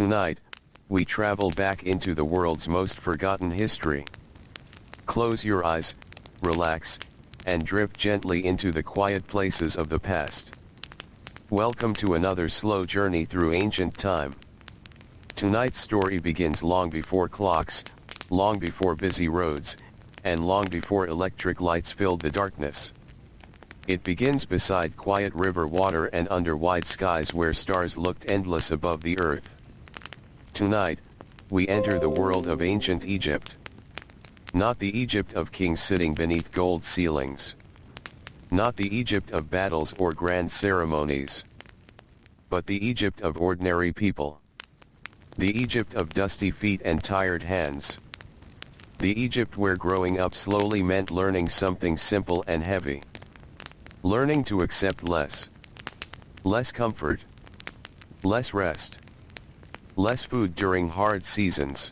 Tonight, we travel back into the world's most forgotten history. Close your eyes, relax, and drift gently into the quiet places of the past. Welcome to another slow journey through ancient time. Tonight's story begins long before clocks, long before busy roads, and long before electric lights filled the darkness. It begins beside quiet river water and under wide skies where stars looked endless above the earth. Tonight, we enter the world of ancient Egypt. Not the Egypt of kings sitting beneath gold ceilings. Not the Egypt of battles or grand ceremonies. But the Egypt of ordinary people. The Egypt of dusty feet and tired hands. The Egypt where growing up slowly meant learning something simple and heavy. Learning to accept less. Less comfort. Less rest. Less food during hard seasons.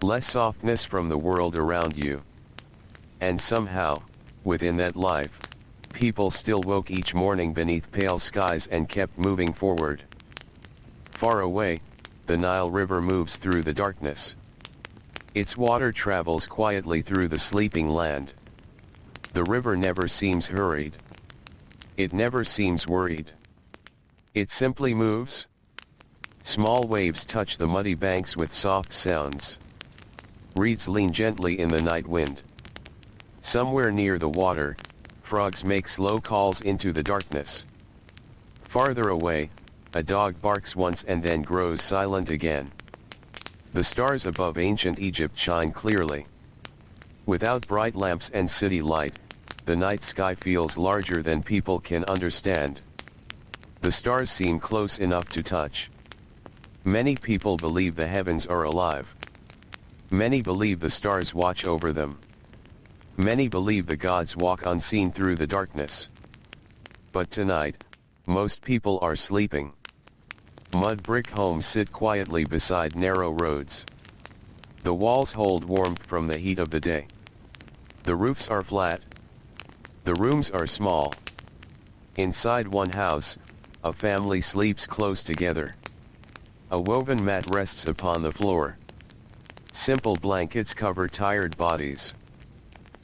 Less softness from the world around you. And somehow, within that life, people still woke each morning beneath pale skies and kept moving forward. Far away, the Nile River moves through the darkness. Its water travels quietly through the sleeping land. The river never seems hurried. It never seems worried. It simply moves. Small waves touch the muddy banks with soft sounds. Reeds lean gently in the night wind. Somewhere near the water, frogs make slow calls into the darkness. Farther away, a dog barks once and then grows silent again. The stars above ancient Egypt shine clearly. Without bright lamps and city light, the night sky feels larger than people can understand. The stars seem close enough to touch. Many people believe the heavens are alive. Many believe the stars watch over them. Many believe the gods walk unseen through the darkness. But tonight, most people are sleeping. Mud brick homes sit quietly beside narrow roads. The walls hold warmth from the heat of the day. The roofs are flat. The rooms are small. Inside one house, a family sleeps close together. A woven mat rests upon the floor. Simple blankets cover tired bodies.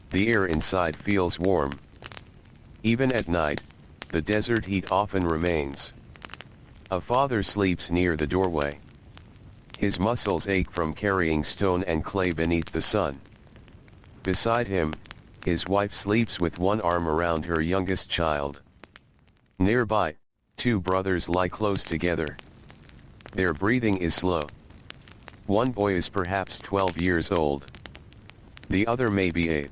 The air inside feels warm. Even at night, the desert heat often remains. A father sleeps near the doorway. His muscles ache from carrying stone and clay beneath the sun. Beside him, his wife sleeps with one arm around her youngest child. Nearby, two brothers lie close together. Their breathing is slow. One boy is perhaps 12 years old. The other may be 8.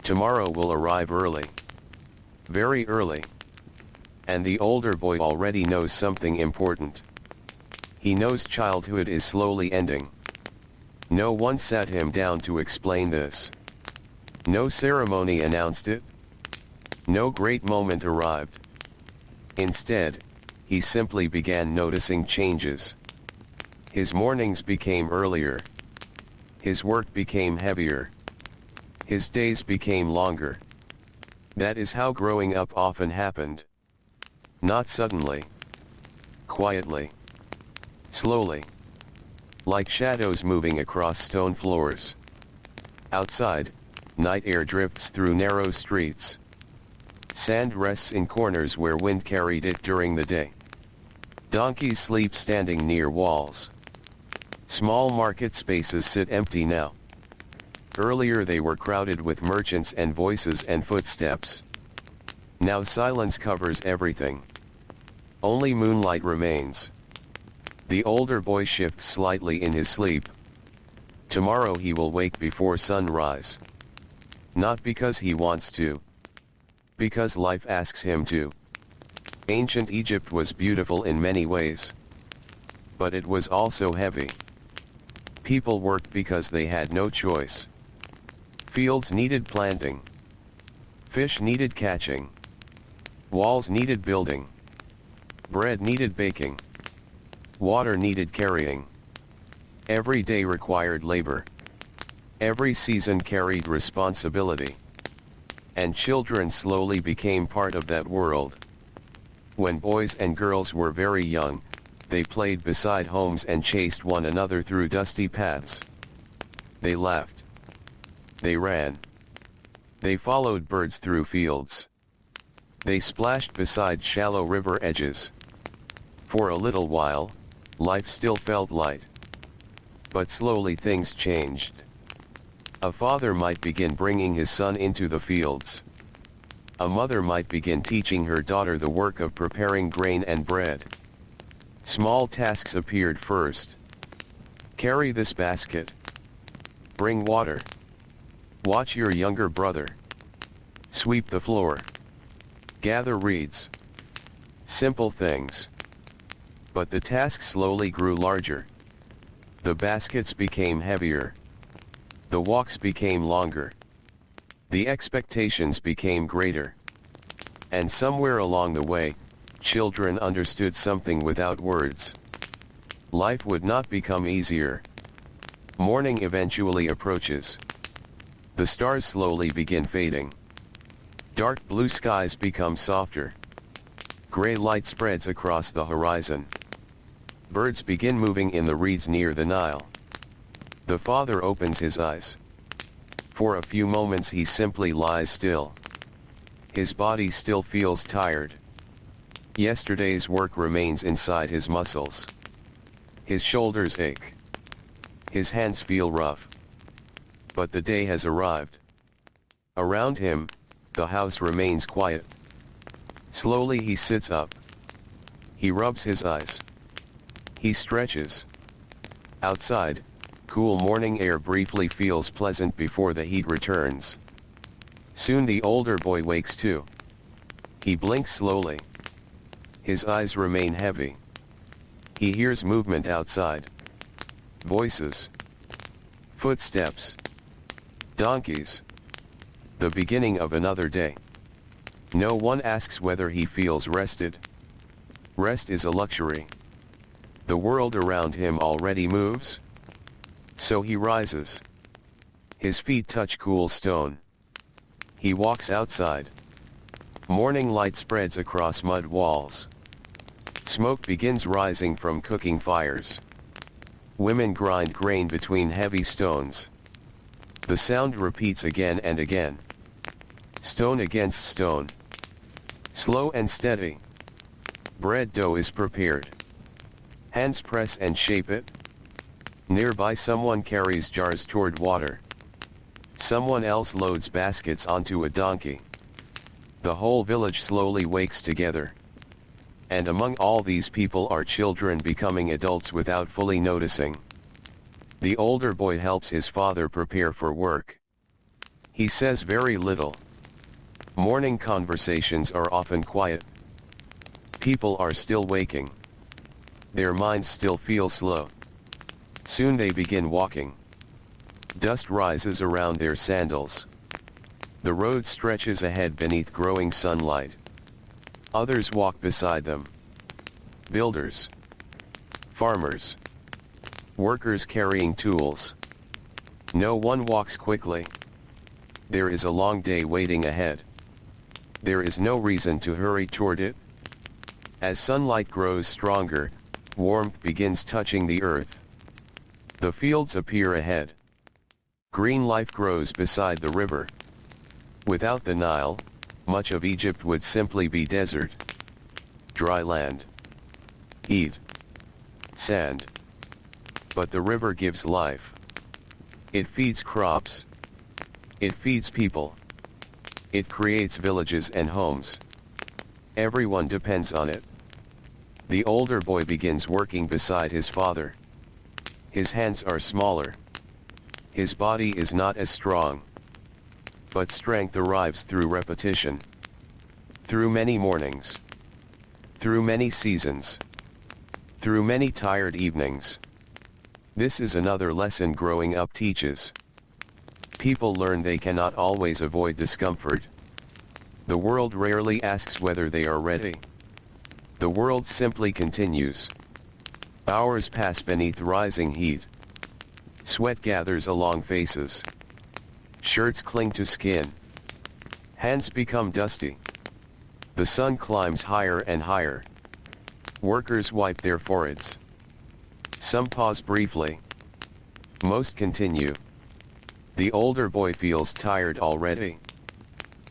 Tomorrow will arrive early. Very early. And the older boy already knows something important. He knows childhood is slowly ending. No one sat him down to explain this. No ceremony announced it. No great moment arrived. Instead, he simply began noticing changes. His mornings became earlier. His work became heavier. His days became longer. That is how growing up often happened. Not suddenly. Quietly. Slowly. Like shadows moving across stone floors. Outside, night air drifts through narrow streets. Sand rests in corners where wind carried it during the day. Donkeys sleep standing near walls. Small market spaces sit empty now. Earlier they were crowded with merchants and voices and footsteps. Now silence covers everything. Only moonlight remains. The older boy shifts slightly in his sleep. Tomorrow he will wake before sunrise. Not because he wants to. Because life asks him to. Ancient Egypt was beautiful in many ways. But it was also heavy. People worked because they had no choice. Fields needed planting. Fish needed catching. Walls needed building. Bread needed baking. Water needed carrying. Every day required labor. Every season carried responsibility. And children slowly became part of that world. When boys and girls were very young, They played beside homes and chased one another through dusty paths. They laughed. They ran. They followed birds through fields. They splashed beside shallow river edges. For a little while, life still felt light. But slowly things changed. A father might begin bringing his son into the fields. A mother might begin teaching her daughter the work of preparing grain and bread. Small tasks appeared first. Carry this basket. Bring water. Watch your younger brother. Sweep the floor. Gather reeds. Simple things. But the task slowly grew larger. The baskets became heavier. The walks became longer. The expectations became greater. And somewhere along the way, children understood something without words. Life would not become easier. Morning eventually approaches. The stars slowly begin fading. Dark blue skies become softer. Gray light spreads across the horizon. Birds begin moving in the reeds near the Nile. The father opens his eyes. For a few moments he simply lies still. His body still feels tired. Yesterday's work remains inside his muscles. His shoulders ache. His hands feel rough. But the day has arrived. Around him, the house remains quiet. Slowly he sits up. He rubs his eyes. He stretches. Outside, cool morning air briefly feels pleasant before the heat returns. Soon the older boy wakes too. He blinks slowly. His eyes remain heavy. He hears movement outside. Voices. Footsteps. Donkeys. The beginning of another day. No one asks whether he feels rested. Rest is a luxury. The world around him already moves. So he rises. His feet touch cool stone. He walks outside. Morning light spreads across mud walls. Smoke begins rising from cooking fires. Women grind grain between heavy stones. The sound repeats again and again. Stone against stone. Slow and steady. Bread dough is prepared. Hands press and shape it. Nearby someone carries jars toward water. Someone else loads baskets onto a donkey. The whole village slowly wakes together. And among all these people are children becoming adults without fully noticing. The older boy helps his father prepare for work. He says very little. Morning conversations are often quiet. People are still waking. Their minds still feel slow. Soon they begin walking. Dust rises around their sandals. The road stretches ahead beneath growing sunlight. Others walk beside them. Builders. Farmers. Workers carrying tools. No one walks quickly. There is a long day waiting ahead. There is no reason to hurry toward it. As sunlight grows stronger, warmth begins touching the earth. The fields appear ahead. Green life grows beside the river. Without the Nile, much of Egypt would simply be desert. Dry land. Heat. Sand. But the river gives life. It feeds crops. It feeds people. It creates villages and homes. Everyone depends on it. The older boy begins working beside his father. His hands are smaller. His body is not as strong. But strength arrives through repetition. Through many mornings. Through many seasons. Through many tired evenings. This is another lesson growing up teaches. People learn they cannot always avoid discomfort. The world rarely asks whether they are ready. The world simply continues. Hours pass beneath rising heat. Sweat gathers along faces. Shirts cling to skin. Hands become dusty. The sun climbs higher and higher. Workers wipe their foreheads. Some pause briefly. Most continue. The older boy feels tired already.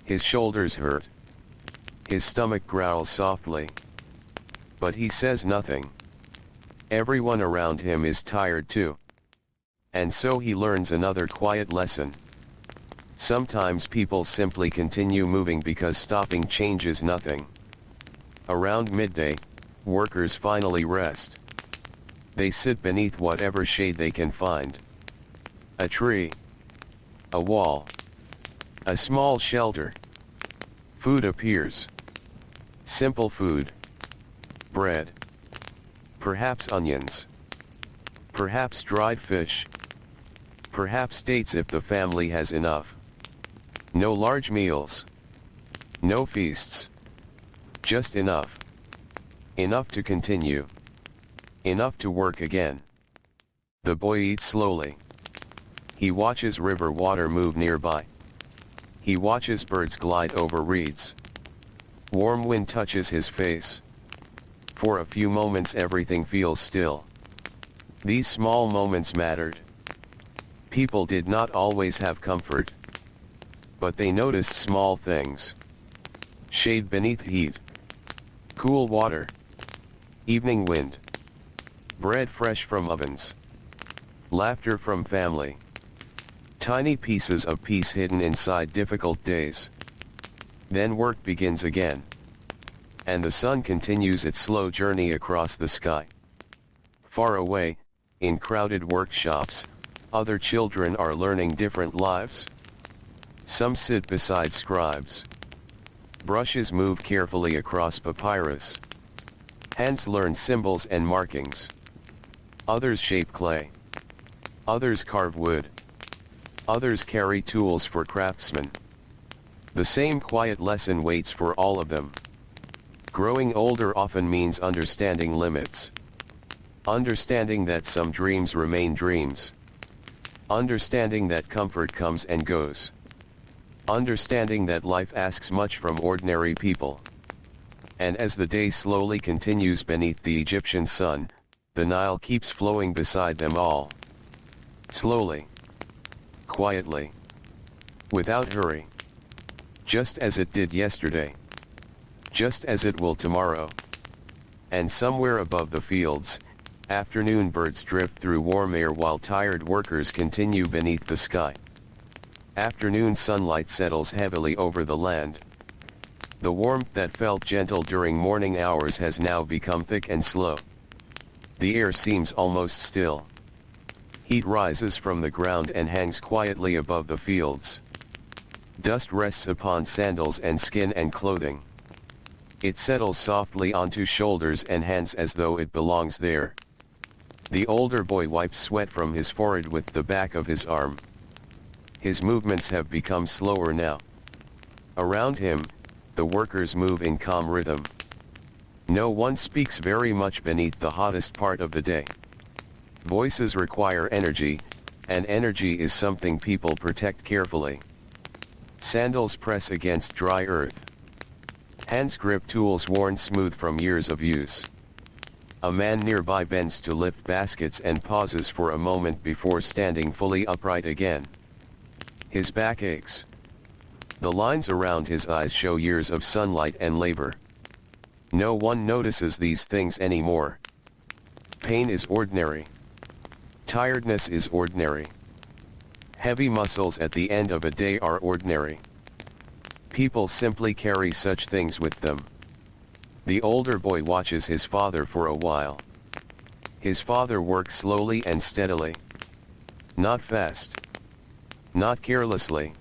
His shoulders hurt. His stomach growls softly. But he says nothing. Everyone around him is tired too. And so he learns another quiet lesson. Sometimes people simply continue moving because stopping changes nothing. Around midday, workers finally rest. They sit beneath whatever shade they can find. A tree. A wall. A small shelter. Food appears. Simple food. Bread. Perhaps onions. Perhaps dried fish. Perhaps dates if the family has enough. No large meals. No feasts. Just enough. Enough to continue. Enough to work again. The boy eats slowly. He watches river water move nearby. He watches birds glide over reeds. Warm wind touches his face. For a few moments everything feels still. These small moments mattered. People did not always have comfort. But they noticed small things. Shade beneath heat. Cool water. Evening wind. Bread fresh from ovens. Laughter from family. Tiny pieces of peace hidden inside difficult days. Then work begins again. And the sun continues its slow journey across the sky. Far away, in crowded workshops, other children are learning different lives. Some sit beside scribes. Brushes move carefully across papyrus. Hands learn symbols and markings. Others shape clay. Others carve wood. Others carry tools for craftsmen. The same quiet lesson waits for all of them. Growing older often means understanding limits. Understanding that some dreams remain dreams. Understanding that comfort comes and goes. Understanding that life asks much from ordinary people. And as the day slowly continues beneath the Egyptian sun, the Nile keeps flowing beside them all. Slowly. Quietly. Without hurry. Just as it did yesterday. Just as it will tomorrow. And somewhere above the fields, afternoon birds drift through warm air while tired workers continue beneath the sky. Afternoon sunlight settles heavily over the land. The warmth that felt gentle during morning hours has now become thick and slow. The air seems almost still. Heat rises from the ground and hangs quietly above the fields. Dust rests upon sandals and skin and clothing. It settles softly onto shoulders and hands as though it belongs there. The older boy wipes sweat from his forehead with the back of his arm. His movements have become slower now. Around him, the workers move in calm rhythm. No one speaks very much beneath the hottest part of the day. Voices require energy, and energy is something people protect carefully. Sandals press against dry earth. Hands grip tools worn smooth from years of use. A man nearby bends to lift baskets and pauses for a moment before standing fully upright again. His back aches. The lines around his eyes show years of sunlight and labor. No one notices these things anymore. Pain is ordinary. Tiredness is ordinary. Heavy muscles at the end of a day are ordinary. People simply carry such things with them. The older boy watches his father for a while. His father works slowly and steadily. Not fast. Not carelessly.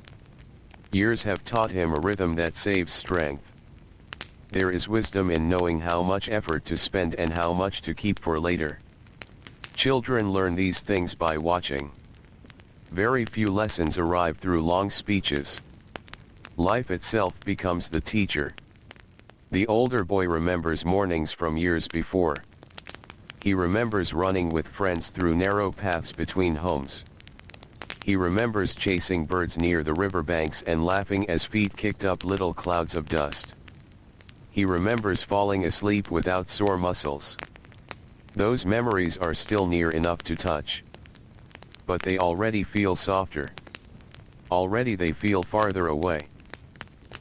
Years have taught him a rhythm that saves strength. There is wisdom in knowing how much effort to spend and how much to keep for later. Children learn these things by watching. Very few lessons arrive through long speeches. Life itself becomes the teacher. The older boy remembers mornings from years before. He remembers running with friends through narrow paths between homes. He remembers chasing birds near the riverbanks and laughing as feet kicked up little clouds of dust. He remembers falling asleep without sore muscles. Those memories are still near enough to touch. But they already feel softer. Already they feel farther away.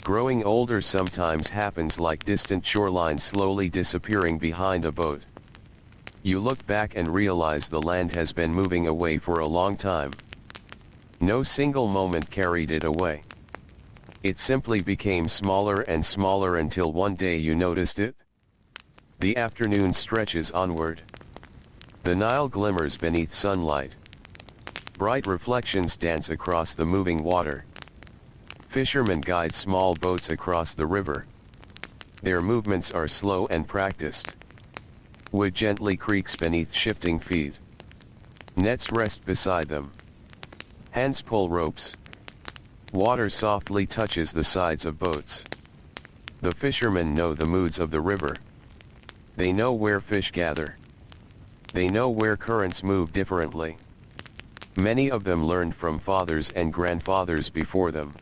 Growing older sometimes happens like distant shorelines slowly disappearing behind a boat. You look back and realize the land has been moving away for a long time. No single moment carried it away. It simply became smaller and smaller until one day you noticed it. The afternoon stretches onward. The Nile glimmers beneath sunlight. Bright reflections dance across the moving water. Fishermen guide small boats across the river. Their movements are slow and practiced. Wood gently creaks beneath shifting feet. Nets rest beside them. Hands pull ropes. Water softly touches the sides of boats. The fishermen know the moods of the river. They know where fish gather. They know where currents move differently. Many of them learned from fathers and grandfathers before them.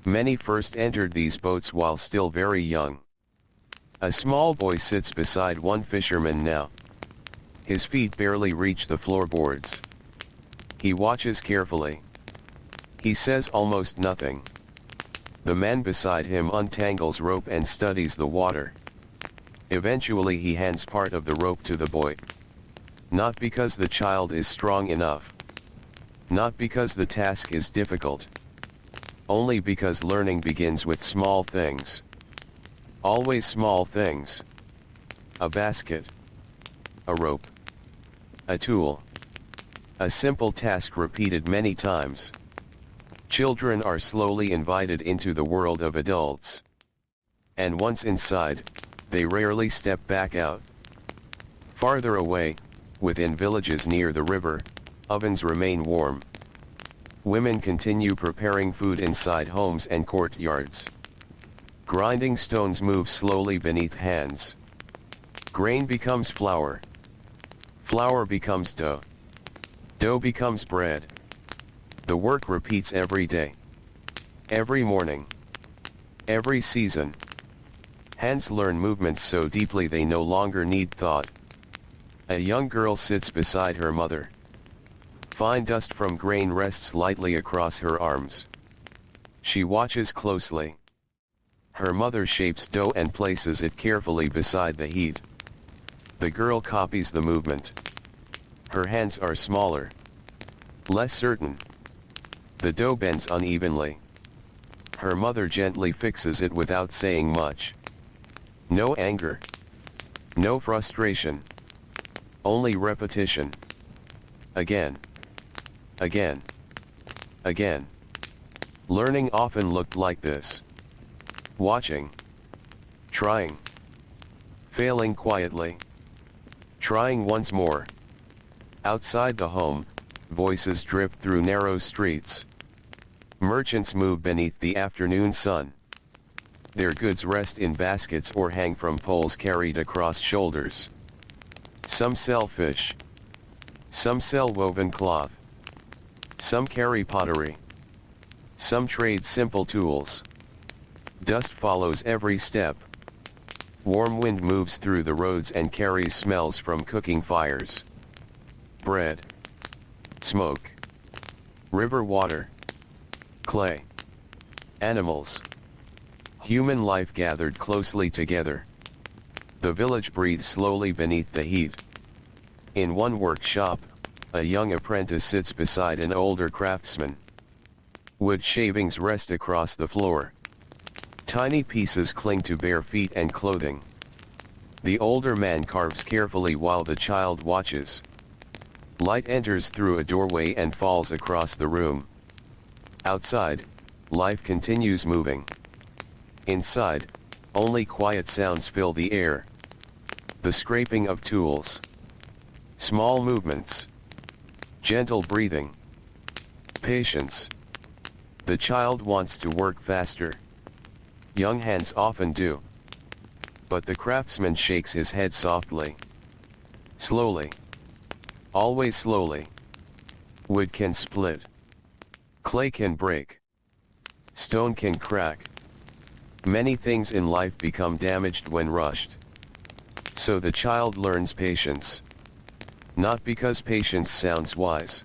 Many first entered these boats while still very young. A small boy sits beside one fisherman now. His feet barely reach the floorboards. He watches carefully. He says almost nothing. The man beside him untangles rope and studies the water. Eventually he hands part of the rope to the boy. Not because the child is strong enough. Not because the task is difficult. Only because learning begins with small things. Always small things. A basket. A rope. A tool. A simple task repeated many times. Children are slowly invited into the world of adults. And once inside, they rarely step back out. Farther away, within villages near the river, ovens remain warm. Women continue preparing food inside homes and courtyards. Grinding stones move slowly beneath hands. Grain becomes flour. Flour becomes dough. Dough becomes bread. The work repeats every day. Every morning. Every season. Hands learn movements so deeply they no longer need thought. A young girl sits beside her mother. Fine dust from grain rests lightly across her arms. She watches closely. Her mother shapes dough and places it carefully beside the heat. The girl copies the movement. Her hands are smaller. Less certain. The dough bends unevenly. Her mother gently fixes it without saying much. No anger. No frustration. Only repetition. Again. Again. Again. Learning often looked like this. Watching. Trying. Failing quietly. Trying once more. Outside the home, voices drift through narrow streets. Merchants move beneath the afternoon sun. Their goods rest in baskets or hang from poles carried across shoulders. Some sell fish. Some sell woven cloth. Some carry pottery. Some trade simple tools. Dust follows every step. Warm wind moves through the roads and carries smells from cooking fires. Bread. Smoke. River water. Clay. Animals. Human life gathered closely together. The village breathes slowly beneath the heat. In one workshop, a young apprentice sits beside an older craftsman. Wood shavings rest across the floor. Tiny pieces cling to bare feet and clothing. The older man carves carefully while the child watches. Light enters through a doorway and falls across the room. Outside, life continues moving. Inside, only quiet sounds fill the air. The scraping of tools. Small movements. Gentle breathing. Patience. The child wants to work faster. Young hands often do. But the craftsman shakes his head softly. Slowly. Always slowly. Wood can split. Clay can break. Stone can crack. Many things in life become damaged when rushed. So the child learns patience. Not because patience sounds wise.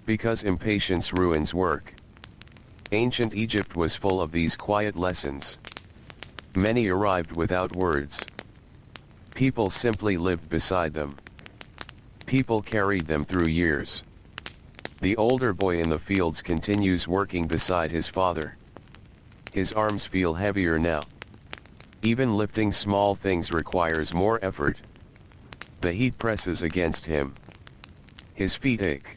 Because impatience ruins work. Ancient Egypt was full of these quiet lessons. Many arrived without words. People simply lived beside them. People carried them through years. The older boy in the fields continues working beside his father. His arms feel heavier now. Even lifting small things requires more effort. The heat presses against him. His feet ache.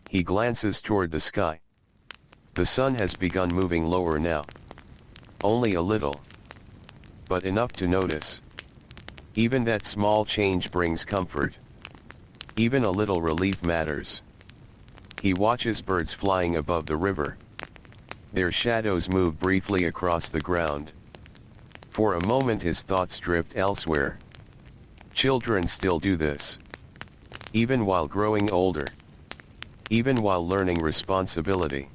He glances toward the sky. The sun has begun moving lower now. Only a little. But enough to notice. Even that small change brings comfort. Even a little relief matters. He watches birds flying above the river. Their shadows move briefly across the ground. For a moment his thoughts drift elsewhere. Children still do this. Even while growing older. Even while learning responsibility.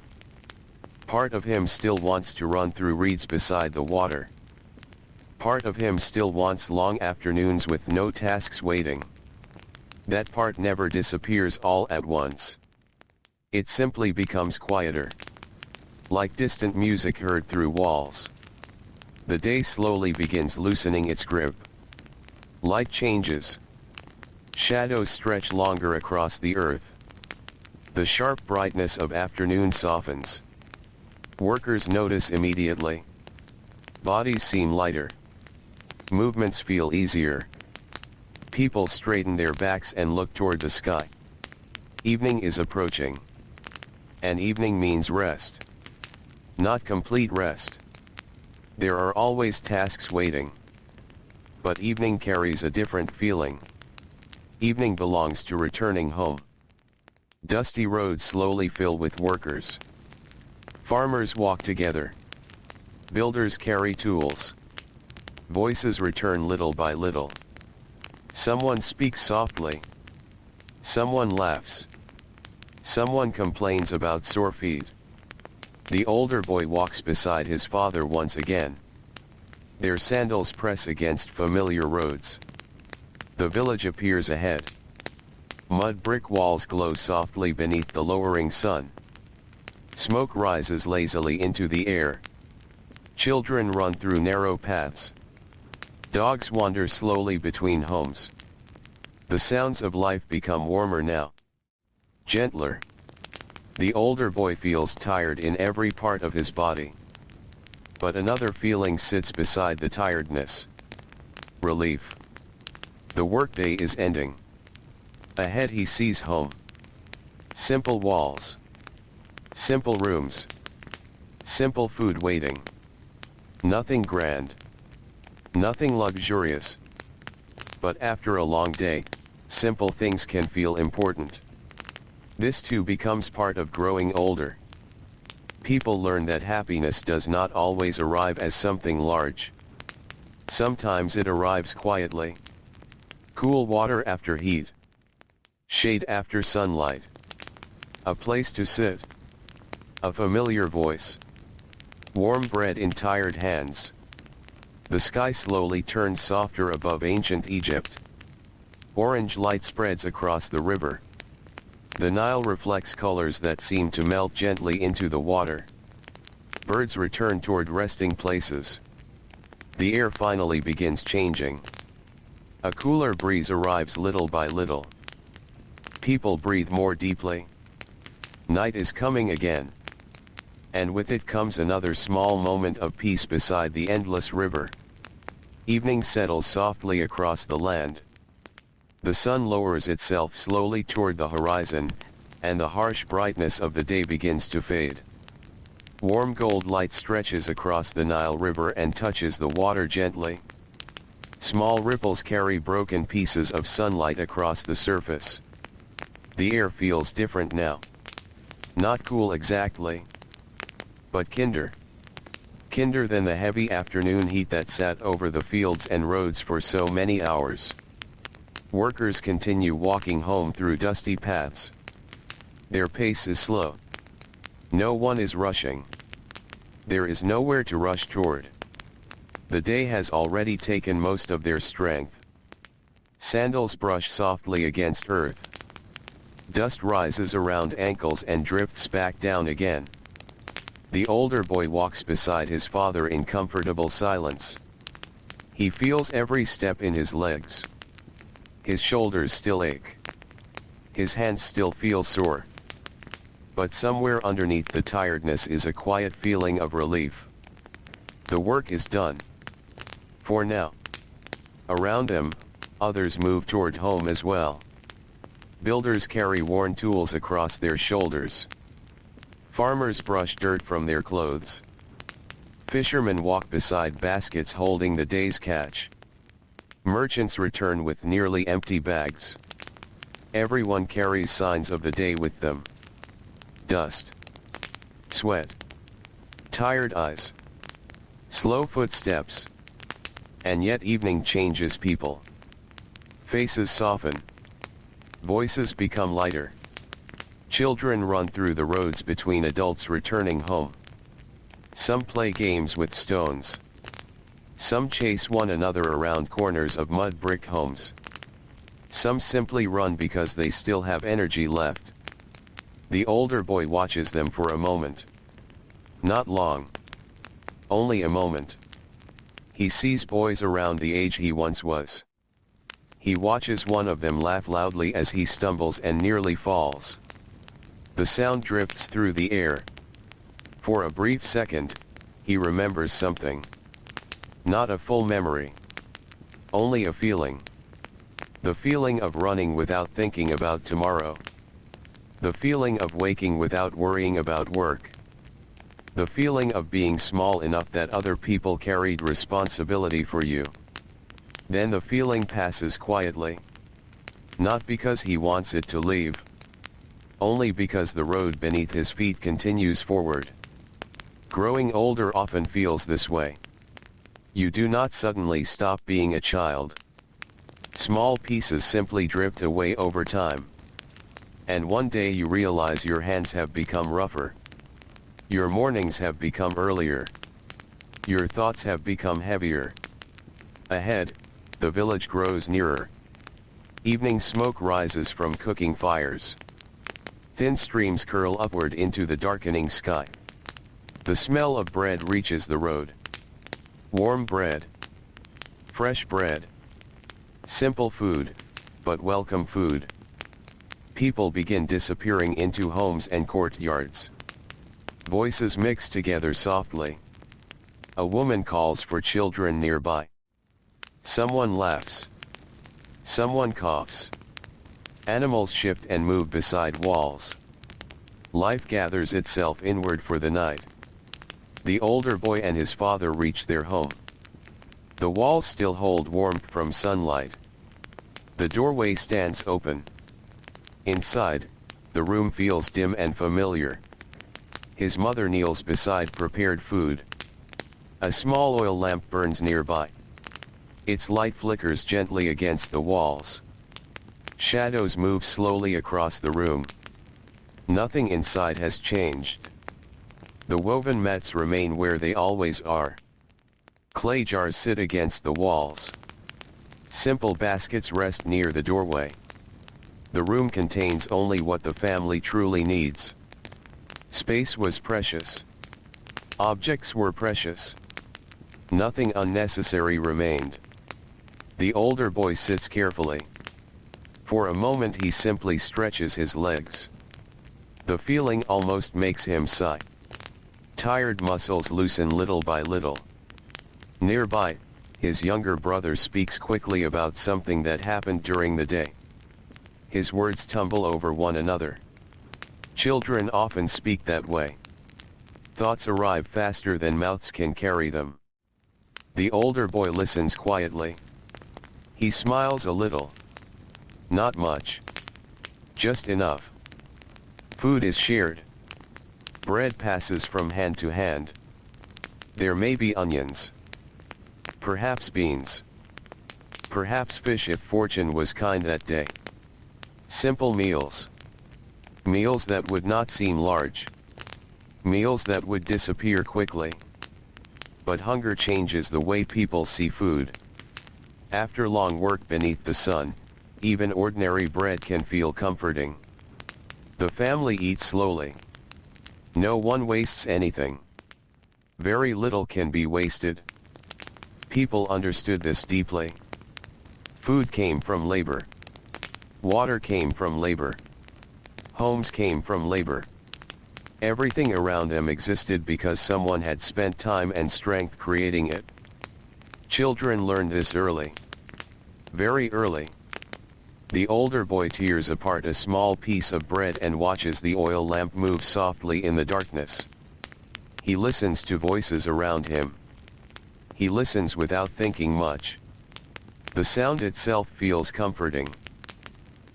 Part of him still wants to run through reeds beside the water. Part of him still wants long afternoons with no tasks waiting. That part never disappears all at once. It simply becomes quieter. Like distant music heard through walls. The day slowly begins loosening its grip. Light changes. Shadows stretch longer across the earth. The sharp brightness of afternoon softens. Workers notice immediately. Bodies seem lighter. Movements feel easier. People straighten their backs and look toward the sky. Evening is approaching. And evening means rest. Not complete rest. There are always tasks waiting. But evening carries a different feeling. Evening belongs to returning home. Dusty roads slowly fill with workers. Farmers walk together. Builders carry tools. Voices return little by little. Someone speaks softly. Someone laughs. Someone complains about sore feet. The older boy walks beside his father once again. Their sandals press against familiar roads. The village appears ahead. Mud brick walls glow softly beneath the lowering sun. Smoke rises lazily into the air. Children run through narrow paths. Dogs wander slowly between homes. The sounds of life become warmer now. Gentler. The older boy feels tired in every part of his body. But another feeling sits beside the tiredness. Relief. The workday is ending. Ahead he sees home. Simple walls. Simple rooms. Simple food waiting. Nothing grand. Nothing luxurious. But after a long day, simple things can feel important. This too becomes part of growing older. People learn that happiness does not always arrive as something large. Sometimes it arrives quietly. Cool water after heat. Shade after sunlight. A place to sit. A familiar voice. Warm bread in tired hands. The sky slowly turns softer above ancient Egypt. Orange light spreads across the river. The Nile reflects colors that seem to melt gently into the water. Birds return toward resting places. The air finally begins changing. A cooler breeze arrives little by little. People breathe more deeply. Night is coming again. And with it comes another small moment of peace beside the endless river. Evening settles softly across the land. The sun lowers itself slowly toward the horizon, and the harsh brightness of the day begins to fade. Warm gold light stretches across the Nile River and touches the water gently. Small ripples carry broken pieces of sunlight across the surface. The air feels different now. Not cool exactly, but kinder. Kinder than the heavy afternoon heat that sat over the fields and roads for so many hours. Workers continue walking home through dusty paths. Their pace is slow. No one is rushing. There is nowhere to rush toward. The day has already taken most of their strength. Sandals brush softly against earth. Dust rises around ankles and drifts back down again. The older boy walks beside his father in comfortable silence. He feels every step in his legs. His shoulders still ache. His hands still feel sore. But somewhere underneath the tiredness is a quiet feeling of relief. The work is done. For now. Around him, others move toward home as well. Builders carry worn tools across their shoulders. Farmers brush dirt from their clothes. Fishermen walk beside baskets holding the day's catch. Merchants return with nearly empty bags. Everyone carries signs of the day with them. Dust. Sweat. Tired eyes. Slow footsteps. And yet evening changes people. Faces soften. Voices become lighter. Children run through the roads between adults returning home. Some play games with stones. Some chase one another around corners of mud brick homes. Some simply run because they still have energy left. The older boy watches them for a moment. Not long. Only a moment. He sees boys around the age he once was. He watches one of them laugh loudly as he stumbles and nearly falls. The sound drifts through the air. For a brief second, he remembers something. Not a full memory. Only a feeling. The feeling of running without thinking about tomorrow. The feeling of waking without worrying about work. The feeling of being small enough that other people carried responsibility for you. Then the feeling passes quietly. Not because he wants it to leave. Only because the road beneath his feet continues forward. Growing older often feels this way. You do not suddenly stop being a child. Small pieces simply drift away over time. And one day you realize your hands have become rougher. Your mornings have become earlier. Your thoughts have become heavier. Ahead, the village grows nearer. Evening smoke rises from cooking fires. Thin streams curl upward into the darkening sky. The smell of bread reaches the road. Warm bread. Fresh bread. Simple food, but welcome food. People begin disappearing into homes and courtyards. Voices mix together softly. A woman calls for children nearby. Someone laughs. Someone coughs. Animals shift and move beside walls. Life gathers itself inward for the night. The older boy and his father reach their home. The walls still hold warmth from sunlight. The doorway stands open. Inside, the room feels dim and familiar. His mother kneels beside prepared food. A small oil lamp burns nearby. Its light flickers gently against the walls. Shadows move slowly across the room. Nothing inside has changed. The woven mats remain where they always are. Clay jars sit against the walls. Simple baskets rest near the doorway. The room contains only what the family truly needs. Space was precious. Objects were precious. Nothing unnecessary remained. The older boy sits carefully. For a moment he simply stretches his legs. The feeling almost makes him sigh. Tired muscles loosen little by little. Nearby, his younger brother speaks quickly about something that happened during the day. His words tumble over one another. Children often speak that way. Thoughts arrive faster than mouths can carry them. The older boy listens quietly. He smiles a little. Not much. Just enough. Food is shared. Bread passes from hand to hand. There may be onions. Perhaps beans. Perhaps fish if fortune was kind that day. Simple meals. Meals that would not seem large. Meals that would disappear quickly. But hunger changes the way people see food. After long work beneath the sun, even ordinary bread can feel comforting. The family eats slowly. No one wastes anything. Very little can be wasted. People understood this deeply. Food came from labor. Water came from labor. Homes came from labor. Everything around them existed because someone had spent time and strength creating it. Children learned this early. Very early. The older boy tears apart a small piece of bread and watches the oil lamp move softly in the darkness. He listens to voices around him. He listens without thinking much. The sound itself feels comforting.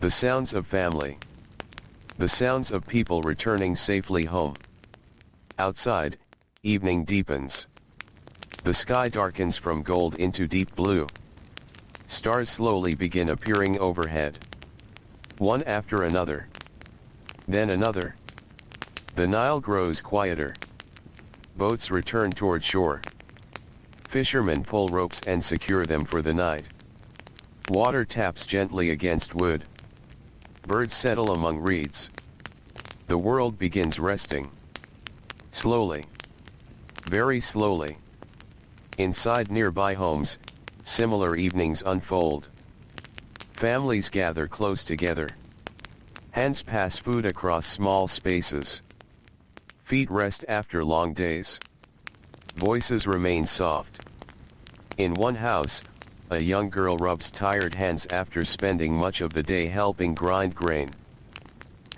The sounds of family. The sounds of people returning safely home. Outside, evening deepens. The sky darkens from gold into deep blue. Stars slowly begin appearing overhead. One after another. Then another. The Nile grows quieter. Boats return toward shore. Fishermen pull ropes and secure them for the night. Water taps gently against wood. Birds settle among reeds. The world begins resting. Slowly. Very slowly. Inside nearby homes, similar evenings unfold. Families gather close together. Hands pass food across small spaces. Feet rest after long days. Voices remain soft. In one house, a young girl rubs tired hands after spending much of the day helping grind grain.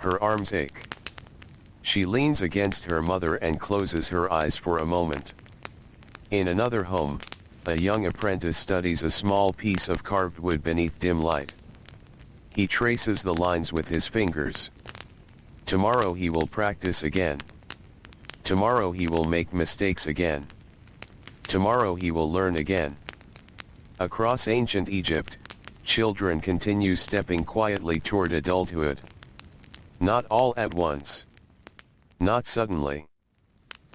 Her arms ache. She leans against her mother and closes her eyes for a moment. In another home, a young apprentice studies a small piece of carved wood beneath dim light. He traces the lines with his fingers. Tomorrow he will practice again. Tomorrow he will make mistakes again. Tomorrow he will learn again. Across ancient Egypt, children continue stepping quietly toward adulthood. Not all at once. Not suddenly.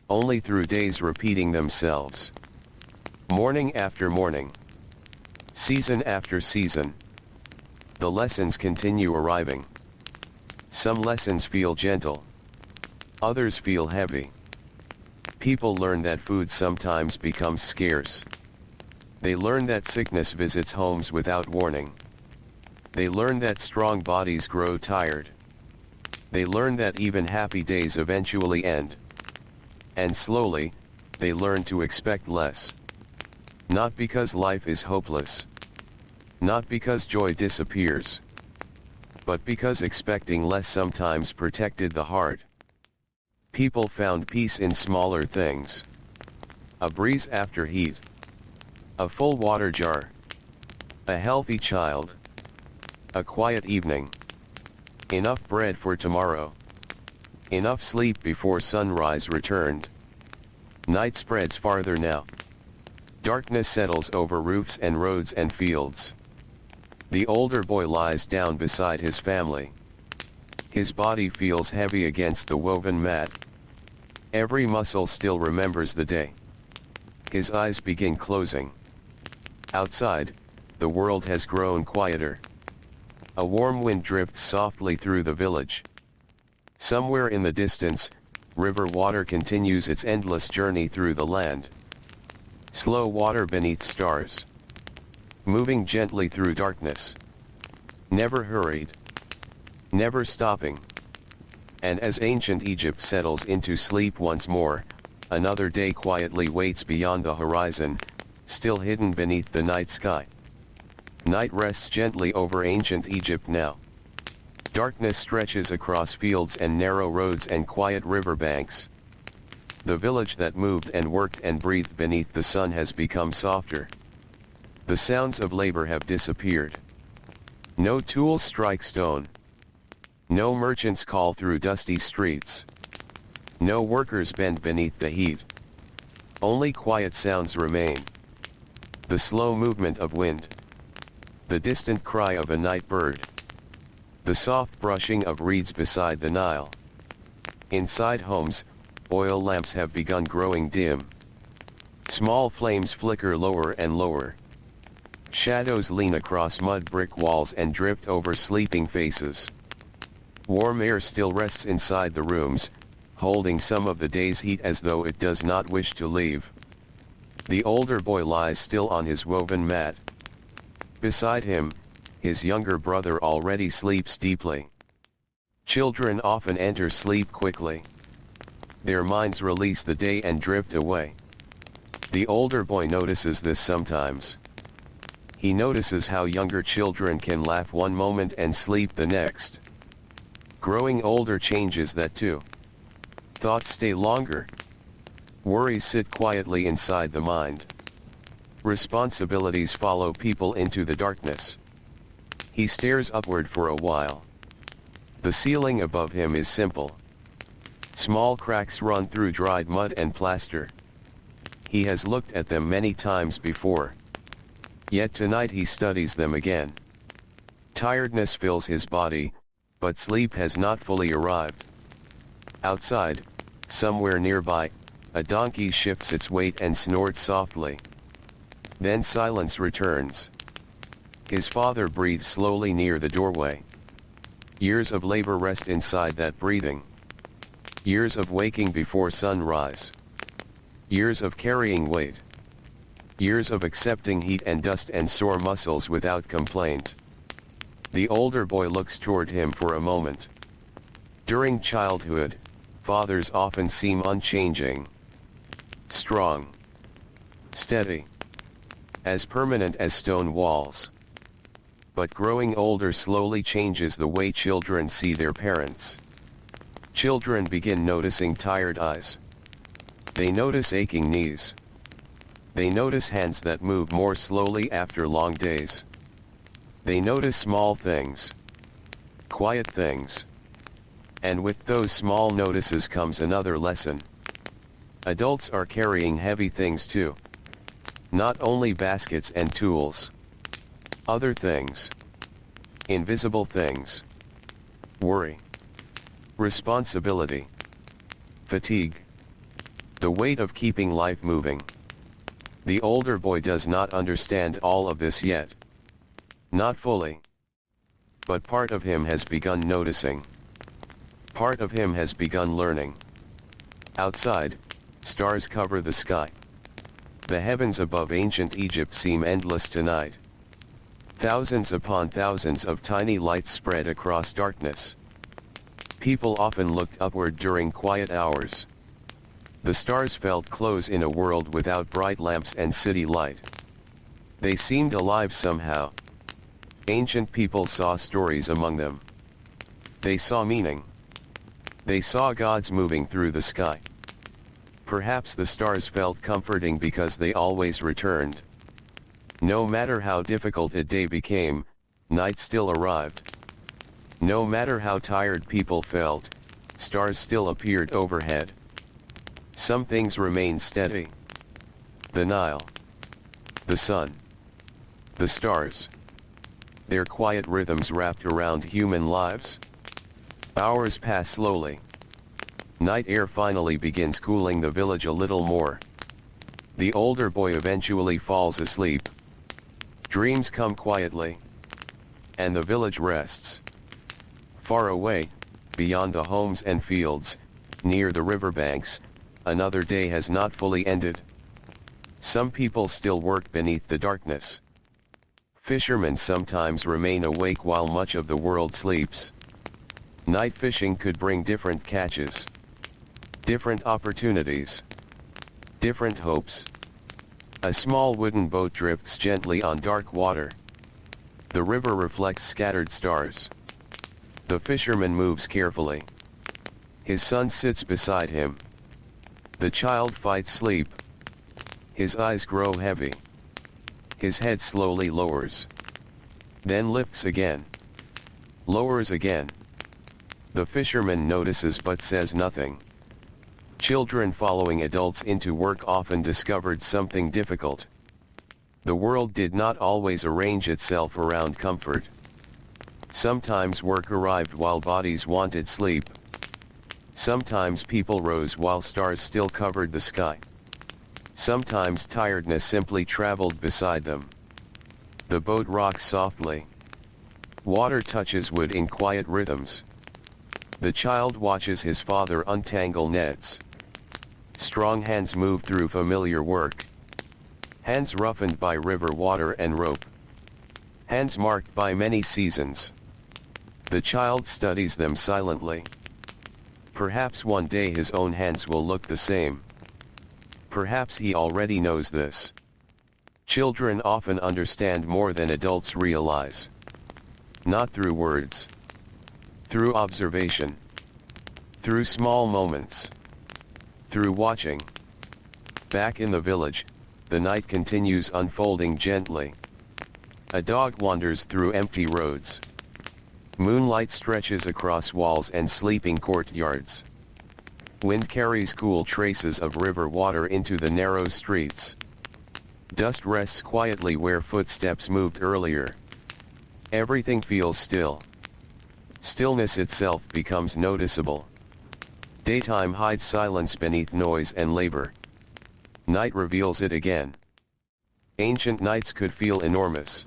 Only through days repeating themselves. Morning after morning. Season after season. The lessons continue arriving. Some lessons feel gentle. Others feel heavy. People learn that food sometimes becomes scarce. They learn that sickness visits homes without warning. They learn that strong bodies grow tired. They learn that even happy days eventually end. And slowly, they learn to expect less. Not because life is hopeless. Not because joy disappears. But because expecting less sometimes protected the heart. People found peace in smaller things. A breeze after heat. A full water jar. A healthy child. A quiet evening. Enough bread for tomorrow. Enough sleep before sunrise returned. Night spreads farther now. Darkness settles over roofs and roads and fields. The older boy lies down beside his family. His body feels heavy against the woven mat. Every muscle still remembers the day. His eyes begin closing. Outside, the world has grown quieter. A warm wind drifts softly through the village. Somewhere in the distance, river water continues its endless journey through the land. Slow water beneath stars. Moving gently through darkness. Never hurried. Never stopping. And as ancient Egypt settles into sleep once more, another day quietly waits beyond the horizon, still hidden beneath the night sky. Night rests gently over ancient Egypt now. Darkness stretches across fields and narrow roads and quiet riverbanks. The village that moved and worked and breathed beneath the sun has become softer. The sounds of labor have disappeared. No tools strike stone. No merchants call through dusty streets. No workers bend beneath the heat. Only quiet sounds remain. The slow movement of wind. The distant cry of a night bird. The soft brushing of reeds beside the Nile. Inside homes, Oil lamps have begun growing dim. Small flames flicker lower and lower. Shadows lean across mud brick walls and drift over sleeping faces. Warm air still rests inside the rooms, holding some of the day's heat as though it does not wish to leave. The older boy lies still on his woven mat. Beside him, his younger brother already sleeps deeply. Children often enter sleep quickly. Their minds release the day and drift away. The older boy notices this sometimes. He notices how younger children can laugh one moment and sleep the next. Growing older changes that too. Thoughts stay longer. Worries sit quietly inside the mind. Responsibilities follow people into the darkness. He stares upward for a while. The ceiling above him is simple. Small cracks run through dried mud and plaster. He has looked at them many times before. Yet tonight he studies them again. Tiredness fills his body, but sleep has not fully arrived. Outside, somewhere nearby, a donkey shifts its weight and snorts softly. Then silence returns. His father breathes slowly near the doorway. Years of labor rest inside that breathing. Years of waking before sunrise. Years of carrying weight. Years of accepting heat and dust and sore muscles without complaint. The older boy looks toward him for a moment. During childhood, fathers often seem unchanging. Strong. Steady. As permanent as stone walls. But growing older slowly changes the way children see their parents. Children begin noticing tired eyes. They notice aching knees. They notice hands that move more slowly after long days. They notice small things. Quiet things. And with those small notices comes another lesson. Adults are carrying heavy things too. Not only baskets and tools. Other things. Invisible things. Worry. Responsibility. Fatigue. The weight of keeping life moving. The older boy does not understand all of this yet. Not fully. But part of him has begun noticing. Part of him has begun learning. Outside, stars cover the sky. The heavens above ancient Egypt seem endless tonight. Thousands upon thousands of tiny lights spread across darkness. People often looked upward during quiet hours. The stars felt close in a world without bright lamps and city light. They seemed alive somehow. Ancient people saw stories among them. They saw meaning. They saw gods moving through the sky. Perhaps the stars felt comforting because they always returned. No matter how difficult a day became, night still arrived. No matter how tired people felt, stars still appeared overhead. Some things remain steady. The Nile. The sun. The stars. Their quiet rhythms wrapped around human lives. Hours pass slowly. Night air finally begins cooling the village a little more. The older boy eventually falls asleep. Dreams come quietly. And the village rests. Far away, beyond the homes and fields, near the riverbanks, another day has not fully ended. Some people still work beneath the darkness. Fishermen sometimes remain awake while much of the world sleeps. Night fishing could bring different catches. Different opportunities. Different hopes. A small wooden boat drifts gently on dark water. The river reflects scattered stars. The fisherman moves carefully. His son sits beside him. The child fights sleep. His eyes grow heavy. His head slowly lowers. Then lifts again. Lowers again. The fisherman notices but says nothing. Children following adults into work often discovered something difficult. The world did not always arrange itself around comfort. Sometimes work arrived while bodies wanted sleep. Sometimes people rose while stars still covered the sky. Sometimes tiredness simply traveled beside them. The boat rocks softly. Water touches wood in quiet rhythms. The child watches his father untangle nets. Strong hands move through familiar work. Hands roughened by river water and rope. Hands marked by many seasons. The child studies them silently. Perhaps one day his own hands will look the same. Perhaps he already knows this. Children often understand more than adults realize. Not through words. Through observation. Through small moments. Through watching. Back in the village, the night continues unfolding gently. A dog wanders through empty roads. Moonlight stretches across walls and sleeping courtyards. Wind carries cool traces of river water into the narrow streets. Dust rests quietly where footsteps moved earlier. Everything feels still. Stillness itself becomes noticeable. Daytime hides silence beneath noise and labor. Night reveals it again. Ancient nights could feel enormous.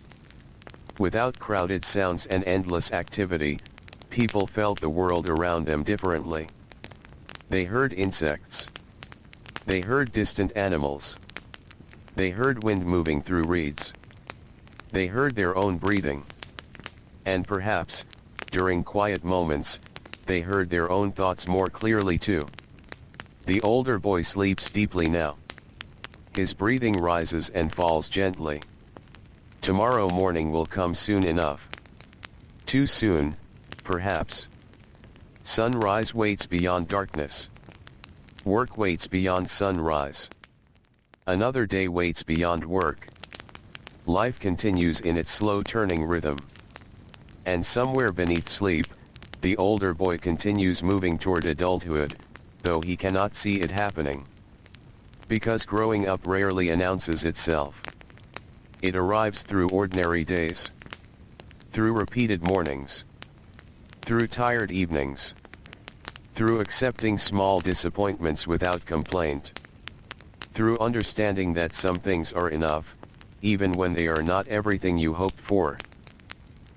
Without crowded sounds and endless activity, people felt the world around them differently. They heard insects. They heard distant animals. They heard wind moving through reeds. They heard their own breathing. And perhaps, during quiet moments, they heard their own thoughts more clearly too. The older boy sleeps deeply now. His breathing rises and falls gently. Tomorrow morning will come soon enough. Too soon, perhaps. Sunrise waits beyond darkness. Work waits beyond sunrise. Another day waits beyond work. Life continues in its slow turning rhythm. And somewhere beneath sleep, the older boy continues moving toward adulthood, though he cannot see it happening. Because growing up rarely announces itself. It arrives through ordinary days. Through repeated mornings. Through tired evenings. Through accepting small disappointments without complaint. Through understanding that some things are enough, even when they are not everything you hoped for.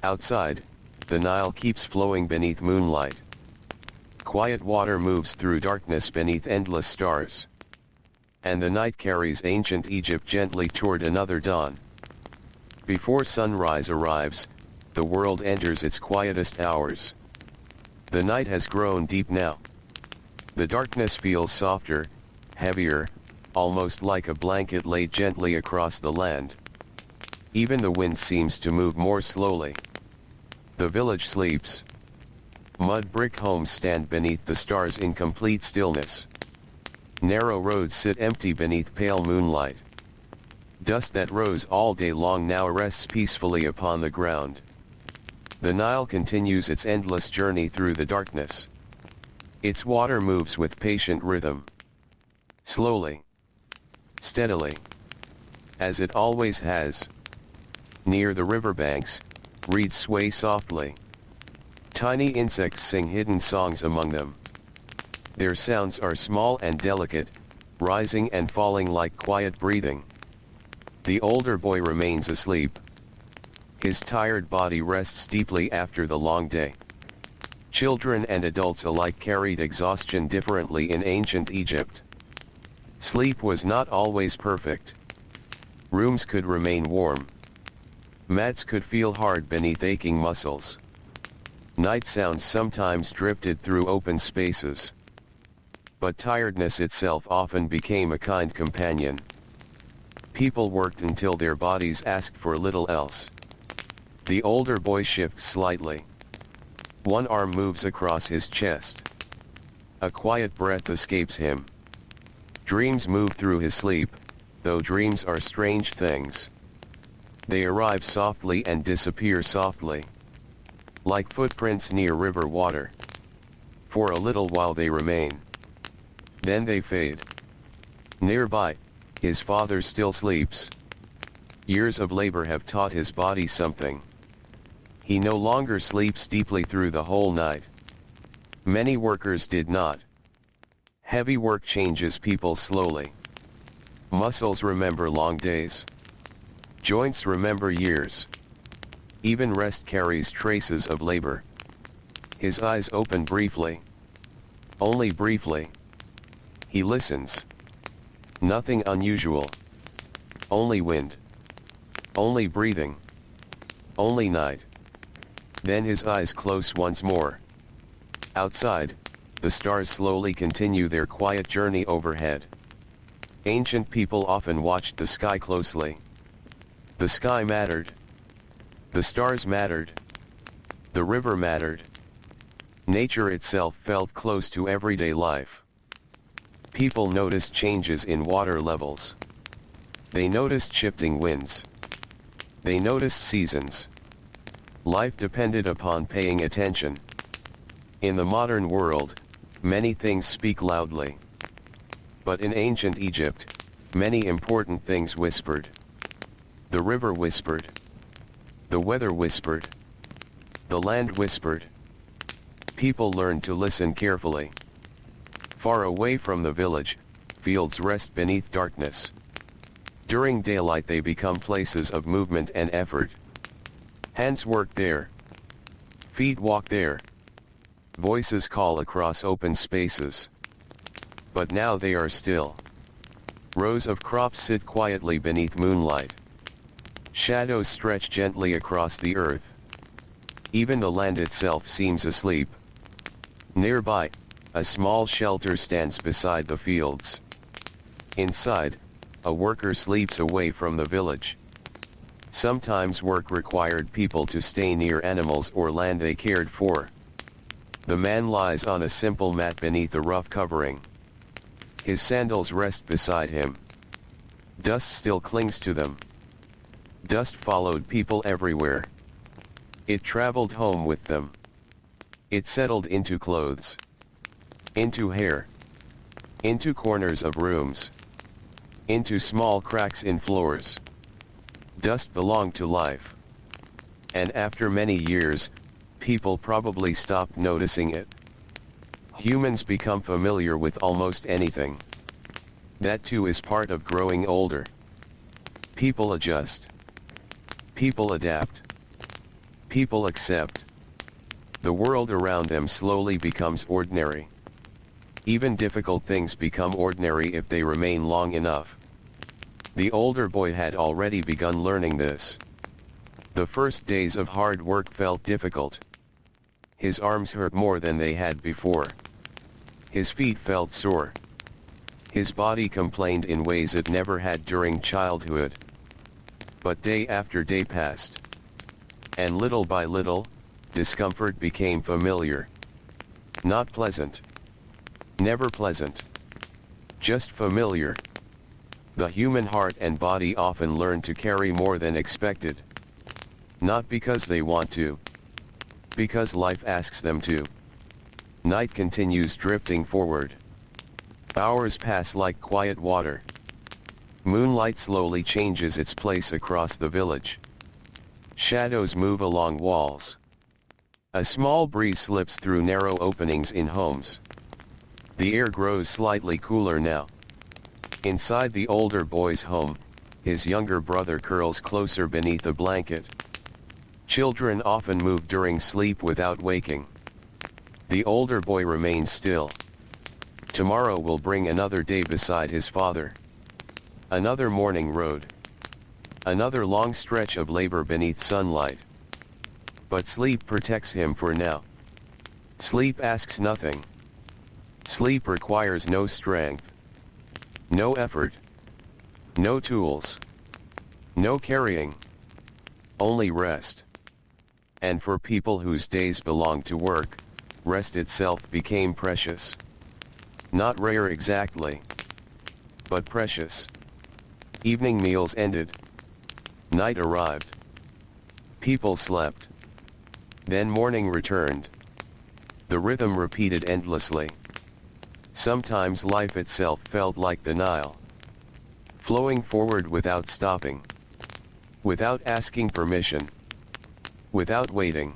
Outside, the Nile keeps flowing beneath moonlight. Quiet water moves through darkness beneath endless stars. And the night carries ancient Egypt gently toward another dawn. Before sunrise arrives, the world enters its quietest hours. The night has grown deep now. The darkness feels softer, heavier, almost like a blanket laid gently across the land. Even the wind seems to move more slowly. The village sleeps. Mud brick homes stand beneath the stars in complete stillness. Narrow roads sit empty beneath pale moonlight. Dust that rose all day long now rests peacefully upon the ground. The Nile continues its endless journey through the darkness. Its water moves with patient rhythm. Slowly. Steadily. As it always has. Near the riverbanks, reeds sway softly. Tiny insects sing hidden songs among them. Their sounds are small and delicate, rising and falling like quiet breathing. The older boy remains asleep. His tired body rests deeply after the long day. Children and adults alike carried exhaustion differently in ancient Egypt. Sleep was not always perfect. Rooms could remain warm. Mats could feel hard beneath aching muscles. Night sounds sometimes drifted through open spaces. But tiredness itself often became a kind companion. People worked until their bodies asked for little else. The older boy shifts slightly. One arm moves across his chest. A quiet breath escapes him. Dreams move through his sleep, though dreams are strange things. They arrive softly and disappear softly. Like footprints near river water. For a little while they remain. Then they fade. Nearby, his father still sleeps. Years of labor have taught his body something. He no longer sleeps deeply through the whole night. Many workers did not. Heavy work changes people slowly. Muscles remember long days. Joints remember years. Even rest carries traces of labor. His eyes open briefly. Only briefly. He listens. Nothing unusual. Only wind. Only breathing. Only night. Then his eyes close once more. Outside, the stars slowly continue their quiet journey overhead. Ancient people often watched the sky closely. The sky mattered. The stars mattered. The river mattered. Nature itself felt close to everyday life. People noticed changes in water levels. They noticed shifting winds. They noticed seasons. Life depended upon paying attention. In the modern world, many things speak loudly. But in ancient Egypt, many important things whispered. The river whispered. The weather whispered. The land whispered. People learned to listen carefully. Far away from the village, fields rest beneath darkness. During daylight they become places of movement and effort. Hands work there. Feet walk there. Voices call across open spaces. But now they are still. Rows of crops sit quietly beneath moonlight. Shadows stretch gently across the earth. Even the land itself seems asleep. Nearby, a small shelter stands beside the fields. Inside, a worker sleeps away from the village. Sometimes work required people to stay near animals or land they cared for. The man lies on a simple mat beneath a rough covering. His sandals rest beside him. Dust still clings to them. Dust followed people everywhere. It traveled home with them. It settled into clothes. Into hair. Into corners of rooms. Into small cracks in floors. Dust belonged to life. And after many years, people probably stopped noticing it. Humans become familiar with almost anything. That too is part of growing older. People adjust. People adapt. People accept. The world around them slowly becomes ordinary. Even difficult things become ordinary if they remain long enough. The older boy had already begun learning this. The first days of hard work felt difficult. His arms hurt more than they had before. His feet felt sore. His body complained in ways it never had during childhood. But day after day passed. And little by little, discomfort became familiar. Not pleasant. Never pleasant. Just familiar. The human heart and body often learn to carry more than expected. Not because they want to. Because life asks them to. Night continues drifting forward. Hours pass like quiet water. Moonlight slowly changes its place across the village. Shadows move along walls. A small breeze slips through narrow openings in homes. The air grows slightly cooler now. Inside the older boy's home, his younger brother curls closer beneath a blanket. Children often move during sleep without waking. The older boy remains still. Tomorrow will bring another day beside his father. Another morning road. Another long stretch of labor beneath sunlight. But sleep protects him for now. Sleep asks nothing. Sleep requires no strength. No effort. No tools. No carrying. Only rest. And for people whose days belong to work, rest itself became precious. Not rare exactly, but precious. Evening meals ended. Night arrived. People slept. Then morning returned. The rhythm repeated endlessly. Sometimes life itself felt like the Nile, flowing forward without stopping, without asking permission, without waiting.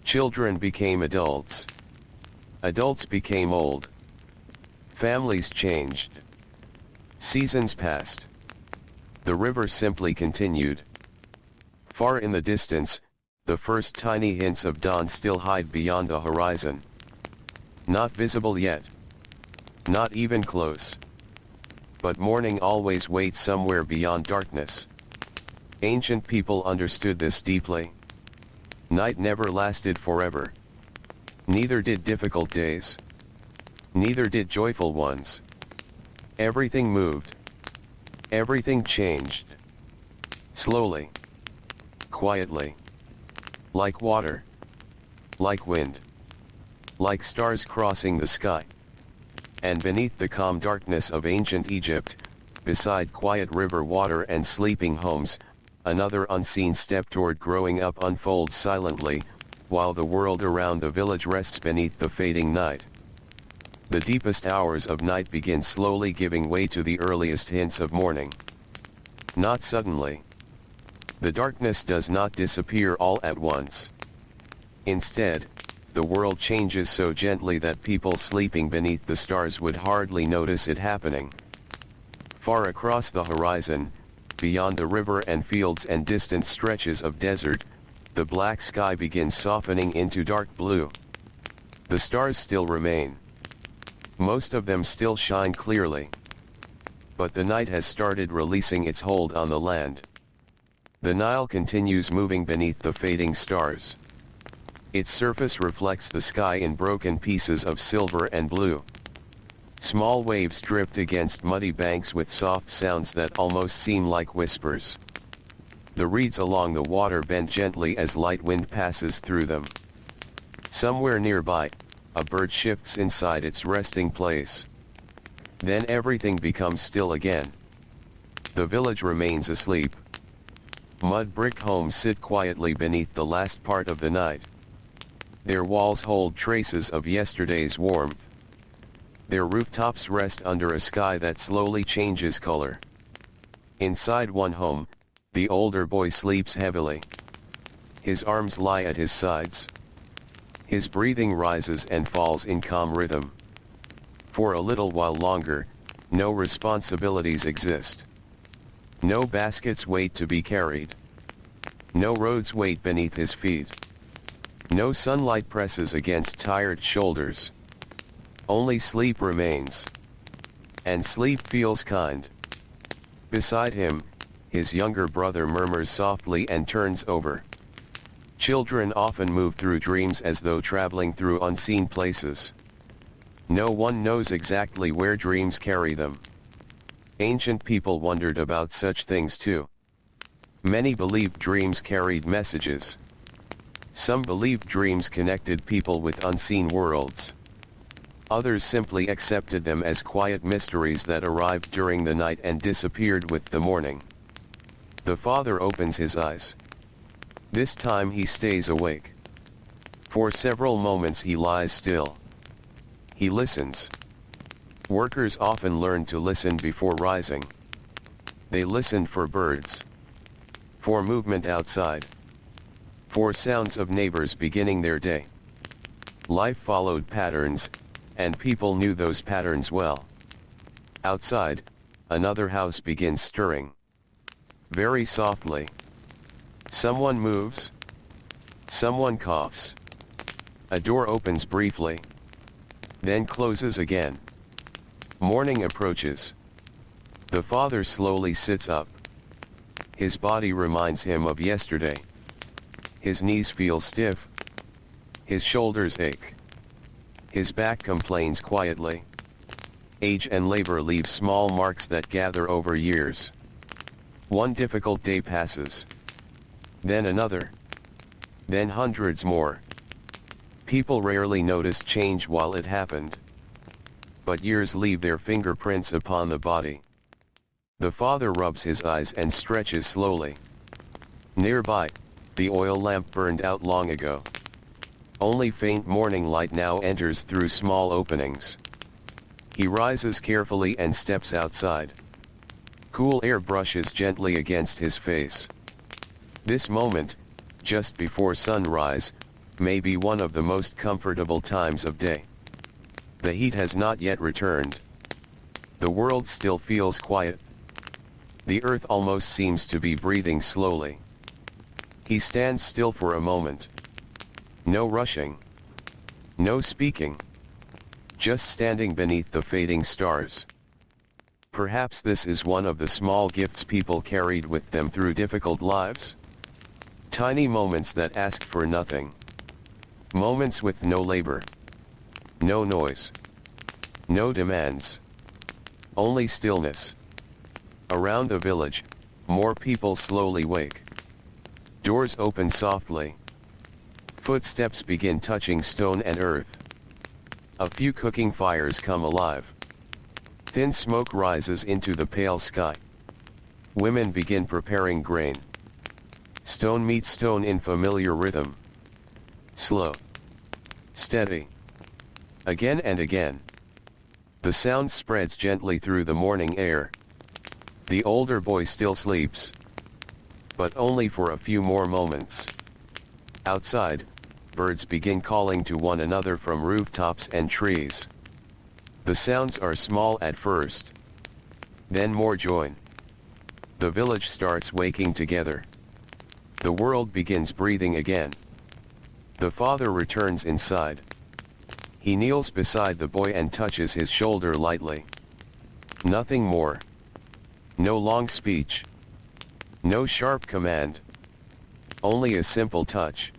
Children became adults. Adults became old. Families changed. Seasons passed. The river simply continued. Far in the distance, the first tiny hints of dawn still hide beyond the horizon. Not visible yet. Not even close. But morning always waits somewhere beyond darkness. Ancient people understood this deeply. Night never lasted forever. Neither did difficult days. Neither did joyful ones. Everything moved. Everything changed. Slowly. Quietly. Like water. Like wind. Like stars crossing the sky. And beneath the calm darkness of ancient Egypt, beside quiet river water and sleeping homes, another unseen step toward growing up unfolds silently, while the world around the village rests beneath the fading night. The deepest hours of night begin slowly giving way to the earliest hints of morning. Not suddenly. The darkness does not disappear all at once. Instead, the world changes so gently that people sleeping beneath the stars would hardly notice it happening. Far across the horizon, beyond the river and fields and distant stretches of desert, the black sky begins softening into dark blue. The stars still remain. Most of them still shine clearly. But the night has started releasing its hold on the land. The Nile continues moving beneath the fading stars. Its surface reflects the sky in broken pieces of silver and blue. Small waves drift against muddy banks with soft sounds that almost seem like whispers. The reeds along the water bend gently as light wind passes through them. Somewhere nearby, a bird shifts inside its resting place. Then everything becomes still again. The village remains asleep. Mud brick homes sit quietly beneath the last part of the night. Their walls hold traces of yesterday's warmth. Their rooftops rest under a sky that slowly changes color. Inside one home, the older boy sleeps heavily. His arms lie at his sides. His breathing rises and falls in calm rhythm. For a little while longer, no responsibilities exist. No baskets wait to be carried. No roads wait beneath his feet. No sunlight presses against tired shoulders. Only sleep remains. And sleep feels kind. Beside him, his younger brother murmurs softly and turns over. Children often move through dreams as though traveling through unseen places. No one knows exactly where dreams carry them. Ancient people wondered about such things too. Many believed dreams carried messages. Some believed dreams connected people with unseen worlds. Others simply accepted them as quiet mysteries that arrived during the night and disappeared with the morning. The father opens his eyes. This time he stays awake. For several moments he lies still. He listens. Workers often learn to listen before rising. They listened for birds. For movement outside. For sounds of neighbors beginning their day. Life followed patterns, and people knew those patterns well. Outside, another house begins stirring. Very softly. Someone moves. Someone coughs. A door opens briefly. Then closes again. Morning approaches. The father slowly sits up. His body reminds him of yesterday. His knees feel stiff. His shoulders ache. His back complains quietly. Age and labor leave small marks that gather over years. One difficult day passes. Then another. Then hundreds more. People rarely notice change while it happened. But years leave their fingerprints upon the body. The father rubs his eyes and stretches slowly. Nearby, the oil lamp burned out long ago. Only faint morning light now enters through small openings. He rises carefully and steps outside. Cool air brushes gently against his face. This moment, just before sunrise, may be one of the most comfortable times of day. The heat has not yet returned. The world still feels quiet. The earth almost seems to be breathing slowly. He stands still for a moment. No rushing. No speaking. Just standing beneath the fading stars. Perhaps this is one of the small gifts people carried with them through difficult lives. Tiny moments that ask for nothing. Moments with no labor. No noise. No demands. Only stillness. Around the village, more people slowly wake. Doors open softly. Footsteps begin touching stone and earth. A few cooking fires come alive. Thin smoke rises into the pale sky. Women begin preparing grain. Stone meets stone in familiar rhythm. Slow. Steady. Again and again. The sound spreads gently through the morning air. The older boy still sleeps. But only for a few more moments. Outside, birds begin calling to one another from rooftops and trees. The sounds are small at first. Then more join. The village starts waking together. The world begins breathing again. The father returns inside. He kneels beside the boy and touches his shoulder lightly. Nothing more. No long speech. No sharp command. Only a simple touch.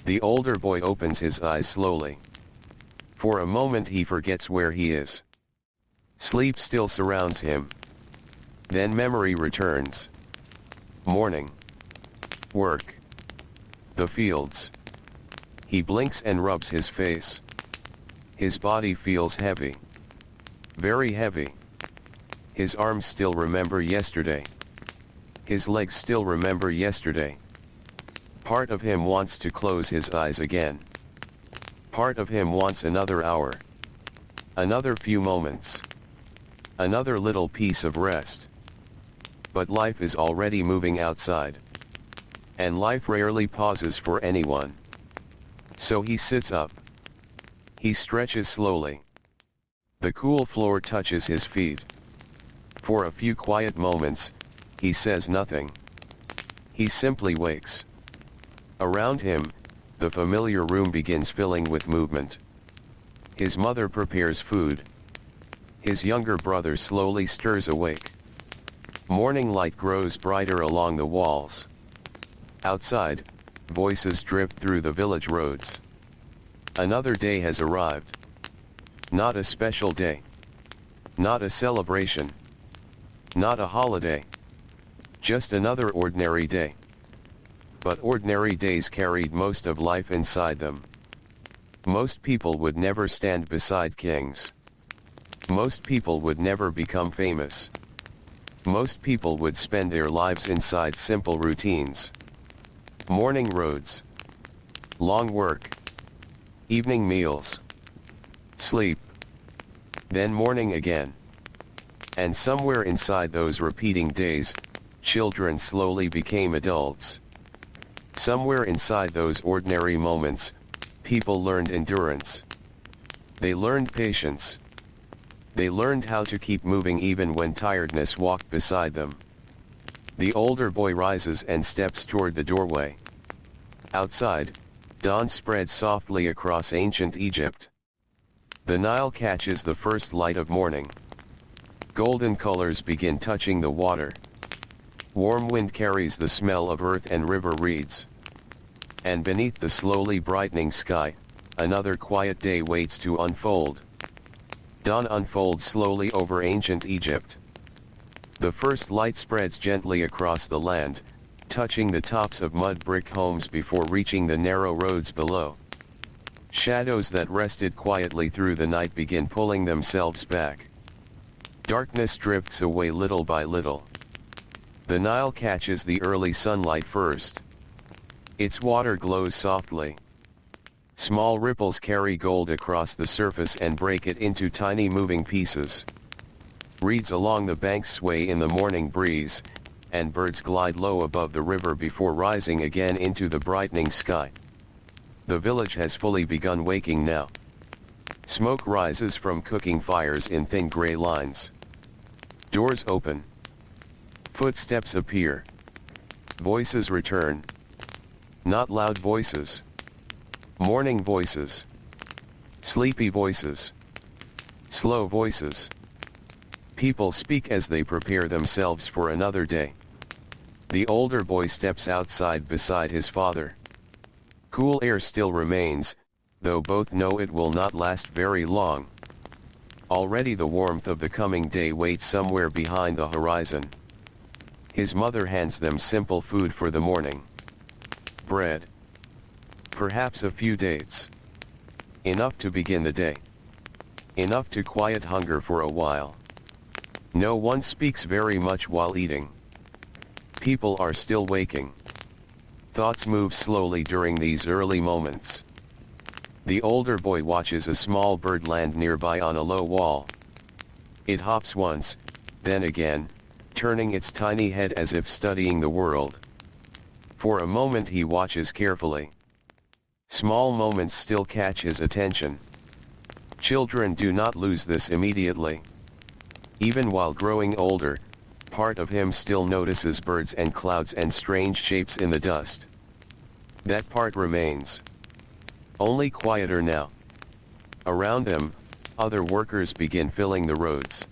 The older boy opens his eyes slowly. For a moment he forgets where he is. Sleep still surrounds him. Then memory returns. Morning. Work. The fields. He blinks and rubs his face. His body feels heavy. Very heavy. His arms still remember yesterday. His legs still remember yesterday. Part of him wants to close his eyes again. Part of him wants another hour. Another few moments. Another little piece of rest. But life is already moving outside. And life rarely pauses for anyone. So he sits up. He stretches slowly. The cool floor touches his feet. For a few quiet moments, he says nothing. He simply wakes. Around him, the familiar room begins filling with movement. His mother prepares food. His younger brother slowly stirs awake. Morning light grows brighter along the walls. Outside, voices drip through the village roads. Another day has arrived. Not a special day. Not a celebration. Not a holiday. Just another ordinary day. But ordinary days carried most of life inside them. Most people would never stand beside kings. Most people would never become famous. Most people would spend their lives inside simple routines. Morning roads. Long work. Evening meals. Sleep. Then morning again. And somewhere inside those repeating days, children slowly became adults. Somewhere inside those ordinary moments, people learned endurance. They learned patience. They learned how to keep moving even when tiredness walked beside them. The older boy rises and steps toward the doorway. Outside, dawn spreads softly across ancient Egypt. The Nile catches the first light of morning. Golden colors begin touching the water. Warm wind carries the smell of earth and river reeds. And beneath the slowly brightening sky, another quiet day waits to unfold. Dawn unfolds slowly over ancient Egypt. The first light spreads gently across the land, touching the tops of mud brick homes before reaching the narrow roads below. Shadows that rested quietly through the night begin pulling themselves back. Darkness drifts away little by little. The Nile catches the early sunlight first. Its water glows softly. Small ripples carry gold across the surface and break it into tiny moving pieces. Reeds along the banks sway in the morning breeze, and birds glide low above the river before rising again into the brightening sky. The village has fully begun waking now. Smoke rises from cooking fires in thin gray lines. Doors open. Footsteps appear. Voices return. Not loud voices. Morning voices. Sleepy voices. Slow voices. People speak as they prepare themselves for another day. The older boy steps outside beside his father. Cool air still remains, though both know it will not last very long. Already the warmth of the coming day waits somewhere behind the horizon. His mother hands them simple food for the morning. Bread. Perhaps a few dates. Enough to begin the day. Enough to quiet hunger for a while. No one speaks very much while eating. People are still waking. Thoughts move slowly during these early moments. The older boy watches a small bird land nearby on a low wall. It hops once, then again, turning its tiny head as if studying the world. For a moment he watches carefully. Small moments still catch his attention. Children do not lose this immediately. Even while growing older, part of him still notices birds and clouds and strange shapes in the dust. That part remains. Only quieter now. Around him, other workers begin filling the roads.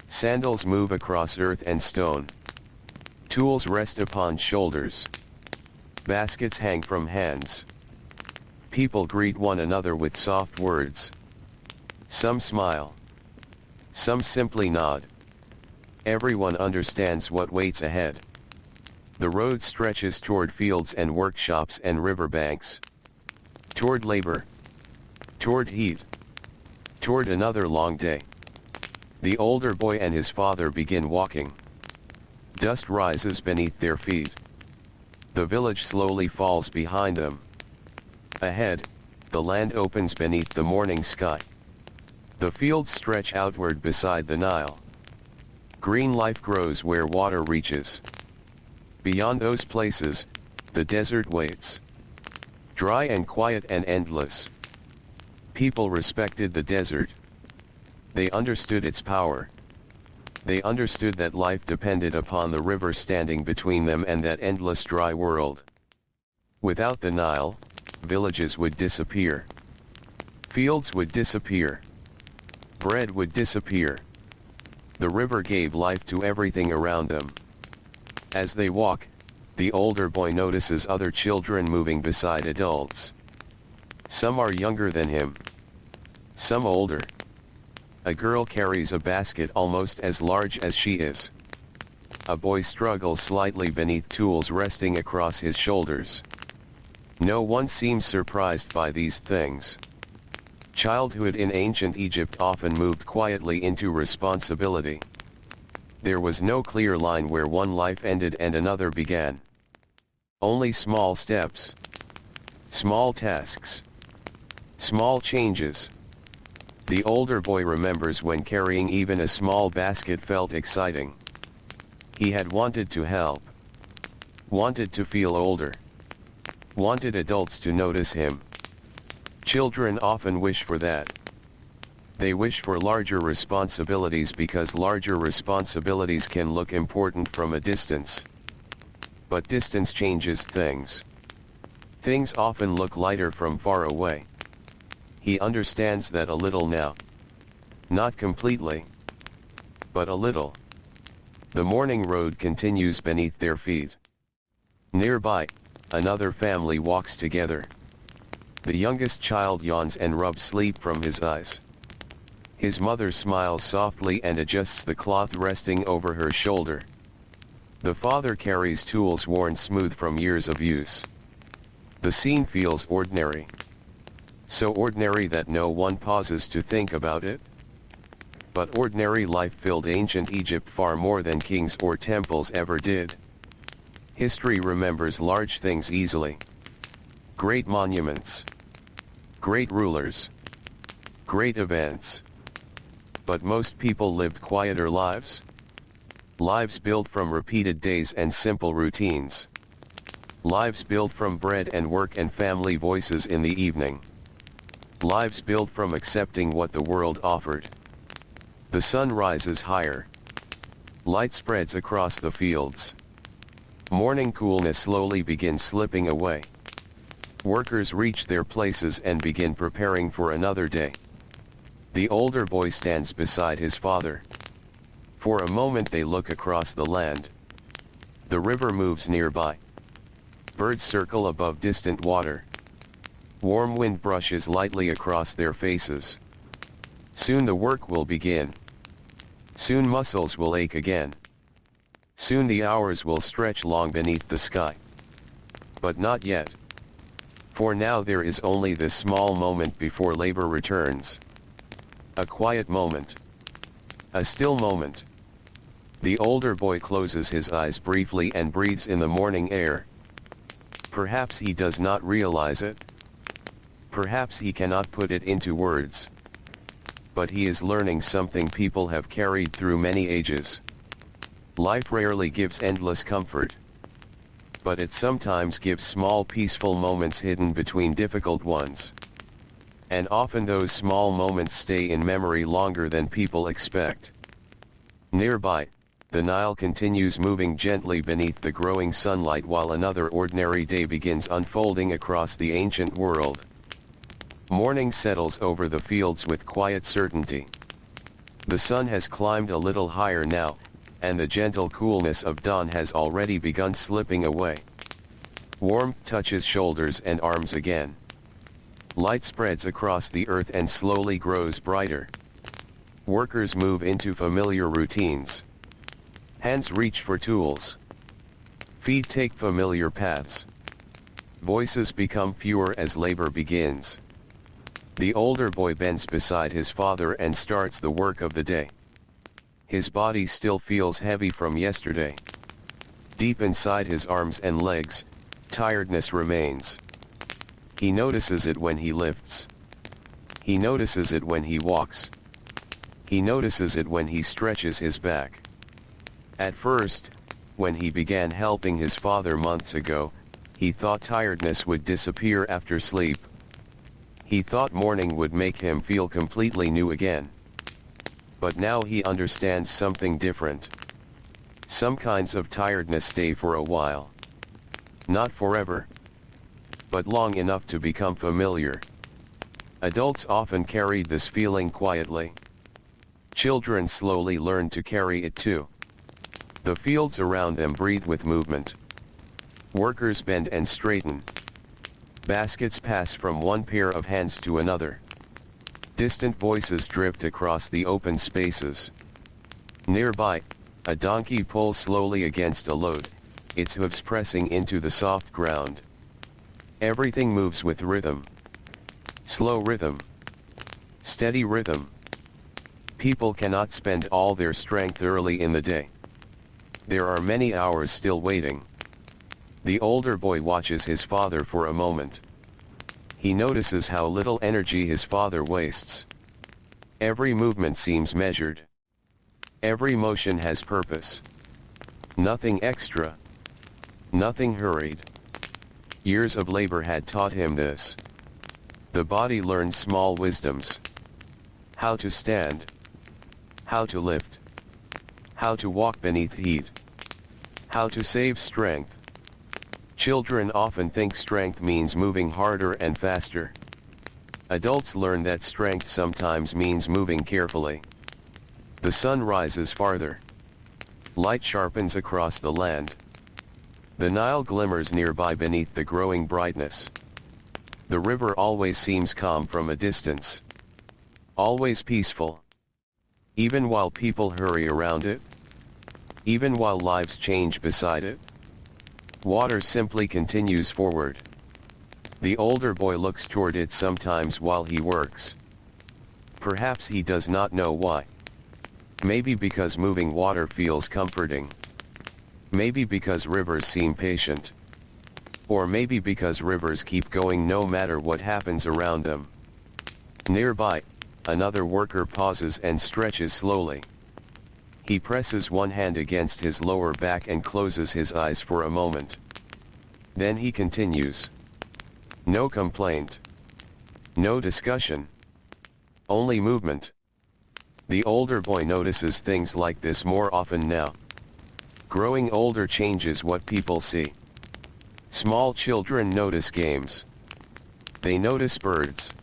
Sandals move across earth and stone. Tools rest upon shoulders. Baskets hang from hands. People greet one another with soft words. Some smile. Some simply nod. Everyone understands what waits ahead. The road stretches toward fields and workshops and riverbanks. Toward labor. Toward heat. Toward another long day. The older boy and his father begin walking. Dust rises beneath their feet. The village slowly falls behind them. Ahead, the land opens beneath the morning sky. The fields stretch outward beside the Nile. Green life grows where water reaches. Beyond those places, the desert waits. Dry and quiet and endless. People respected the desert. They understood its power. They understood that life depended upon the river standing between them and that endless dry world. Without the Nile, villages would disappear. Fields would disappear. Bread would disappear. The river gave life to everything around them. As they walk, the older boy notices other children moving beside adults. Some are younger than him. Some older. A girl carries a basket almost as large as she is. A boy struggles slightly beneath tools resting across his shoulders. No one seems surprised by these things. Childhood in ancient Egypt often moved quietly into responsibility. There was no clear line where one life ended and another began. Only small steps. Small tasks. Small changes. The older boy remembers when carrying even a small basket felt exciting. He had wanted to help. Wanted to feel older. Wanted adults to notice him. Children often wish for that. They wish for larger responsibilities because larger responsibilities can look important from a distance. But distance changes things. Things often look lighter from far away. He understands that a little now. Not completely, but a little. The morning road continues beneath their feet. Nearby, another family walks together. The youngest child yawns and rubs sleep from his eyes. His mother smiles softly and adjusts the cloth resting over her shoulder. The father carries tools worn smooth from years of use. The scene feels ordinary. So ordinary that no one pauses to think about it. But ordinary life filled ancient Egypt far more than kings or temples ever did. History remembers large things easily. Great monuments. Great rulers. Great events. But most people lived quieter lives. Lives built from repeated days and simple routines. Lives built from bread and work and family voices in the evening. lives built from accepting what the world offered. The sun rises higher. Light spreads across the fields. Morning coolness slowly begins slipping away. Workers reach their places and begin preparing for another day. The older boy stands beside his father. For a moment they look across the land. The river moves nearby. Birds circle above distant water. Warm wind brushes lightly across their faces. Soon the work will begin. Soon muscles will ache again. Soon the hours will stretch long beneath the sky. But not yet. For now there is only this small moment before labor returns. A quiet moment. A still moment. The older boy closes his eyes briefly and breathes in the morning air. Perhaps he does not realize it. Perhaps he cannot put it into words. But he is learning something people have carried through many ages. Life rarely gives endless comfort. But it sometimes gives small peaceful moments hidden between difficult ones. And often those small moments stay in memory longer than people expect. Nearby, the Nile continues moving gently beneath the growing sunlight while another ordinary day begins unfolding across the ancient world. Morning settles over the fields with quiet certainty. The sun has climbed a little higher now, and the gentle coolness of dawn has already begun slipping away. Warmth touches shoulders and arms again. Light spreads across the earth and slowly grows brighter. Workers move into familiar routines. Hands reach for tools. Feet take familiar paths. Voices become fewer as labor begins. The older boy bends beside his father and starts the work of the day. His body still feels heavy from yesterday. Deep inside his arms and legs, tiredness remains. He notices it when he lifts. He notices it when he walks. He notices it when he stretches his back. At first, when he began helping his father months ago, he thought tiredness would disappear after sleep. He thought morning would make him feel completely new again. But now he understands something different. Some kinds of tiredness stay for a while. Not forever. But long enough to become familiar. Adults often carried this feeling quietly. Children slowly learn to carry it too. The fields around them breathe with movement. Workers bend and straighten. Baskets pass from one pair of hands to another. Distant voices drift across the open spaces. Nearby, a donkey pulls slowly against a load, its hooves pressing into the soft ground. Everything moves with rhythm. Slow rhythm. Steady rhythm. People cannot spend all their strength early in the day. There are many hours still waiting. The older boy watches his father for a moment. He notices how little energy his father wastes. Every movement seems measured. Every motion has purpose. Nothing extra. Nothing hurried. Years of labor had taught him this. The body learns small wisdoms. How to stand. How to lift. How to walk beneath heat. How to save strength. Children often think strength means moving harder and faster. Adults learn that strength sometimes means moving carefully. The sun rises farther. Light sharpens across the land. The Nile glimmers nearby beneath the growing brightness. The river always seems calm from a distance. Always peaceful. Even while people hurry around it. Even while lives change beside it. Water simply continues forward. The older boy looks toward it sometimes while he works. Perhaps he does not know why. Maybe because moving water feels comforting. Maybe because rivers seem patient. Or maybe because rivers keep going no matter what happens around them. Nearby, another worker pauses and stretches slowly. He presses one hand against his lower back and closes his eyes for a moment. Then he continues. No complaint. No discussion. Only movement. The older boy notices things like this more often now. Growing older changes what people see. Small children notice games. They notice birds.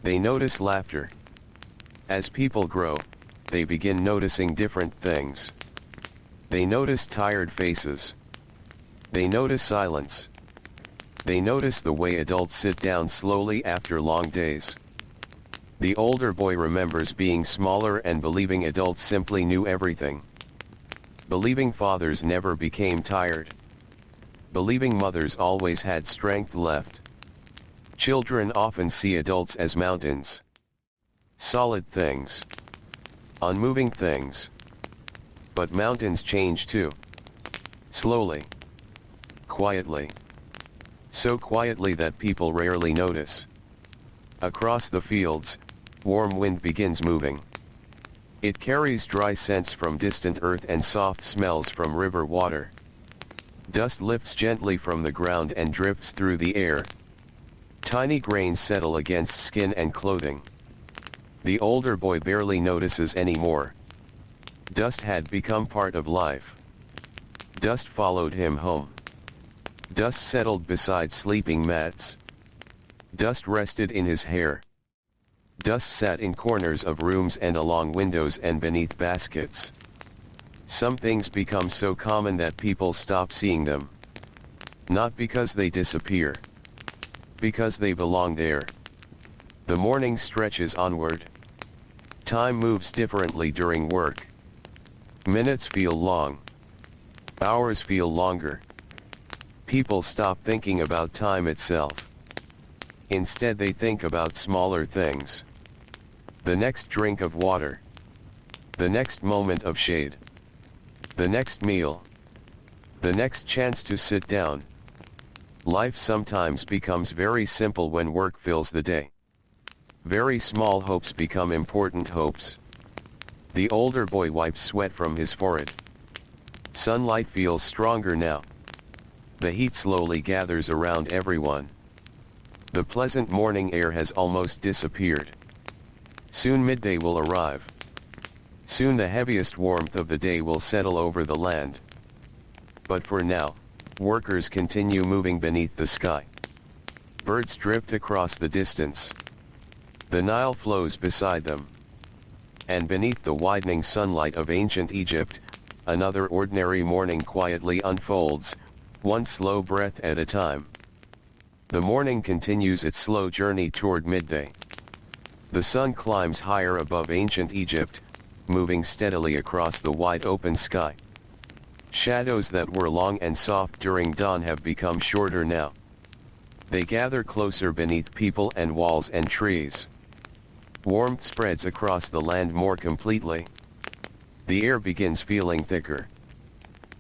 They notice laughter. As people grow, they begin noticing different things. They notice tired faces. They notice silence. They notice the way adults sit down slowly after long days. The older boy remembers being smaller and believing adults simply knew everything. Believing fathers never became tired. Believing mothers always had strength left. Children often see adults as mountains. Solid things. Unmoving things. But mountains change too. Slowly. Quietly. So quietly that people rarely notice. Across the fields, warm wind begins moving. It carries dry scents from distant earth and soft smells from river water. Dust lifts gently from the ground and drifts through the air. Tiny grains settle against skin and clothing. The older boy barely notices anymore. Dust had become part of life. Dust followed him home. Dust settled beside sleeping mats. Dust rested in his hair. Dust sat in corners of rooms and along windows and beneath baskets. Some things become so common that people stop seeing them. Not because they disappear. Because they belong there. The morning stretches onward. Time moves differently during work. Minutes feel long. Hours feel longer. People stop thinking about time itself. Instead they think about smaller things. The next drink of water. The next moment of shade. The next meal. The next chance to sit down. Life sometimes becomes very simple when work fills the day. Very small hopes become important hopes. The older boy wipes sweat from his forehead. Sunlight feels stronger now. The heat slowly gathers around everyone. The pleasant morning air has almost disappeared. Soon midday will arrive. Soon the heaviest warmth of the day will settle over the land. But for now, workers continue moving beneath the sky. Birds drift across the distance. The Nile flows beside them. And beneath the widening sunlight of ancient Egypt, another ordinary morning quietly unfolds, one slow breath at a time. The morning continues its slow journey toward midday. The sun climbs higher above ancient Egypt, moving steadily across the wide open sky. Shadows that were long and soft during dawn have become shorter now. They gather closer beneath people and walls and trees. Warmth spreads across the land more completely. The air begins feeling thicker.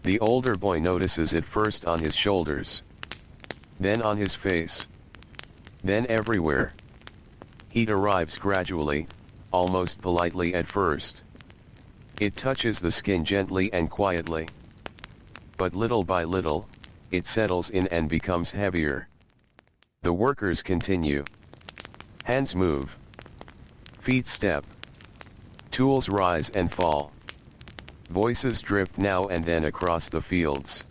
The older boy notices it first on his shoulders. Then on his face. Then everywhere. Heat arrives gradually, almost politely at first. It touches the skin gently and quietly. But little by little, it settles in and becomes heavier. The workers continue. Hands move. Feet step. Tools rise and fall. Voices drift now and then across the fields.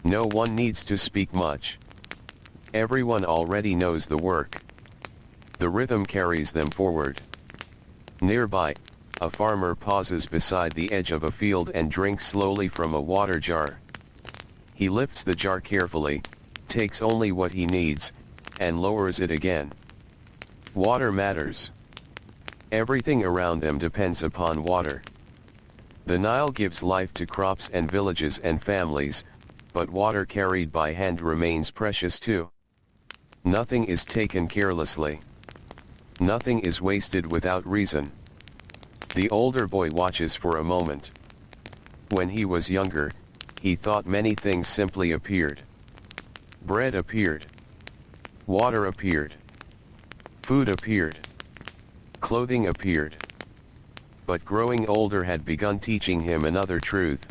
No one needs to speak much. Everyone already knows the work. The rhythm carries them forward. Nearby, a farmer pauses beside the edge of a field and drinks slowly from a water jar. He lifts the jar carefully, takes only what he needs, and lowers it again. Water matters. Everything around them depends upon water. The Nile gives life to crops and villages and families, but water carried by hand remains precious too. Nothing is taken carelessly. Nothing is wasted without reason. The older boy watches for a moment. When he was younger, he thought many things simply appeared. Bread appeared. Water appeared. Food appeared. Clothing appeared. But growing older had begun teaching him another truth.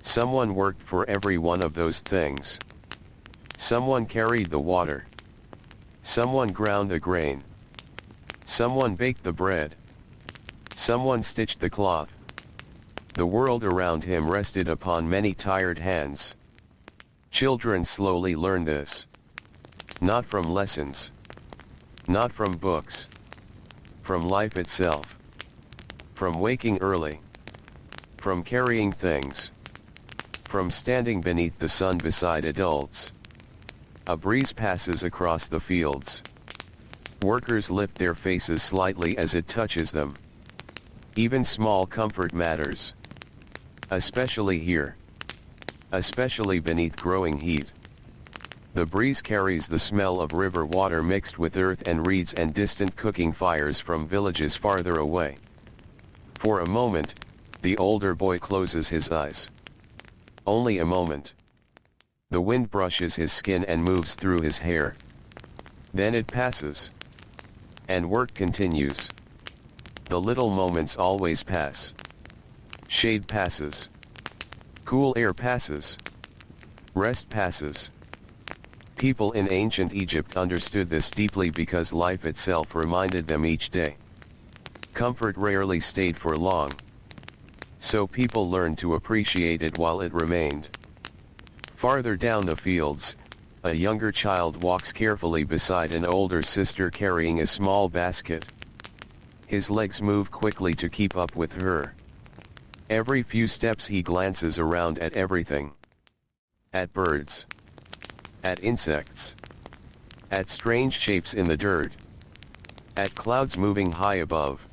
Someone worked for every one of those things. Someone carried the water. Someone ground the grain. Someone baked the bread. Someone stitched the cloth. The world around him rested upon many tired hands. Children slowly learn this. Not from lessons. Not from books. From life itself. From waking early. From carrying things. From standing beneath the sun beside adults. A breeze passes across the fields. Workers lift their faces slightly as it touches them. Even small comfort matters. Especially here. Especially beneath growing heat. The breeze carries the smell of river water mixed with earth and reeds and distant cooking fires from villages farther away. For a moment, the older boy closes his eyes. Only a moment. The wind brushes his skin and moves through his hair. Then it passes. And work continues. The little moments always pass. Shade passes. Cool air passes. Rest passes. People in ancient Egypt understood this deeply because life itself reminded them each day. Comfort rarely stayed for long. So people learned to appreciate it while it remained. Farther down the fields, a younger child walks carefully beside an older sister carrying a small basket. His legs move quickly to keep up with her. Every few steps he glances around at everything. At birds. At insects. At strange shapes in the dirt. At clouds moving high above.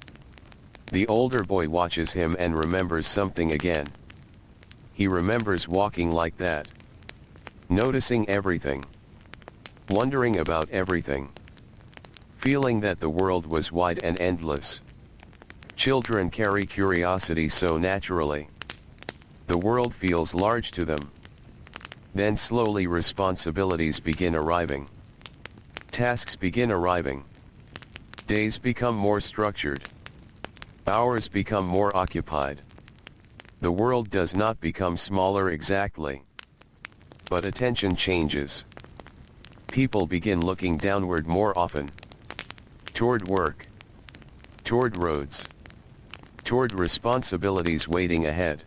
The older boy watches him and remembers something again. He remembers walking like that. Noticing everything. Wondering about everything. Feeling that the world was wide and endless. Children carry curiosity so naturally. The world feels large to them. Then slowly responsibilities begin arriving. Tasks begin arriving. Days become more structured. Hours become more occupied. The world does not become smaller exactly. But attention changes. People begin looking downward more often. Toward work. Toward roads. Toward responsibilities waiting ahead.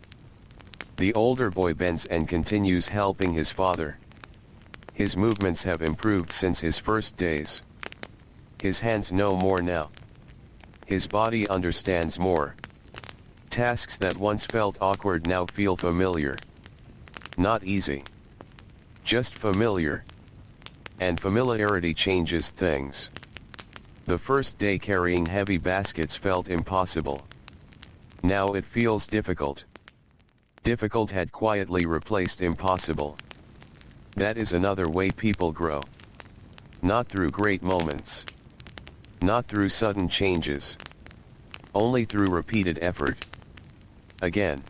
The older boy bends and continues helping his father. His movements have improved since his first days. His hands know more now. His body understands more. Tasks that once felt awkward now feel familiar. Not easy. Just familiar. And familiarity changes things. The first day carrying heavy baskets felt impossible. Now it feels difficult. Difficult had quietly replaced impossible. That is another way people grow. Not through great moments. Not through sudden changes. Only through repeated effort. Again.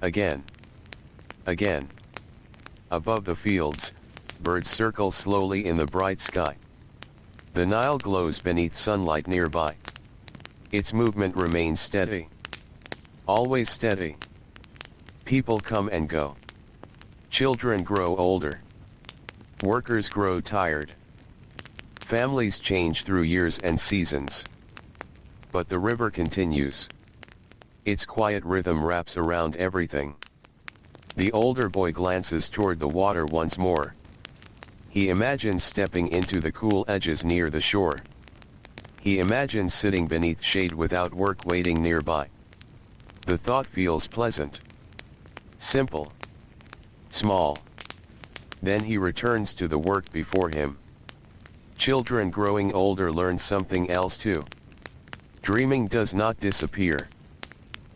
Again. Again. Above the fields, birds circle slowly in the bright sky. The Nile glows beneath sunlight nearby. Its movement remains steady. Always steady. People come and go. Children grow older. Workers grow tired. Families change through years and seasons. But the river continues. Its quiet rhythm wraps around everything. The older boy glances toward the water once more. He imagines stepping into the cool edges near the shore. He imagines sitting beneath shade without work waiting nearby. The thought feels pleasant. Simple. Small. Then he returns to the work before him. Children growing older learn something else too. Dreaming does not disappear.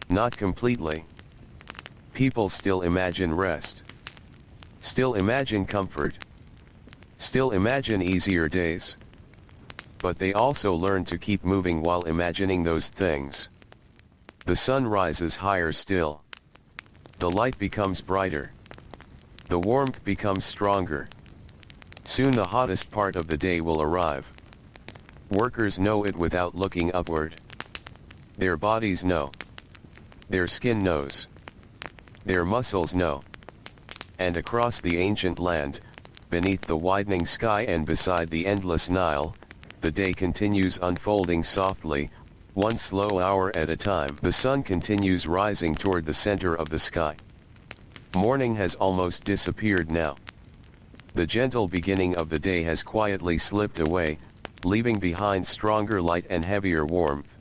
Not completely. People still imagine rest. Still imagine comfort. Still imagine easier days. But they also learn to keep moving while imagining those things. The sun rises higher still. The light becomes brighter. The warmth becomes stronger. Soon the hottest part of the day will arrive. Workers know it without looking upward. Their bodies know. Their skin knows. Their muscles know. And across the ancient land, Beneath the widening sky and beside the endless Nile, the day continues unfolding softly, one slow hour at a time. The sun continues rising toward the center of the sky. Morning has almost disappeared now. The gentle beginning of the day has quietly slipped away, leaving behind stronger light and heavier warmth.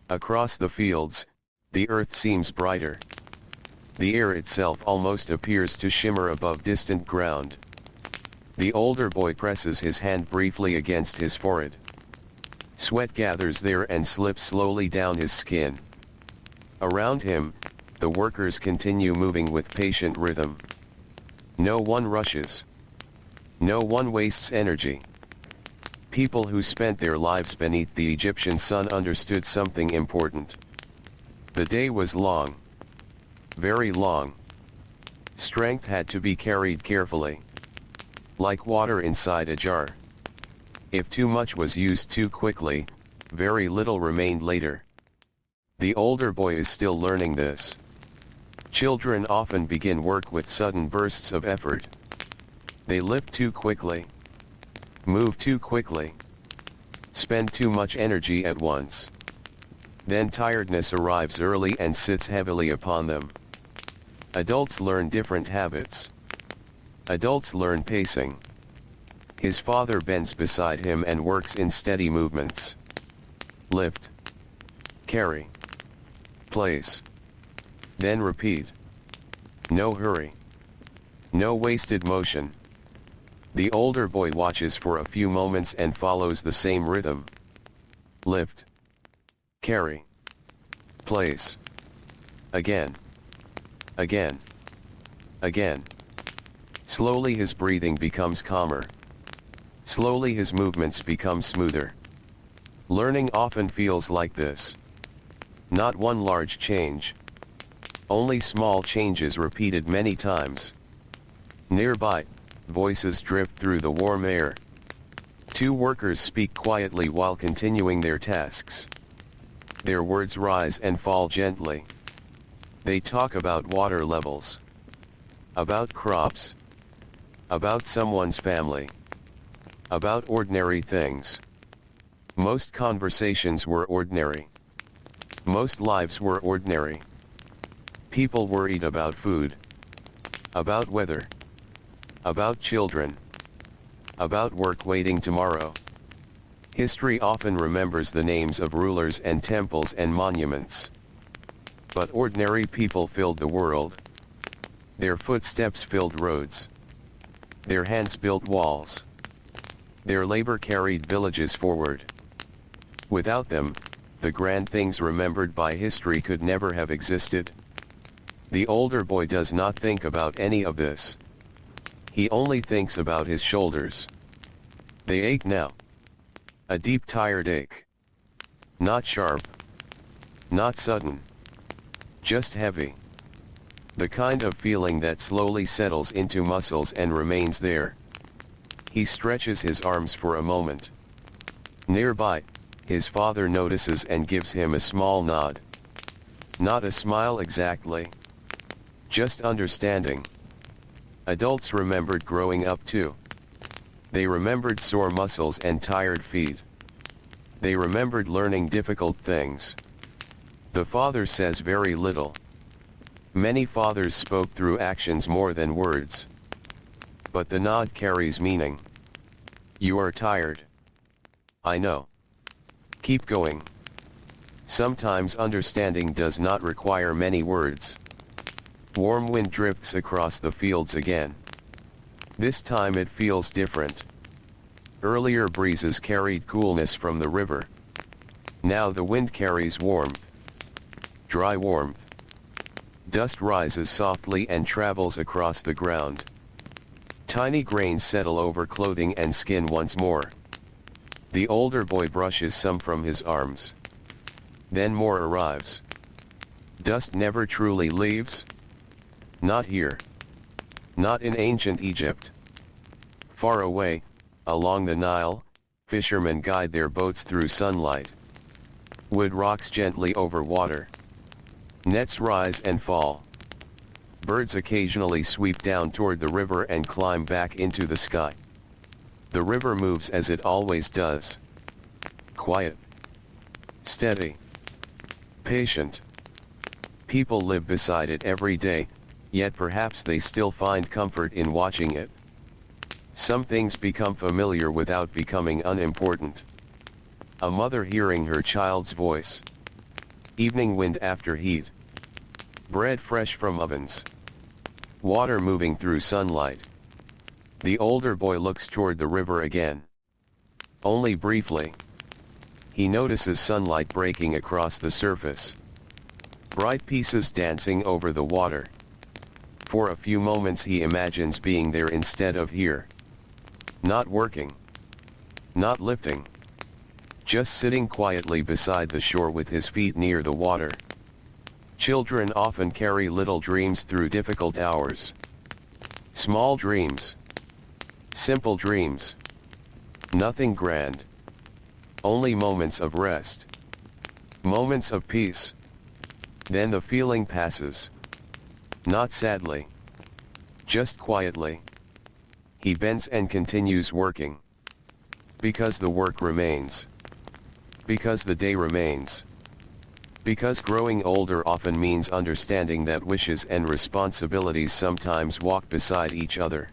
Across the fields, the earth seems brighter. The air itself almost appears to shimmer above distant ground. The older boy presses his hand briefly against his forehead. Sweat gathers there and slips slowly down his skin. Around him, the workers continue moving with patient rhythm. No one rushes. No one wastes energy. People who spent their lives beneath the Egyptian sun understood something important. The day was long. Very long. Strength had to be carried carefully. Like water inside a jar. If too much was used too quickly, very little remained later. The older boy is still learning this. Children often begin work with sudden bursts of effort. They lift too quickly. Move too quickly. Spend too much energy at once. Then tiredness arrives early and sits heavily upon them. Adults learn different habits. Adults learn pacing. His father bends beside him and works in steady movements. Lift. Carry. Place. Then repeat. No hurry. No wasted motion. The older boy watches for a few moments and follows the same rhythm. Lift. Carry. Place. Again. Again. Again. Slowly his breathing becomes calmer. Slowly his movements become smoother. Learning often feels like this. Not one large change. Only small changes repeated many times. Nearby, voices drift through the warm air. Two workers speak quietly while continuing their tasks. Their words rise and fall gently. They talk about water levels. About crops. About someone's family. About ordinary things. Most conversations were ordinary. Most lives were ordinary. People worried about food. About weather. About children. About work waiting tomorrow. History often remembers the names of rulers and temples and monuments. But ordinary people filled the world. Their footsteps filled roads. Their hands built walls. Their labor carried villages forward. Without them, the grand things remembered by history could never have existed. The older boy does not think about any of this. He only thinks about his shoulders. They ache now. A deep tired ache. Not sharp. Not sudden. Just heavy. The kind of feeling that slowly settles into muscles and remains there. He stretches his arms for a moment. Nearby, his father notices and gives him a small nod. Not a smile exactly. Just understanding. Adults remembered growing up too. They remembered sore muscles and tired feet. They remembered learning difficult things. The father says very little. Many fathers spoke through actions more than words. But the nod carries meaning. You are tired. I know. Keep going. Sometimes understanding does not require many words. Warm wind drifts across the fields again. This time it feels different. Earlier breezes carried coolness from the river. Now the wind carries warmth. Dry warmth. Dust rises softly and travels across the ground. Tiny grains settle over clothing and skin once more. The older boy brushes some from his arms. Then more arrives. Dust never truly leaves. Not here. Not in ancient Egypt. Far away, along the Nile, fishermen guide their boats through sunlight. Wood rocks gently over water. Nets rise and fall. Birds occasionally sweep down toward the river and climb back into the sky. The river moves as it always does. Quiet. Steady. Patient. People live beside it every day, yet perhaps they still find comfort in watching it. Some things become familiar without becoming unimportant. A mother hearing her child's voice. Evening wind after heat. Bread fresh from ovens. Water moving through sunlight. The older boy looks toward the river again. Only briefly. He notices sunlight breaking across the surface. Bright pieces dancing over the water. For a few moments he imagines being there instead of here. Not working. Not lifting. Just sitting quietly beside the shore with his feet near the water. Children often carry little dreams through difficult hours. Small dreams. Simple dreams. Nothing grand. Only moments of rest. Moments of peace. Then the feeling passes. Not sadly. Just quietly. He bends and continues working. Because the work remains. Because the day remains. Because growing older often means understanding that wishes and responsibilities sometimes walk beside each other.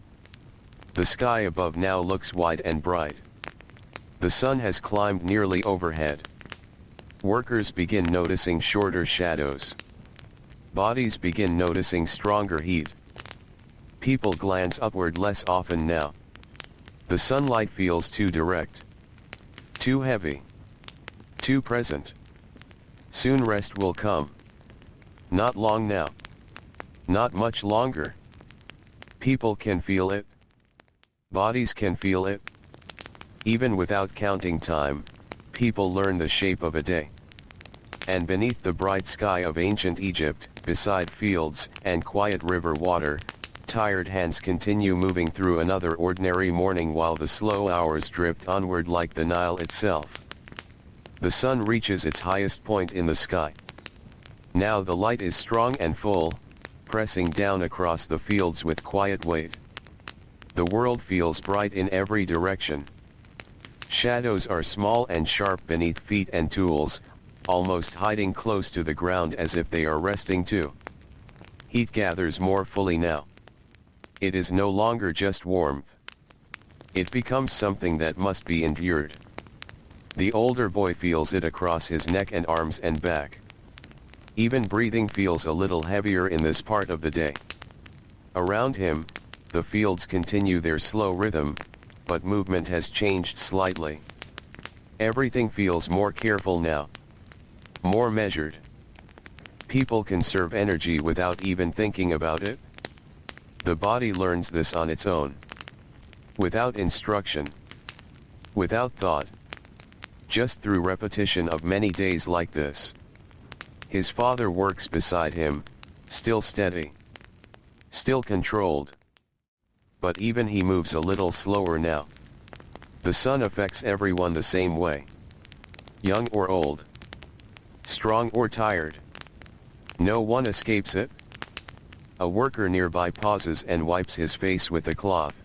The sky above now looks wide and bright. The sun has climbed nearly overhead. Workers begin noticing shorter shadows. Bodies begin noticing stronger heat. People glance upward less often now. The sunlight feels too direct. Too heavy. Too present. Soon rest will come. Not long now. Not much longer. People can feel it. Bodies can feel it. Even without counting time, people learn the shape of a day. And beneath the bright sky of ancient Egypt, beside fields and quiet river water, tired hands continue moving through another ordinary morning while the slow hours drift onward like the Nile itself. The sun reaches its highest point in the sky. Now the light is strong and full, pressing down across the fields with quiet weight. The world feels bright in every direction. Shadows are small and sharp beneath feet and tools, almost hiding close to the ground as if they are resting too. Heat gathers more fully now. It is no longer just warmth. It becomes something that must be endured. The older boy feels it across his neck and arms and back. Even breathing feels a little heavier in this part of the day. Around him, the fields continue their slow rhythm, but movement has changed slightly. Everything feels more careful now. More measured. People conserve energy without even thinking about it. The body learns this on its own. Without instruction. Without thought. Just through repetition of many days like this. His father works beside him, still steady. Still controlled. But even he moves a little slower now. The sun affects everyone the same way. Young or old. Strong or tired. No one escapes it. A worker nearby pauses and wipes his face with a cloth.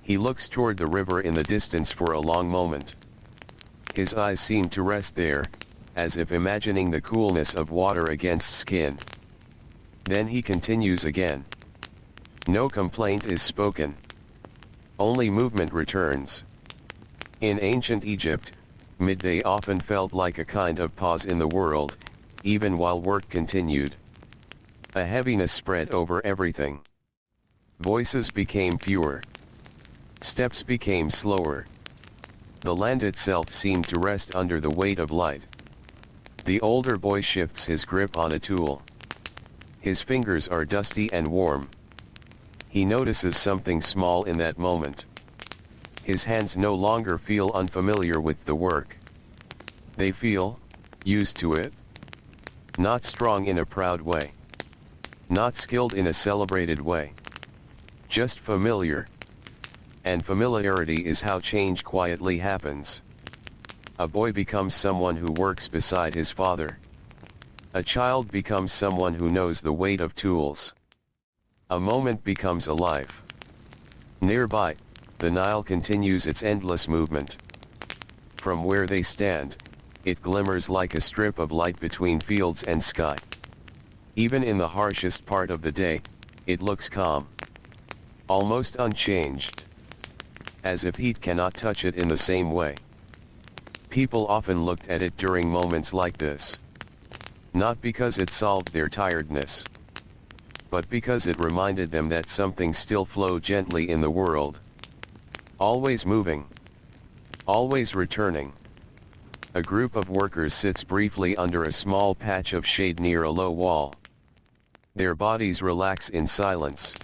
He looks toward the river in the distance for a long moment. His eyes seem to rest there, as if imagining the coolness of water against skin. Then he continues again. No complaint is spoken. Only movement returns. In ancient Egypt, midday often felt like a kind of pause in the world, even while work continued. A heaviness spread over everything. Voices became fewer. Steps became slower. The land itself seemed to rest under the weight of light. The older boy shifts his grip on a tool. His fingers are dusty and warm. He notices something small in that moment. His hands no longer feel unfamiliar with the work. They feel used to it. Not strong in a proud way. Not skilled in a celebrated way. Just familiar. And familiarity is how change quietly happens. A boy becomes someone who works beside his father. A child becomes someone who knows the weight of tools. A moment becomes a life. Nearby, the Nile continues its endless movement. From where they stand, it glimmers like a strip of light between fields and sky. Even in the harshest part of the day, it looks calm. Almost unchanged. As if heat cannot touch it in the same way. People often looked at it during moments like this. Not because it solved their tiredness, but because it reminded them that something still flowed gently in the world. Always moving. Always returning. A group of workers sits briefly under a small patch of shade near a low wall. Their bodies relax in silence.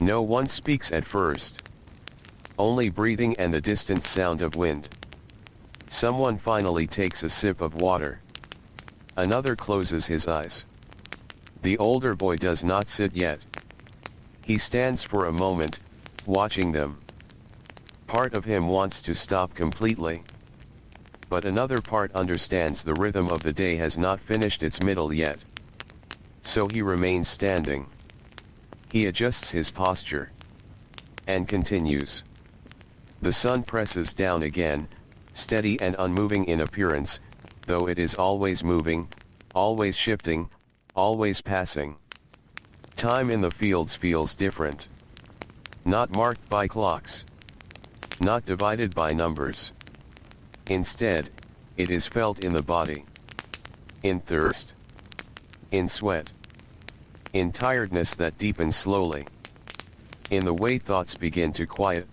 No one speaks at first. Only breathing and the distant sound of wind. Someone finally takes a sip of water. Another closes his eyes. The older boy does not sit yet. He stands for a moment, watching them. Part of him wants to stop completely. But another part understands the rhythm of the day has not finished its middle yet. So he remains standing. He adjusts his posture. And continues. The sun presses down again, steady and unmoving in appearance, though it is always moving, always shifting, always passing. Time in the fields feels different. Not marked by clocks. Not divided by numbers. Instead, it is felt in the body. In thirst. In sweat. In tiredness that deepens slowly. In the way thoughts begin to quiet.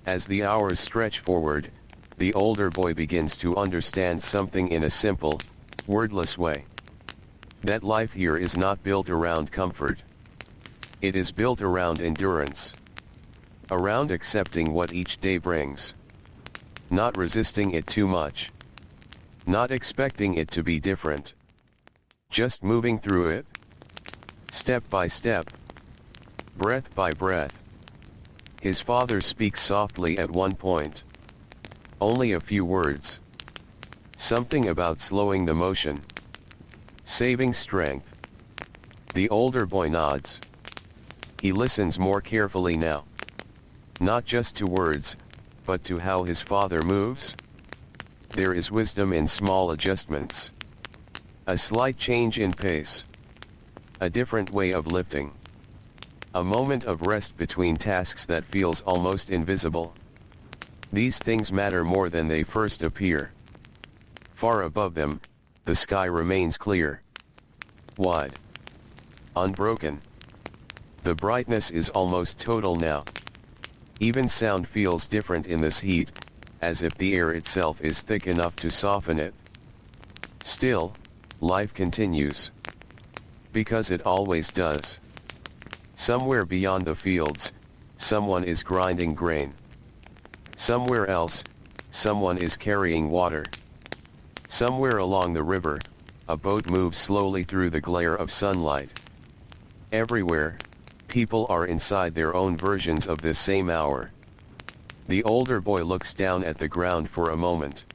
As the hours stretch forward, the older boy begins to understand something in a simple, wordless way. That life here is not built around comfort. It is built around endurance. Around accepting what each day brings. Not resisting it too much. Not expecting it to be different. Just moving through it. Step by step. Breath by breath. His father speaks softly at one point. Only a few words. Something about slowing the motion. Saving strength. The older boy nods. He listens more carefully now. Not just to words, but to how his father moves. There is wisdom in small adjustments. A slight change in pace. A different way of lifting. A moment of rest between tasks that feels almost invisible. These things matter more than they first appear. Far above them, the sky remains clear. Wide. Unbroken. The brightness is almost total now. Even sound feels different in this heat, as if the air itself is thick enough to soften it. Still, life continues. Because it always does. Somewhere beyond the fields, someone is grinding grain. Somewhere else, someone is carrying water. Somewhere along the river, a boat moves slowly through the glare of sunlight. Everywhere, people are inside their own versions of this same hour. The older boy looks down at the ground for a moment.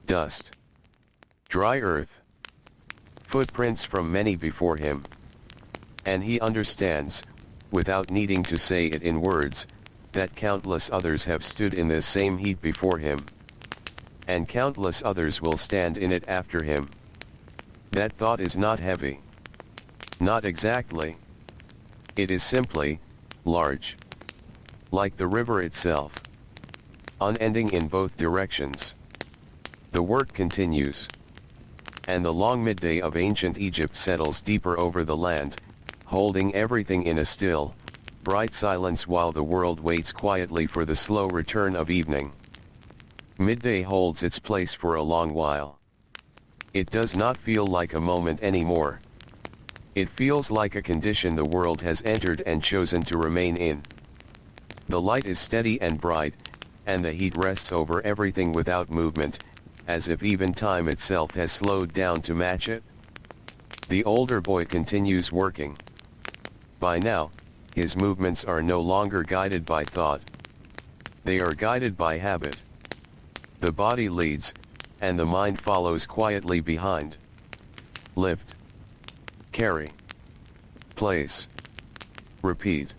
Dust. Dry earth. Footprints from many before him. And he understands, without needing to say it in words, that countless others have stood in this same heat before him. And countless others will stand in it after him. That thought is not heavy. Not exactly. It is simply, large. Like the river itself. Unending in both directions. The work continues. And the long midday of ancient Egypt settles deeper over the land, holding everything in a still, bright silence while the world waits quietly for the slow return of evening. Midday holds its place for a long while. It does not feel like a moment anymore. It feels like a condition the world has entered and chosen to remain in. The light is steady and bright, and the heat rests over everything without movement, as if even time itself has slowed down to match it. The older boy continues working. By now, his movements are no longer guided by thought. They are guided by habit. The body leads, and the mind follows quietly behind. Lift. Carry. Place. Repeat.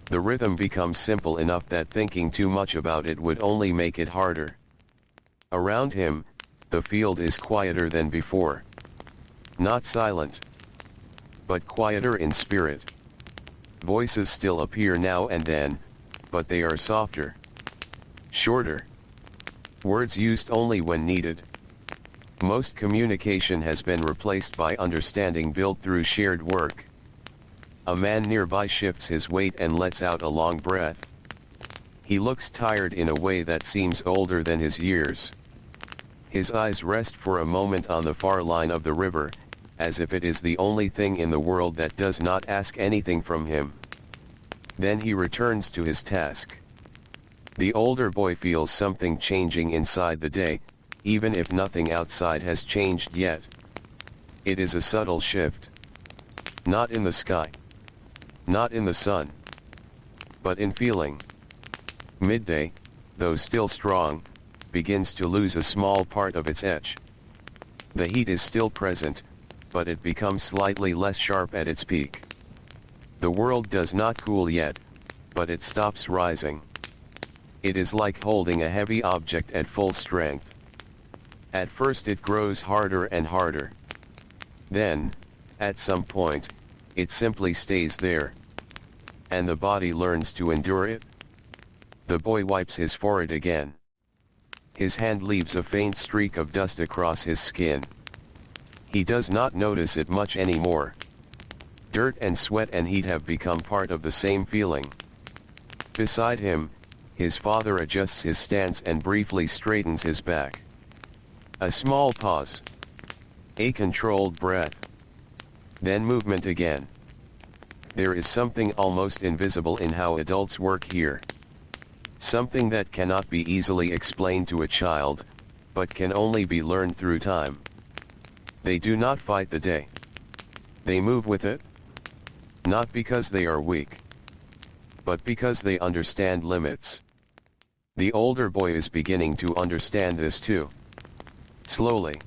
The rhythm becomes simple enough that thinking too much about it would only make it harder. Around him, the field is quieter than before. Not silent, but quieter in spirit. Voices still appear now and then, but they are softer, shorter. Words used only when needed. Most communication has been replaced by understanding built through shared work. A man nearby shifts his weight and lets out a long breath. He looks tired in a way that seems older than his years. His eyes rest for a moment on the far line of the river, as if it is the only thing in the world that does not ask anything from him. Then he returns to his task. The older boy feels something changing inside the day, even if nothing outside has changed yet. It is a subtle shift. Not in the sky. Not in the sun. But in feeling. Midday, though still strong, begins to lose a small part of its edge. The heat is still present, but it becomes slightly less sharp at its peak. The world does not cool yet, but it stops rising. It is like holding a heavy object at full strength. At first it grows harder and harder. Then, at some point, it simply stays there. And the body learns to endure it. The boy wipes his forehead again. His hand leaves a faint streak of dust across his skin. He does not notice it much anymore. Dirt and sweat and heat have become part of the same feeling. Beside him, his father adjusts his stance and briefly straightens his back. A small pause. A controlled breath. Then movement again. There is something almost invisible in how adults work here. Something that cannot be easily explained to a child, but can only be learned through time. They do not fight the day. They move with it. Not because they are weak, but because they understand limits. The older boy is beginning to understand this too. Slowly.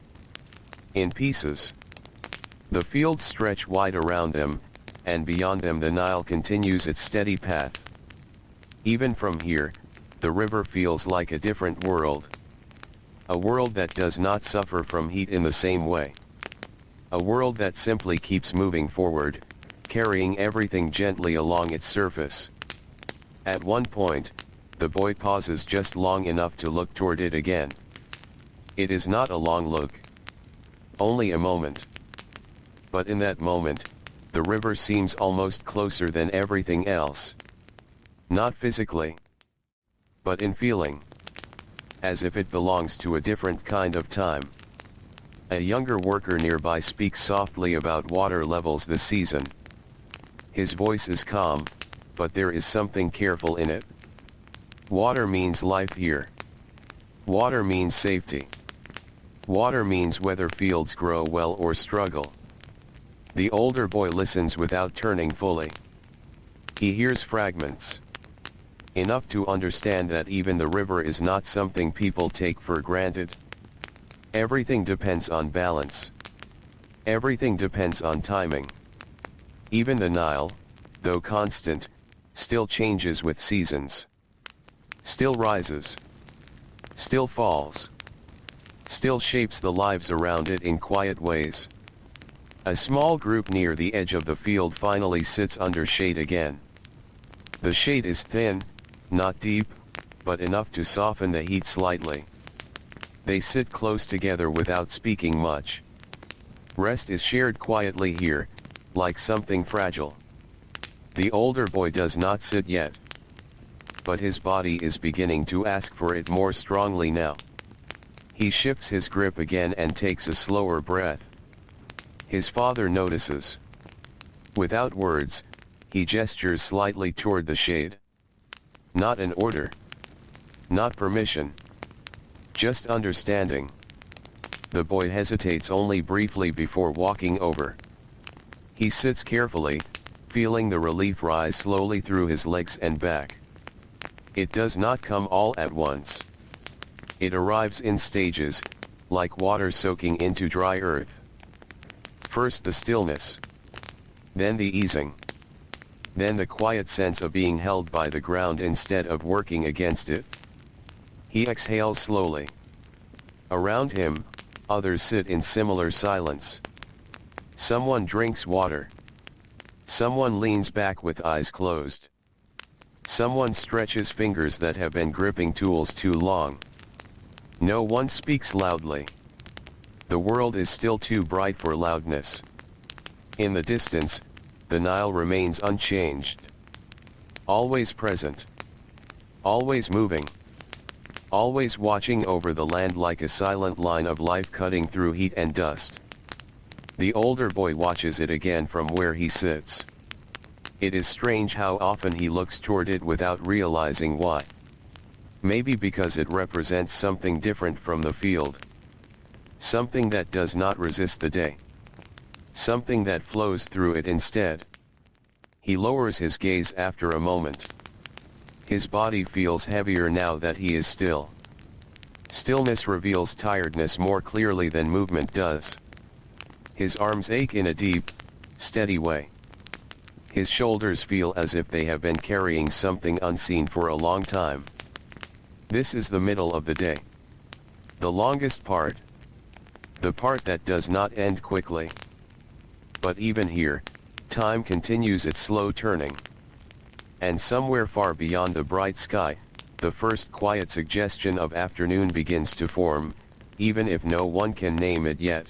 In pieces. The fields stretch wide around them, and beyond them the Nile continues its steady path. Even from here, the river feels like a different world. A world that does not suffer from heat in the same way. A world that simply keeps moving forward, carrying everything gently along its surface. At one point, the boy pauses just long enough to look toward it again. It is not a long look. Only a moment. But in that moment, the river seems almost closer than everything else. Not physically, but in feeling. As if it belongs to a different kind of time. A younger worker nearby speaks softly about water levels this season. His voice is calm, but there is something careful in it. Water means life here. Water means safety. Water means whether fields grow well or struggle. The older boy listens without turning fully. He hears fragments. Enough to understand that even the river is not something people take for granted. Everything depends on balance. Everything depends on timing. Even the Nile, though constant, still changes with seasons. Still rises. Still falls. Still shapes the lives around it in quiet ways. A small group near the edge of the field finally sits under shade again. The shade is thin, not deep, but enough to soften the heat slightly. They sit close together without speaking much. Rest is shared quietly here, like something fragile. The older boy does not sit yet. But his body is beginning to ask for it more strongly now. He shifts his grip again and takes a slower breath. His father notices. Without words, he gestures slightly toward the shade. Not an order. Not permission. Just understanding. The boy hesitates only briefly before walking over. He sits carefully, feeling the relief rise slowly through his legs and back. It does not come all at once. It arrives in stages, like water soaking into dry earth. First the stillness. Then the easing. then the quiet sense of being held by the ground instead of working against it. He exhales slowly. Around him, others sit in similar silence. Someone drinks water. Someone leans back with eyes closed. Someone stretches fingers that have been gripping tools too long. No one speaks loudly. The world is still too bright for loudness. In the distance, the Nile remains unchanged. Always present. Always moving. Always watching over the land like a silent line of life cutting through heat and dust. The older boy watches it again from where he sits. It is strange how often he looks toward it without realizing why. Maybe because it represents something different from the field. Something that does not resist the day. Something that flows through it instead. He lowers his gaze after a moment. His body feels heavier now that he is still. Stillness reveals tiredness more clearly than movement does. His arms ache in a deep, steady way. His shoulders feel as if they have been carrying something unseen for a long time. This is the middle of the day. The longest part. The part that does not end quickly. But even here, time continues its slow turning. And somewhere far beyond the bright sky, the first quiet suggestion of afternoon begins to form, even if no one can name it yet.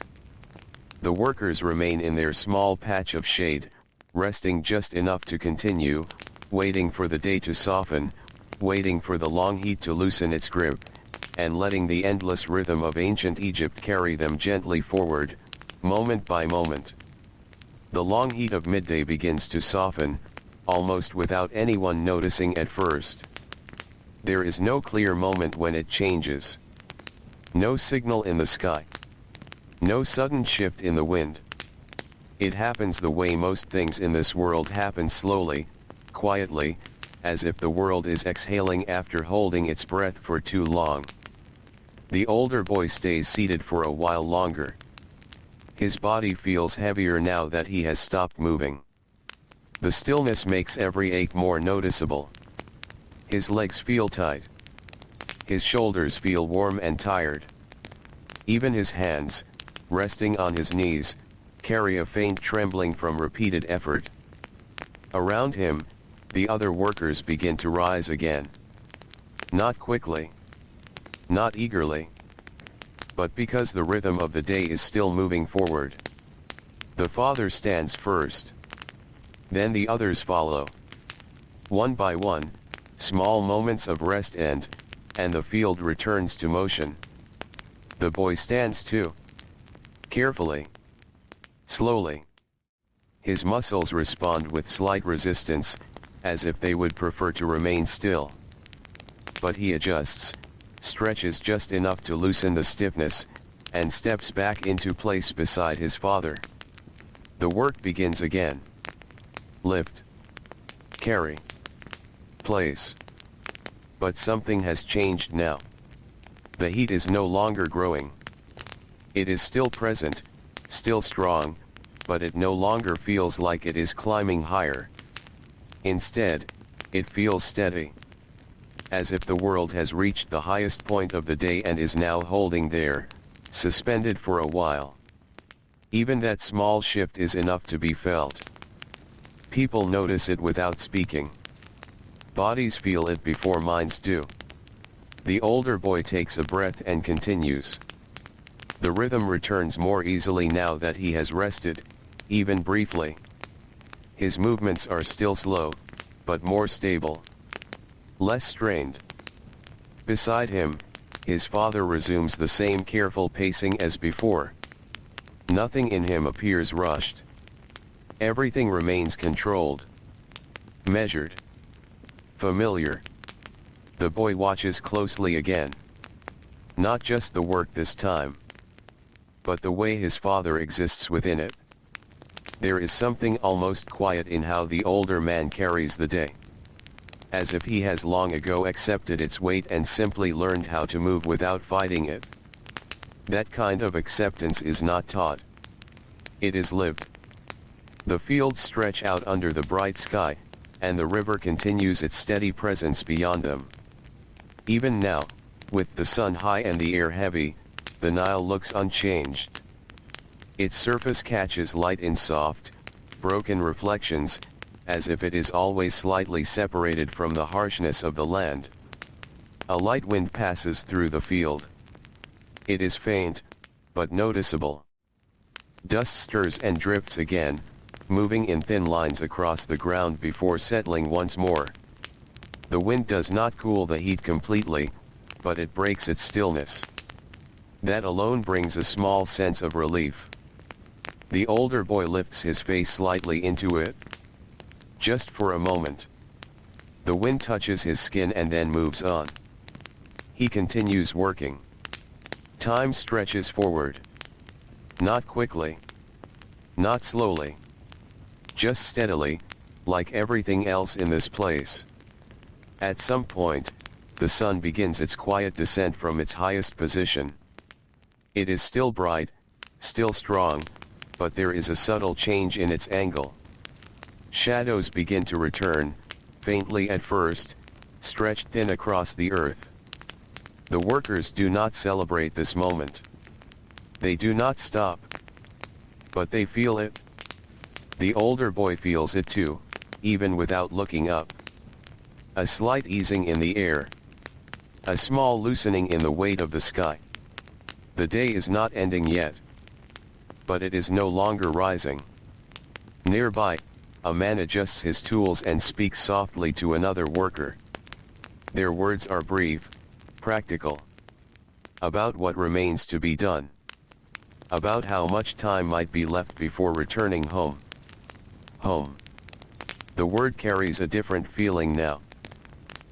The workers remain in their small patch of shade, resting just enough to continue, waiting for the day to soften, waiting for the long heat to loosen its grip, and letting the endless rhythm of ancient Egypt carry them gently forward, moment by moment. The long heat of midday begins to soften, almost without anyone noticing at first. There is no clear moment when it changes. No signal in the sky. No sudden shift in the wind. It happens the way most things in this world happen, slowly, quietly, as if the world is exhaling after holding its breath for too long. The older boy stays seated for a while longer. His body feels heavier now that he has stopped moving. The stillness makes every ache more noticeable. His legs feel tight. His shoulders feel warm and tired. Even his hands, resting on his knees, carry a faint trembling from repeated effort. Around him, the other workers begin to rise again. Not quickly. Not eagerly. But because the rhythm of the day is still moving forward. The father stands first. Then the others follow. One by one, small moments of rest end, and the field returns to motion. The boy stands too. Carefully. Slowly. His muscles respond with slight resistance, as if they would prefer to remain still. But he adjusts, stretches just enough to loosen the stiffness, and steps back into place beside his father. The work begins again. Lift. Carry. Place. But something has changed now. The heat is no longer growing. It is still present, still strong, but it no longer feels like it is climbing higher. Instead, it feels steady. As if the world has reached the highest point of the day and is now holding there, suspended for a while. Even that small shift is enough to be felt. People notice it without speaking. Bodies feel it before minds do. The older boy takes a breath and continues. The rhythm returns more easily now that he has rested, even briefly. His movements are still slow, but more stable. Less strained. Beside him, his father resumes the same careful pacing as before. Nothing in him appears rushed. Everything remains controlled. Measured. Familiar. The boy watches closely again. Not just the work this time, but the way his father exists within it. There is something almost quiet in how the older man carries the day. As if he has long ago accepted its weight and simply learned how to move without fighting it. That kind of acceptance is not taught. It is lived. The fields stretch out under the bright sky, and the river continues its steady presence beyond them. Even now, with the sun high and the air heavy, the Nile looks unchanged. Its surface catches light in soft, broken reflections, as if it is always slightly separated from the harshness of the land. A light wind passes through the field. It is faint, but noticeable. Dust stirs and drifts again, moving in thin lines across the ground before settling once more. The wind does not cool the heat completely, but it breaks its stillness. That alone brings a small sense of relief. The older boy lifts his face slightly into it. Just for a moment. The wind touches his skin and then moves on. He continues working. Time stretches forward. Not quickly. Not slowly. Just steadily, like everything else in this place. At some point, the sun begins its quiet descent from its highest position. It is still bright, still strong, but there is a subtle change in its angle. Shadows begin to return, faintly at first, stretched thin across the earth. The workers do not celebrate this moment. They do not stop. But they feel it. The older boy feels it too, even without looking up. A slight easing in the air. A small loosening in the weight of the sky. The day is not ending yet. But it is no longer rising. Nearby, a man adjusts his tools and speaks softly to another worker. Their words are brief, practical. About what remains to be done. About how much time might be left before returning home. Home. The word carries a different feeling now.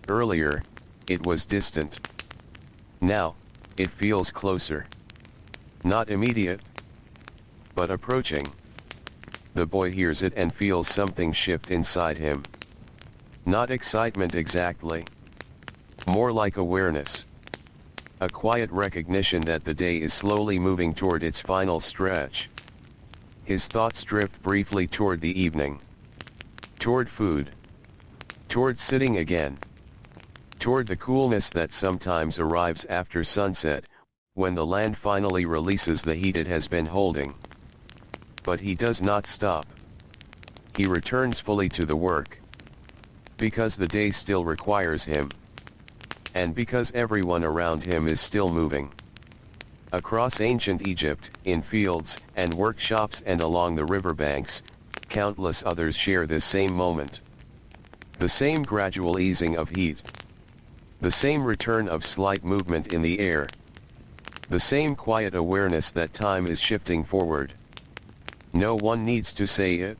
Earlier, it was distant. Now, it feels closer. Not immediate, but approaching. The boy hears it and feels something shift inside him. Not excitement exactly. More like awareness. A quiet recognition that the day is slowly moving toward its final stretch. His thoughts drift briefly toward the evening. Toward food. Toward sitting again. Toward the coolness that sometimes arrives after sunset, when the land finally releases the heat it has been holding. But he does not stop. He returns fully to the work. Because the day still requires him. And because everyone around him is still moving. Across ancient Egypt, in fields and workshops and along the riverbanks, countless others share this same moment. The same gradual easing of heat. The same return of slight movement in the air. The same quiet awareness that time is shifting forward. No one needs to say it.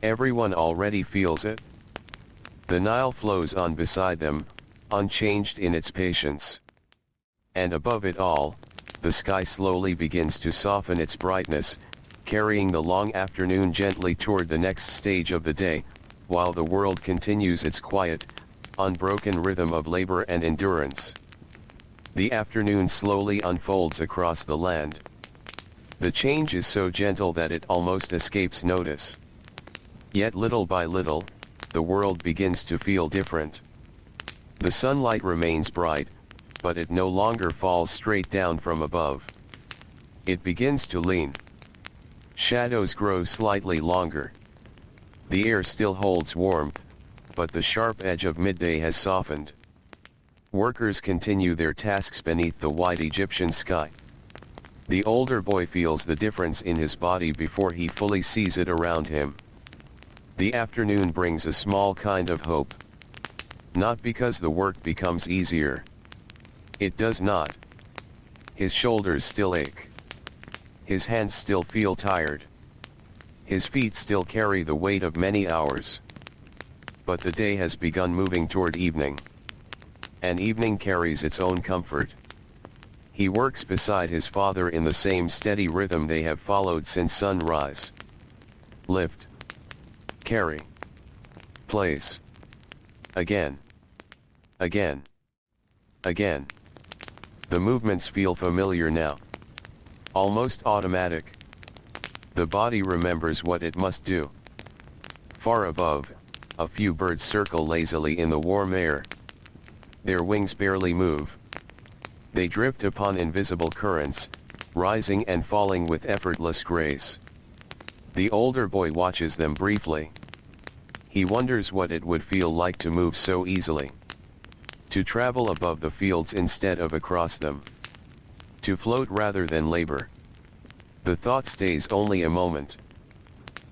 Everyone already feels it. The Nile flows on beside them, unchanged in its patience. And above it all, the sky slowly begins to soften its brightness, carrying the long afternoon gently toward the next stage of the day, while the world continues its quiet, unbroken rhythm of labor and endurance. The afternoon slowly unfolds across the land. The change is so gentle that it almost escapes notice. Yet little by little, the world begins to feel different. The sunlight remains bright, but it no longer falls straight down from above. It begins to lean. Shadows grow slightly longer. The air still holds warmth, but the sharp edge of midday has softened. Workers continue their tasks beneath the white Egyptian sky. The older boy feels the difference in his body before he fully sees it around him. The afternoon brings a small kind of hope. Not because the work becomes easier. It does not. His shoulders still ache. His hands still feel tired. His feet still carry the weight of many hours. But the day has begun moving toward evening. And evening carries its own comfort. He works beside his father in the same steady rhythm they have followed since sunrise. Lift. Carry. Place. Again. Again. Again. The movements feel familiar now. Almost automatic. The body remembers what it must do. Far above, a few birds circle lazily in the warm air. Their wings barely move. They drift upon invisible currents, rising and falling with effortless grace. The older boy watches them briefly. He wonders what it would feel like to move so easily. To travel above the fields instead of across them. To float rather than labor. The thought stays only a moment.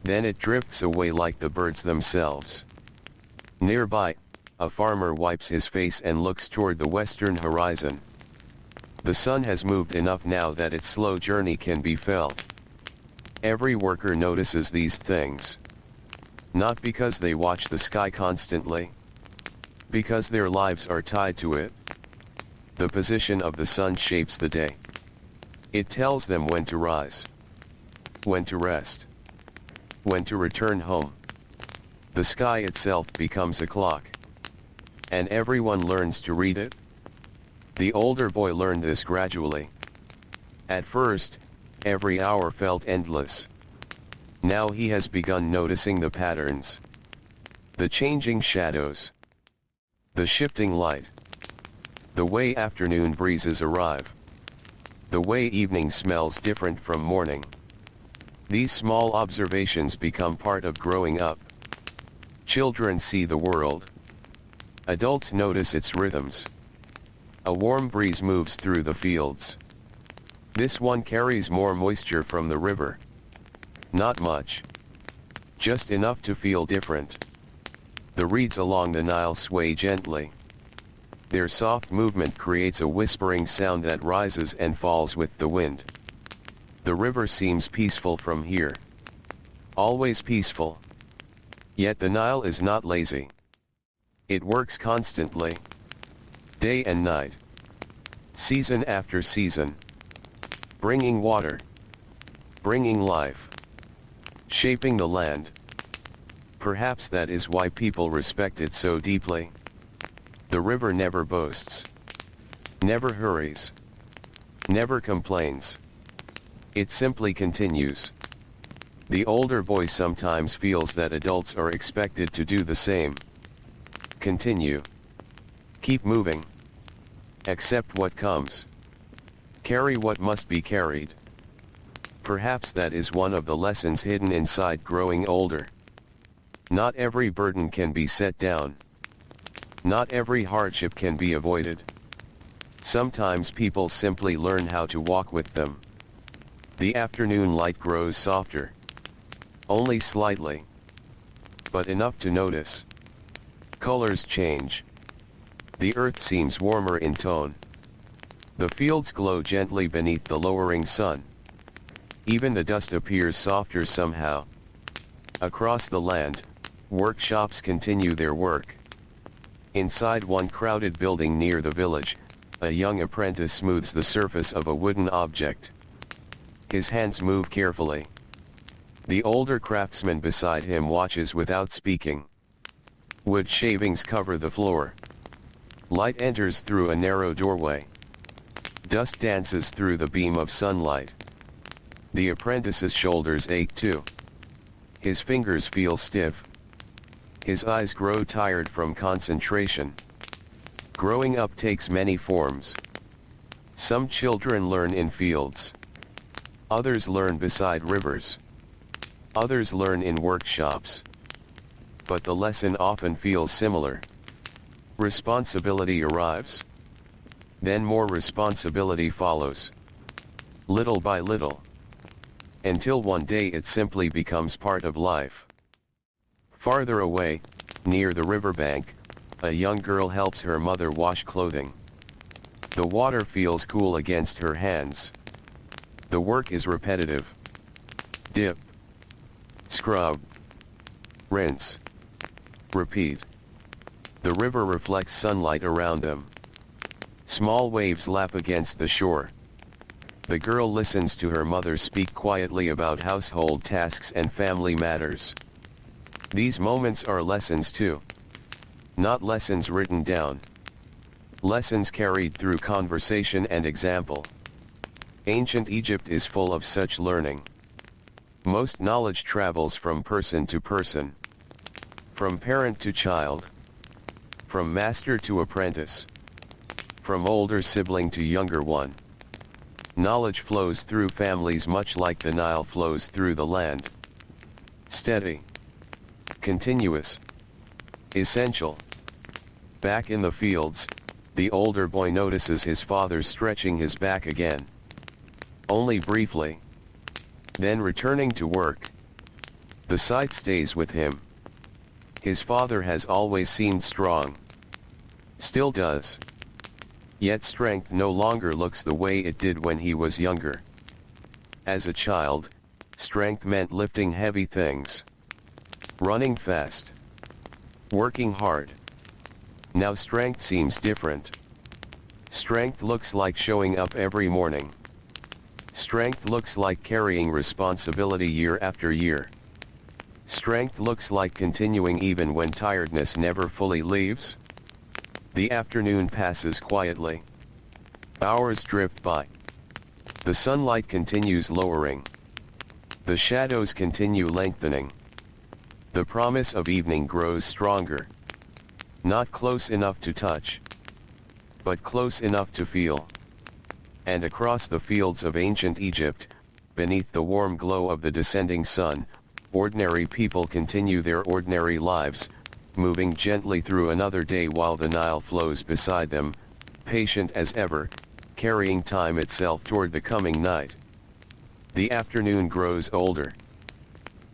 Then it drifts away like the birds themselves. Nearby, a farmer wipes his face and looks toward the western horizon. The sun has moved enough now that its slow journey can be felt. Every worker notices these things. Not because they watch the sky constantly. Because their lives are tied to it. The position of the sun shapes the day. It tells them when to rise. When to rest. When to return home. The sky itself becomes a clock. And everyone learns to read it. The older boy learned this gradually. At first, every hour felt endless. Now he has begun noticing the patterns. The changing shadows. The shifting light. The way afternoon breezes arrive. The way evening smells different from morning. These small observations become part of growing up. Children see the world. Adults notice its rhythms. A warm breeze moves through the fields. This one carries more moisture from the river. Not much. Just enough to feel different. The reeds along the Nile sway gently. Their soft movement creates a whispering sound that rises and falls with the wind. The river seems peaceful from here. Always peaceful. Yet the Nile is not lazy. It works constantly. Day and night. Season after season. Bringing water. Bringing life. Shaping the land. Perhaps that is why people respect it so deeply. The river never boasts. Never hurries. Never complains. It simply continues. The older boy sometimes feels that adults are expected to do the same. Continue. Keep moving. Accept what comes. Carry what must be carried. Perhaps that is one of the lessons hidden inside growing older. Not every burden can be set down. Not every hardship can be avoided. Sometimes people simply learn how to walk with them. The afternoon light grows softer. Only slightly. But enough to notice. Colors change. The earth seems warmer in tone. The fields glow gently beneath the lowering sun. Even the dust appears softer somehow. Across the land, workshops continue their work. Inside one crowded building near the village, a young apprentice smooths the surface of a wooden object. His hands move carefully. The older craftsman beside him watches without speaking. Wood shavings cover the floor. Light enters through a narrow doorway. Dust dances through the beam of sunlight. The apprentice's shoulders ache too. His fingers feel stiff. His eyes grow tired from concentration. Growing up takes many forms. Some children learn in fields. Others learn beside rivers. Others learn in workshops. But the lesson often feels similar. Responsibility arrives. Then more responsibility follows. Little by little. Until one day it simply becomes part of life. Farther away, near the riverbank, a young girl helps her mother wash clothing. The water feels cool against her hands. The work is repetitive. Dip. Scrub. Rinse. Repeat. The river reflects sunlight around them. Small waves lap against the shore. The girl listens to her mother speak quietly about household tasks and family matters. These moments are lessons too. Not lessons written down. Lessons carried through conversation and example. Ancient Egypt is full of such learning. Most knowledge travels from person to person. From parent to child. From master to apprentice. From older sibling to younger one. Knowledge flows through families much like the Nile flows through the land. Steady. Continuous. Essential. Back in the fields, the older boy notices his father stretching his back again. Only briefly. Then returning to work. The sight stays with him. His father has always seemed strong. Still does. Yet strength no longer looks the way it did when he was younger. As a child, strength meant lifting heavy things. Running fast. Working hard. Now strength seems different. Strength looks like showing up every morning. Strength looks like carrying responsibility year after year. Strength looks like continuing even when tiredness never fully leaves. The afternoon passes quietly. Hours drift by. The sunlight continues lowering. The shadows continue lengthening. The promise of evening grows stronger. Not close enough to touch, but close enough to feel. And across the fields of ancient Egypt, beneath the warm glow of the descending sun, ordinary people continue their ordinary lives, moving gently through another day while the Nile flows beside them, patient as ever, carrying time itself toward the coming night. The afternoon grows older.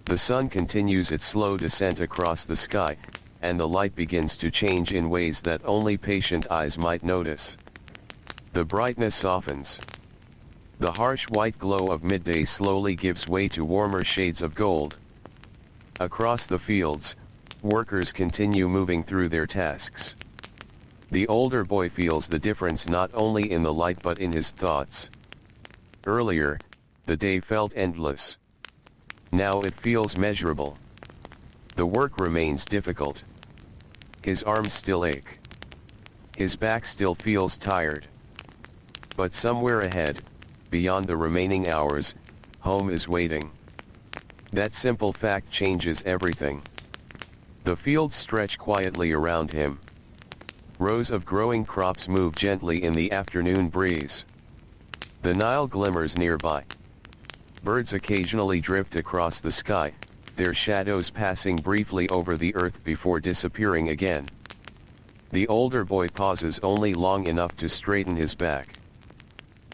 The sun continues its slow descent across the sky, and the light begins to change in ways that only patient eyes might notice. The brightness softens. The harsh white glow of midday slowly gives way to warmer shades of gold. Across the fields, workers continue moving through their tasks. The older boy feels the difference not only in the light but in his thoughts. Earlier, the day felt endless. Now it feels measurable. The work remains difficult. His arms still ache. His back still feels tired. But somewhere ahead, beyond the remaining hours, home is waiting. That simple fact changes everything. The fields stretch quietly around him. Rows of growing crops move gently in the afternoon breeze. The Nile glimmers nearby. Birds occasionally drift across the sky, their shadows passing briefly over the earth before disappearing again. The older boy pauses only long enough to straighten his back.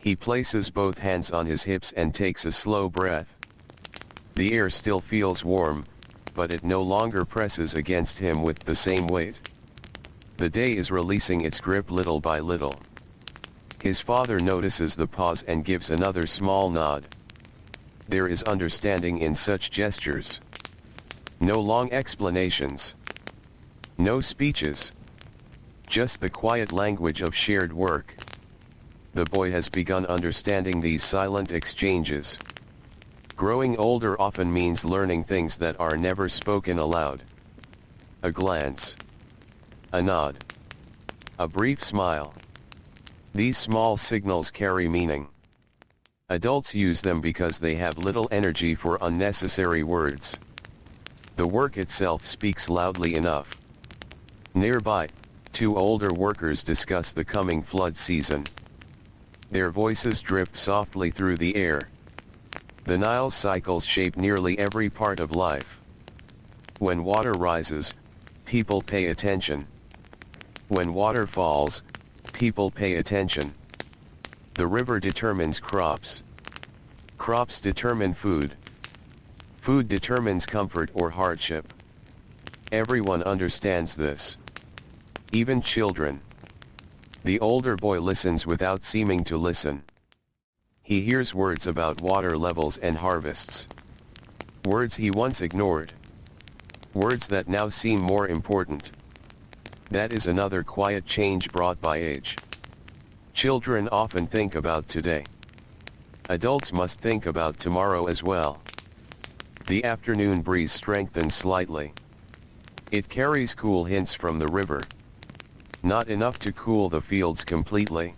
He places both hands on his hips and takes a slow breath. The air still feels warm, but it no longer presses against him with the same weight. The day is releasing its grip little by little. His father notices the pause and gives another small nod. There is understanding in such gestures. No long explanations. No speeches. Just the quiet language of shared work. The boy has begun understanding these silent exchanges. Growing older often means learning things that are never spoken aloud. A glance. A nod. A brief smile. These small signals carry meaning. Adults use them because they have little energy for unnecessary words. The work itself speaks loudly enough. Nearby, two older workers discuss the coming flood season. Their voices drift softly through the air. The Nile's cycles shape nearly every part of life. When water rises, people pay attention. When water falls, people pay attention. The river determines crops. Crops determine food. Food determines comfort or hardship. Everyone understands this. Even children. The older boy listens without seeming to listen. He hears words about water levels and harvests. Words he once ignored. Words that now seem more important. That is another quiet change brought by age. Children often think about today. Adults must think about tomorrow as well. The afternoon breeze strengthens slightly. It carries cool hints from the river. Not enough to cool the fields completely,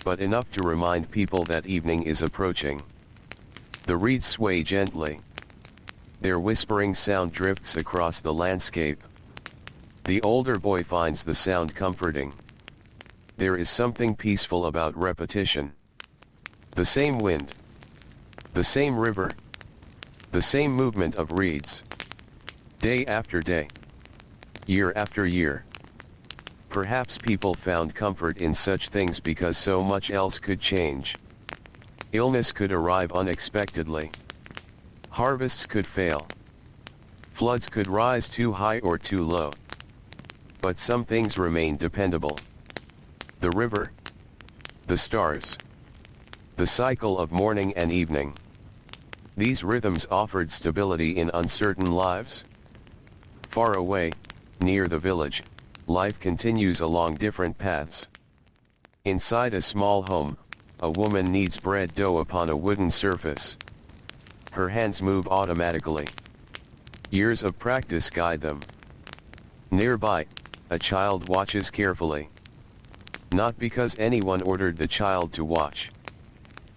but enough to remind people that evening is approaching. The reeds sway gently. Their whispering sound drifts across the landscape. The older boy finds the sound comforting. There is something peaceful about repetition. The same wind. The same river. The same movement of reeds. Day after day. Year after year. Perhaps people found comfort in such things because so much else could change. Illness could arrive unexpectedly. Harvests could fail. Floods could rise too high or too low. But some things remain dependable. The river. The stars. The cycle of morning and evening. These rhythms offered stability in uncertain lives. Far away, near the village, life continues along different paths. Inside a small home, a woman kneads bread dough upon a wooden surface. Her hands move automatically. Years of practice guide them. Nearby, a child watches carefully. Not because anyone ordered the child to watch.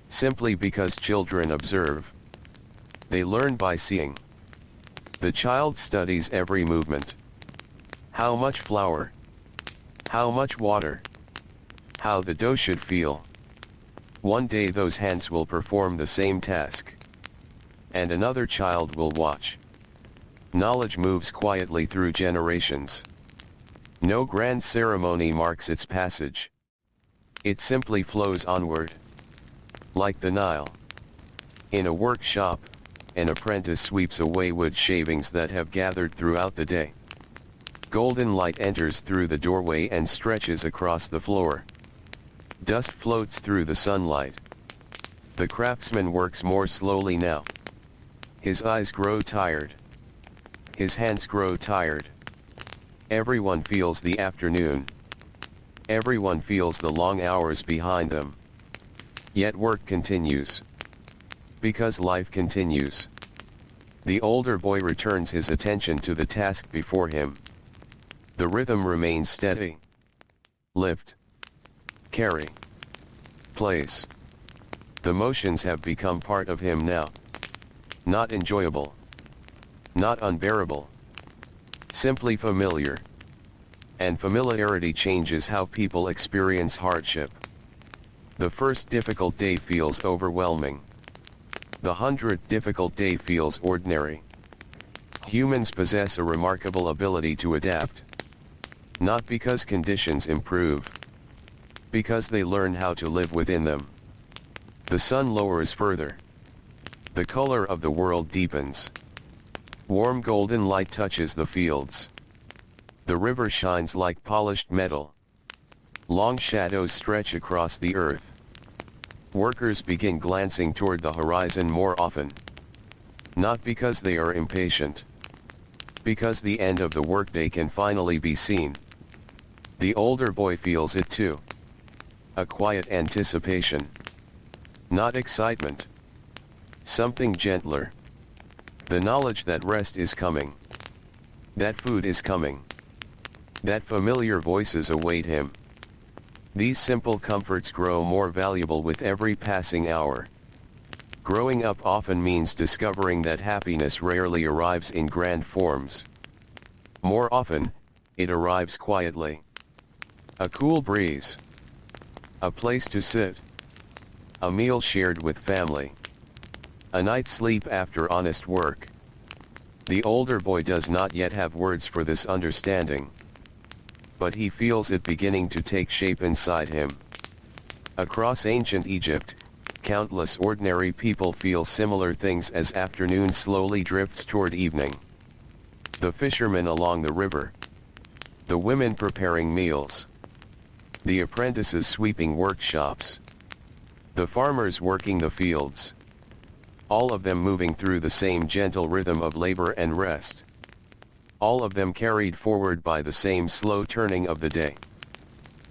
Simply because children observe. They learn by seeing. The child studies every movement. How much flour? How much water? How the dough should feel. One day those hands will perform the same task. And another child will watch. Knowledge moves quietly through generations. No grand ceremony marks its passage. It simply flows onward. Like the Nile. In a workshop, an apprentice sweeps away wood shavings that have gathered throughout the day. Golden light enters through the doorway and stretches across the floor. Dust floats through the sunlight. The craftsman works more slowly now. His eyes grow tired. His hands grow tired. Everyone feels the afternoon. Everyone feels the long hours behind them. Yet work continues. Because life continues. The older boy returns his attention to the task before him. The rhythm remains steady. Lift. Carry. Place. The motions have become part of him now. Not enjoyable. Not unbearable. Simply familiar. And familiarity changes how people experience hardship. The first difficult day feels overwhelming. The 100th difficult day feels ordinary. Humans possess a remarkable ability to adapt. Not because conditions improve. Because they learn how to live within them. The sun lowers further. The color of the world deepens. Warm golden light touches the fields. The river shines like polished metal. Long shadows stretch across the earth. Workers begin glancing toward the horizon more often. Not because they are impatient. Because the end of the workday can finally be seen. The older boy feels it too. A quiet anticipation. Not excitement. Something gentler. The knowledge that rest is coming. That food is coming. That familiar voices await him. These simple comforts grow more valuable with every passing hour. Growing up often means discovering that happiness rarely arrives in grand forms. More often, it arrives quietly. A cool breeze. A place to sit. A meal shared with family. A night's sleep after honest work. The older boy does not yet have words for this understanding. But he feels it beginning to take shape inside him. Across ancient Egypt, countless ordinary people feel similar things as afternoon slowly drifts toward evening. The fishermen along the river. The women preparing meals. The apprentices sweeping workshops. The farmers working the fields. All of them moving through the same gentle rhythm of labor and rest. All of them carried forward by the same slow turning of the day.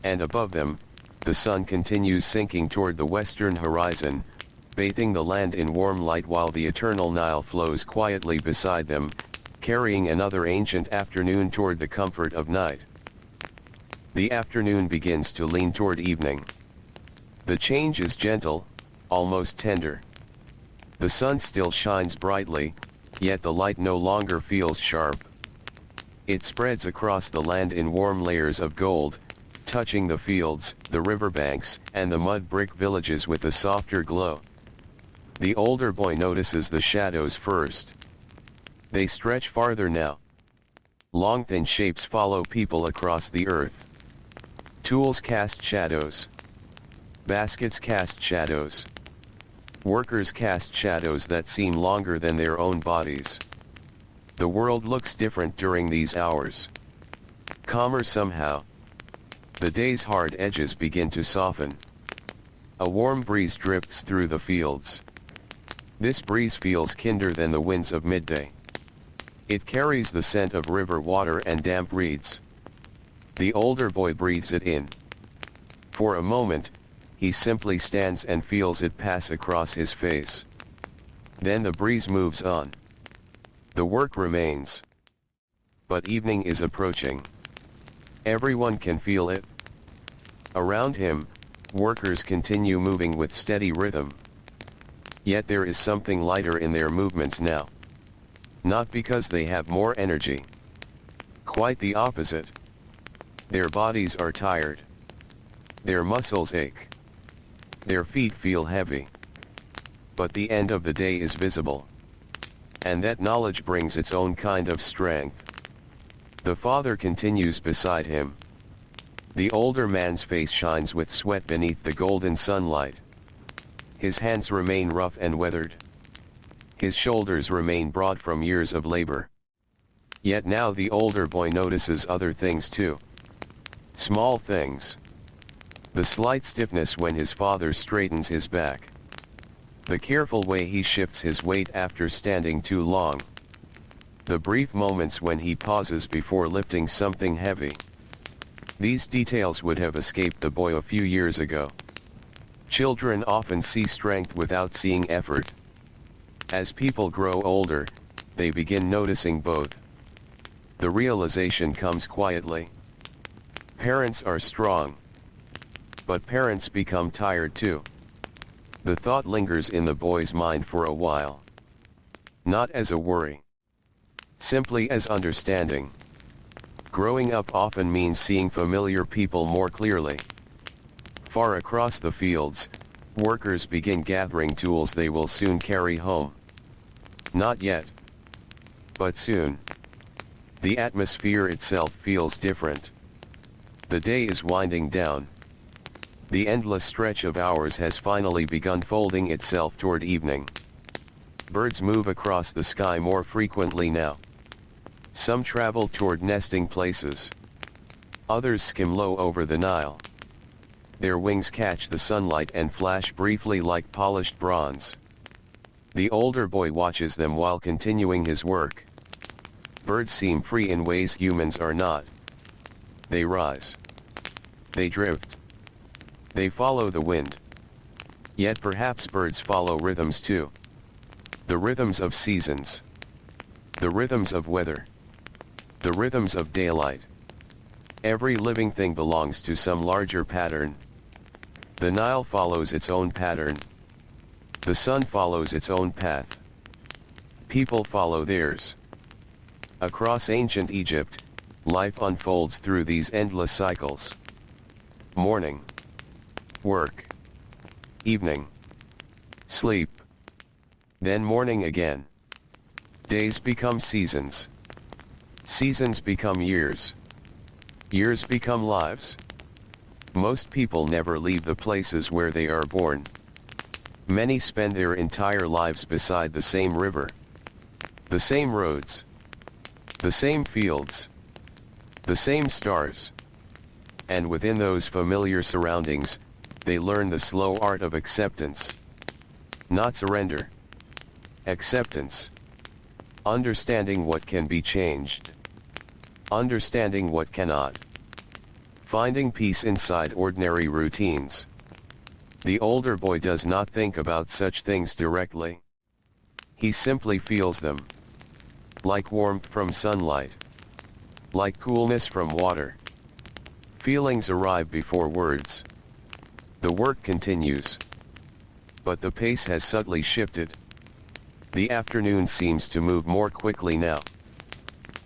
And above them, the sun continues sinking toward the western horizon, bathing the land in warm light while the eternal Nile flows quietly beside them, carrying another ancient afternoon toward the comfort of night. The afternoon begins to lean toward evening. The change is gentle, almost tender. The sun still shines brightly, Yet the light no longer feels sharp. It spreads across the land in warm layers of gold, touching the fields, the riverbanks, and the mud brick villages with a softer glow. The older boy notices the shadows first. They stretch farther now. Long thin shapes follow people across the earth. Tools cast shadows. Baskets cast shadows. Workers cast shadows that seem longer than their own bodies. The world looks different during these hours. Calmer somehow. The day's hard edges begin to soften. A warm breeze drifts through the fields. This breeze feels kinder than the winds of midday. It carries the scent of river water and damp reeds. The older boy breathes it in. For a moment, he simply stands and feels it pass across his face. Then the breeze moves on. The work remains. But evening is approaching. Everyone can feel it. Around him, workers continue moving with steady rhythm. Yet there is something lighter in their movements now. Not because they have more energy. Quite the opposite. Their bodies are tired. Their muscles ache. Their feet feel heavy. But the end of the day is visible. And that knowledge brings its own kind of strength. The father continues beside him. The older man's face shines with sweat beneath the golden sunlight. His hands remain rough and weathered. His shoulders remain broad from years of labor. Yet now the older boy notices other things too. Small things. The slight stiffness when his father straightens his back. The careful way he shifts his weight after standing too long. The brief moments when he pauses before lifting something heavy. These details would have escaped the boy a few years ago. Children often see strength without seeing effort. As people grow older, they begin noticing both. The realization comes quietly. Parents are strong. But parents become tired too. The thought lingers in the boy's mind for a while. Not as a worry. Simply as understanding. Growing up often means seeing familiar people more clearly. Far across the fields, workers begin gathering tools they will soon carry home. Not yet. But soon. The atmosphere itself feels different. The day is winding down. The endless stretch of hours has finally begun folding itself toward evening. Birds move across the sky more frequently now. Some travel toward nesting places. Others skim low over the Nile. Their wings catch the sunlight and flash briefly like polished bronze. The older boy watches them while continuing his work. Birds seem free in ways humans are not. They rise. They drift. They follow the wind. Yet perhaps birds follow rhythms too. The rhythms of seasons. The rhythms of weather. The rhythms of daylight. Every living thing belongs to some larger pattern. The Nile follows its own pattern. The sun follows its own path. People follow theirs. Across ancient Egypt, life unfolds through these endless cycles. Morning. Work. Evening. Sleep. Then morning again. Days become seasons. Seasons become years. Years become lives. Most people never leave the places where they are born. Many spend their entire lives beside the same river. The same roads. The same fields. The same stars. And within those familiar surroundings, they learn the slow art of acceptance. Not surrender. Acceptance. Understanding what can be changed. Understanding what cannot. Finding peace inside ordinary routines. The older boy does not think about such things directly. He simply feels them. Like warmth from sunlight. Like coolness from water. Feelings arrive before words. The work continues. But the pace has subtly shifted. The afternoon seems to move more quickly now.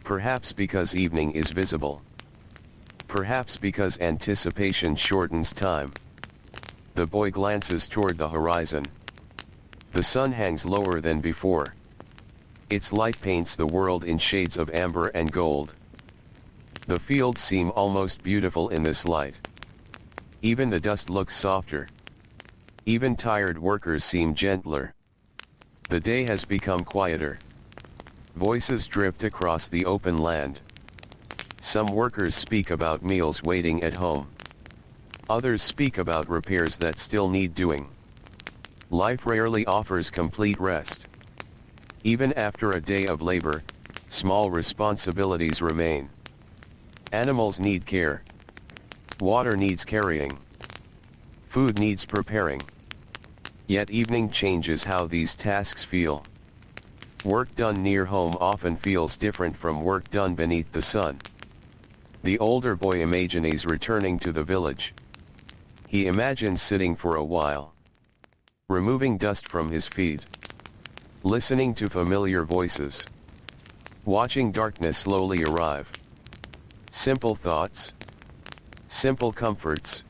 Perhaps because evening is visible. Perhaps because anticipation shortens time. The boy glances toward the horizon. The sun hangs lower than before. Its light paints the world in shades of amber and gold. The fields seem almost beautiful in this light. Even the dust looks softer. Even tired workers seem gentler. The day has become quieter. Voices drift across the open land. Some workers speak about meals waiting at home. Others speak about repairs that still need doing. Life rarely offers complete rest. Even after a day of labor, small responsibilities remain. Animals need care. Water needs carrying. Food needs preparing. Yet evening changes how these tasks feel. Work done near home often feels different from work done beneath the sun. The older boy imagines returning to the village. He imagines sitting for a while, removing dust from his feet, listening to familiar voices, watching darkness slowly arrive. Simple thoughts, simple comforts,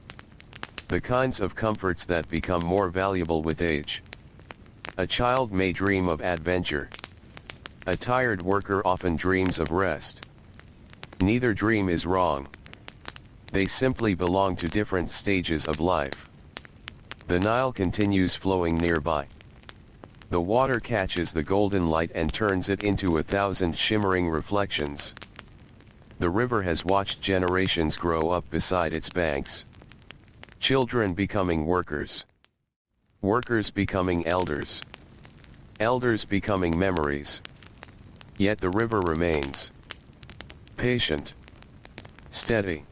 the kinds of comforts that become more valuable with age. A child may dream of adventure. A tired worker often dreams of rest. Neither dream is wrong. They simply belong to different stages of life. The Nile continues flowing nearby. The water catches the golden light and turns it into 1,000 shimmering reflections. The river has watched generations grow up beside its banks. Children becoming workers. Workers becoming elders. Elders becoming memories. Yet the river remains. Patient. Steady.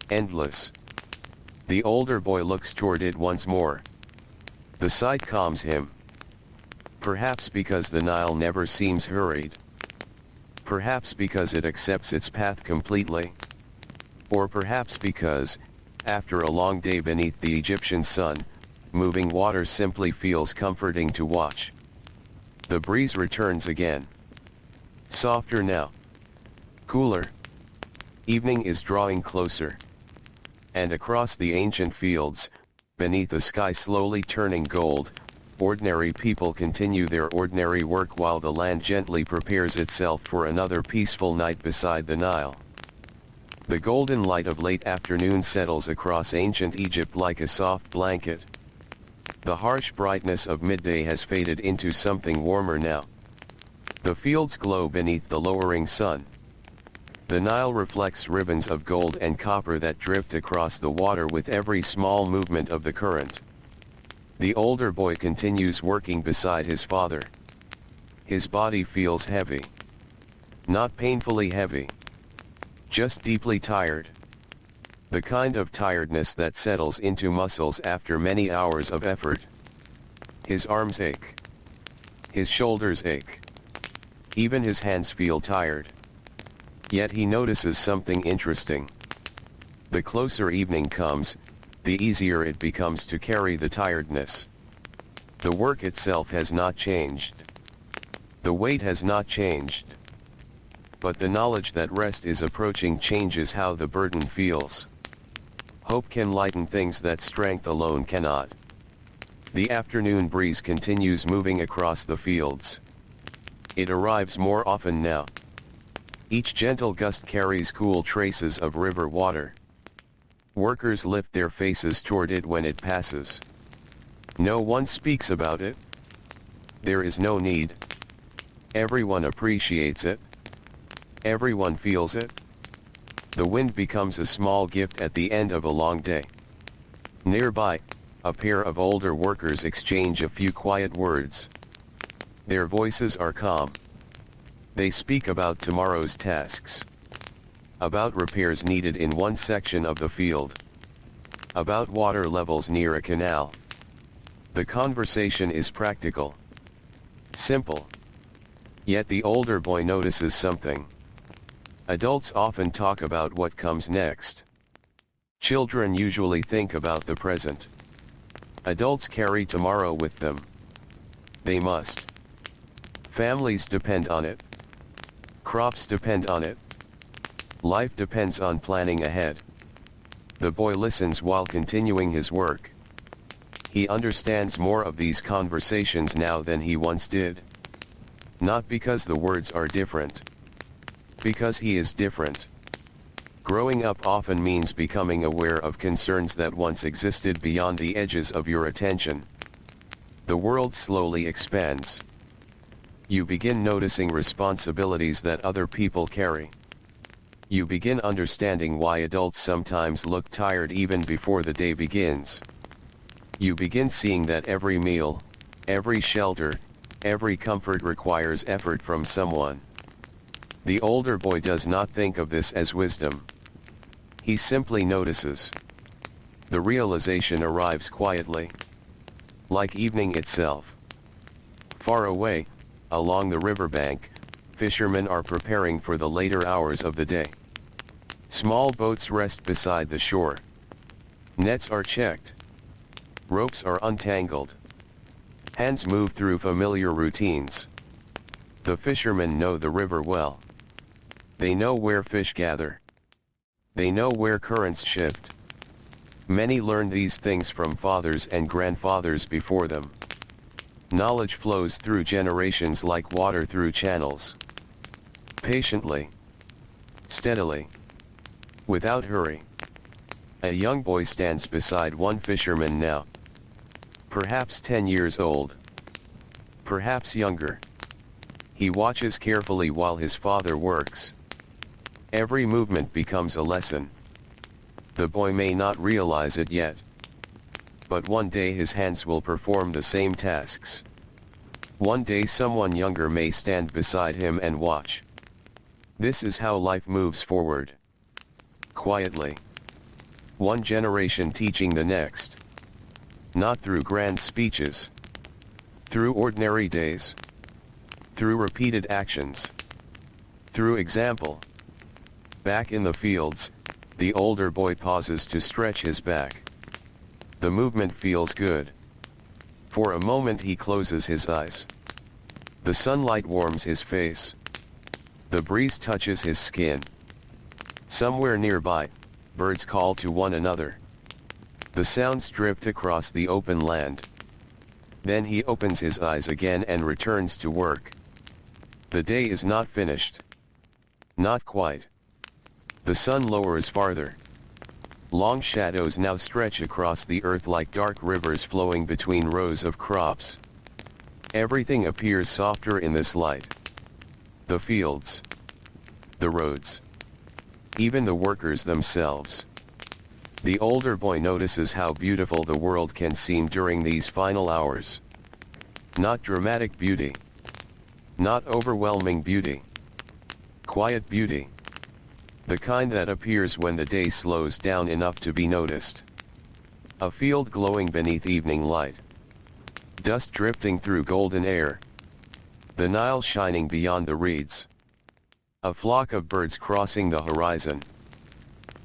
Endless. The older boy looks toward it once more. The sight calms him. Perhaps because the Nile never seems hurried. Perhaps because it accepts its path completely. Or perhaps because, after a long day beneath the Egyptian sun, moving water simply feels comforting to watch. The breeze returns again. Softer now. Cooler. Evening is drawing closer. And across the ancient fields, beneath the sky slowly turning gold, ordinary people continue their ordinary work while the land gently prepares itself for another peaceful night beside the Nile. The golden light of late afternoon settles across ancient Egypt like a soft blanket. The harsh brightness of midday has faded into something warmer now. The fields glow beneath the lowering sun. The Nile reflects ribbons of gold and copper that drift across the water with every small movement of the current. The older boy continues working beside his father. His body feels heavy. Not painfully heavy. Just deeply tired. The kind of tiredness that settles into muscles after many hours of effort. His arms ache. His shoulders ache. Even his hands feel tired. Yet he notices something interesting. The closer evening comes, the easier it becomes to carry the tiredness. The work itself has not changed. The weight has not changed. But the knowledge that rest is approaching changes how the burden feels. Hope can lighten things that strength alone cannot. The afternoon breeze continues moving across the fields. It arrives more often now. Each gentle gust carries cool traces of river water. Workers lift their faces toward it when it passes. No one speaks about it. There is no need. Everyone appreciates it. Everyone feels it. The wind becomes a small gift at the end of a long day. Nearby, a pair of older workers exchange a few quiet words. Their voices are calm. They speak about tomorrow's tasks. About repairs needed in one section of the field. About water levels near a canal. The conversation is practical. Simple. Yet the older boy notices something. Adults often talk about what comes next. Children usually think about the present. Adults carry tomorrow with them. They must. Families depend on it. Crops depend on it. Life depends on planning ahead. The boy listens while continuing his work. He understands more of these conversations now than he once did. Not because the words are different. Because he is different. Growing up often means becoming aware of concerns that once existed beyond the edges of your attention. The world slowly expands. You begin noticing responsibilities that other people carry. You begin understanding why adults sometimes look tired even before the day begins. You begin seeing that every meal, every shelter, every comfort requires effort from someone. The older boy does not think of this as wisdom. He simply notices. The realization arrives quietly. Like evening itself. Far away, along the riverbank, fishermen are preparing for the later hours of the day. Small boats rest beside the shore. Nets are checked. Ropes are untangled. Hands move through familiar routines. The fishermen know the river well. They know where fish gather. They know where currents shift. Many learned these things from fathers and grandfathers before them. Knowledge flows through generations like water through channels. Patiently. Steadily. Without hurry. A young boy stands beside one fisherman now. Perhaps 10 years old. Perhaps younger. He watches carefully while his father works. Every movement becomes a lesson. The boy may not realize it yet. But one day his hands will perform the same tasks. One day someone younger may stand beside him and watch. This is how life moves forward. Quietly. One generation teaching the next. Not through grand speeches. Through ordinary days. Through repeated actions. Through example. Back in the fields, the older boy pauses to stretch his back. The movement feels good. For a moment he closes his eyes. The sunlight warms his face. The breeze touches his skin. Somewhere nearby, birds call to one another. The sounds drift across the open land. Then he opens his eyes again and returns to work. The day is not finished. Not quite. The sun lowers farther. Long shadows now stretch across the earth like dark rivers flowing between rows of crops. Everything appears softer in this light. The fields. The roads. Even the workers themselves. The older boy notices how beautiful the world can seem during these final hours. Not dramatic beauty. Not overwhelming beauty. Quiet beauty. The kind that appears when the day slows down enough to be noticed. A field glowing beneath evening light. Dust drifting through golden air. The Nile shining beyond the reeds. A flock of birds crossing the horizon.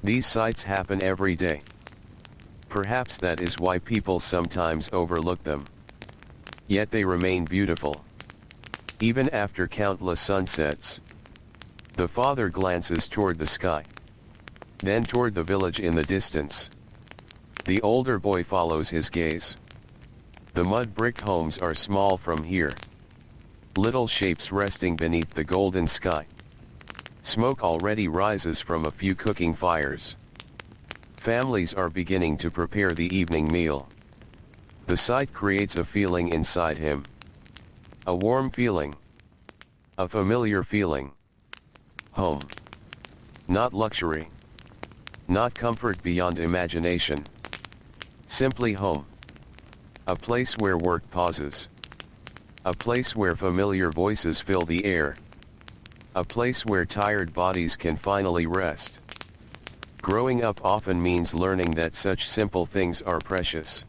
These sights happen every day. Perhaps that is why people sometimes overlook them. Yet they remain beautiful. Even after countless sunsets. The father glances toward the sky. Then toward the village in the distance. The older boy follows his gaze. The mud-brick homes are small from here. Little shapes resting beneath the golden sky. Smoke already rises from a few cooking fires. Families are beginning to prepare the evening meal. The sight creates a feeling inside him. A warm feeling. A familiar feeling. Home. Not luxury. Not comfort beyond imagination. Simply home. A place where work pauses. A place where familiar voices fill the air. A place where tired bodies can finally rest. Growing up often means learning that such simple things are precious.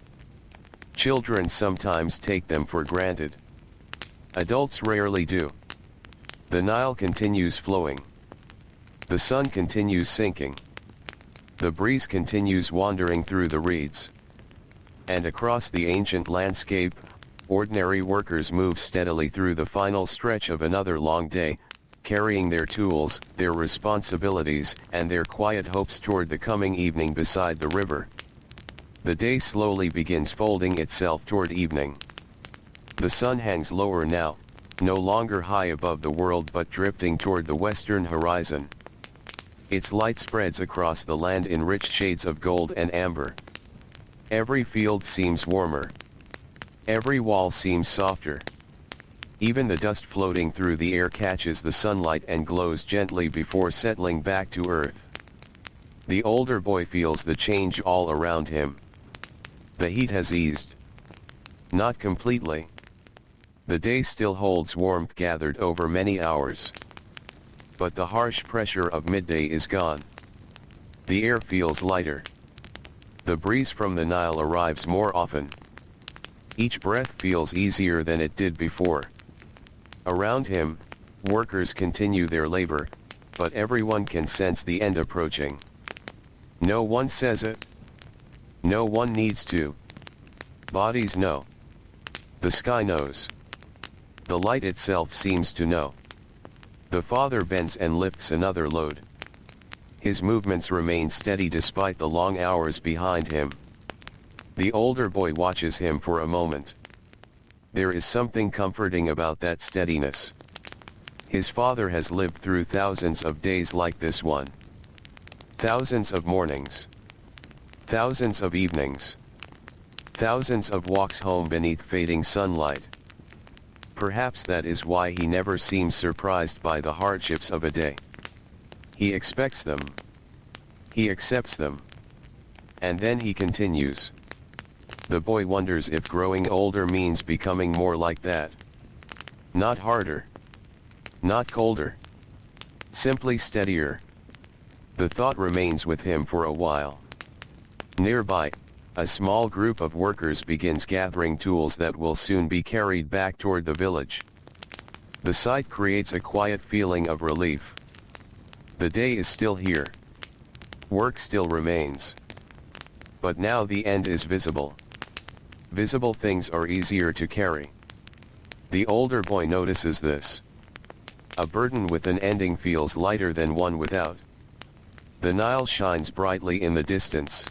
Children sometimes take them for granted. Adults rarely do. The Nile continues flowing. The sun continues sinking. The breeze continues wandering through the reeds. And across the ancient landscape, ordinary workers move steadily through the final stretch of another long day, carrying their tools, their responsibilities, and their quiet hopes toward the coming evening beside the river. The day slowly begins folding itself toward evening. The sun hangs lower now, no longer high above the world but drifting toward the western horizon. Its light spreads across the land in rich shades of gold and amber. Every field seems warmer. Every wall seems softer. Even the dust floating through the air catches the sunlight and glows gently before settling back to earth. The older boy feels the change all around him. The heat has eased. Not completely. The day still holds warmth gathered over many hours. But the harsh pressure of midday is gone. The air feels lighter. The breeze from the Nile arrives more often. Each breath feels easier than it did before. Around him, workers continue their labor, but everyone can sense the end approaching. No one says it. No one needs to. Bodies know. The sky knows. The light itself seems to know. The father bends and lifts another load. His movements remain steady despite the long hours behind him. The older boy watches him for a moment. There is something comforting about that steadiness. His father has lived through thousands of days like this one. Thousands of mornings. Thousands of evenings. Thousands of walks home beneath fading sunlight. Perhaps that is why he never seems surprised by the hardships of a day. He expects them. He accepts them. And then he continues. The boy wonders if growing older means becoming more like that. Not harder. Not colder. Simply steadier. The thought remains with him for a while. Nearby, a small group of workers begins gathering tools that will soon be carried back toward the village. The sight creates a quiet feeling of relief. The day is still here. Work still remains. But now the end is visible. Visible things are easier to carry. The older boy notices this. A burden with an ending feels lighter than one without. The Nile shines brightly in the distance.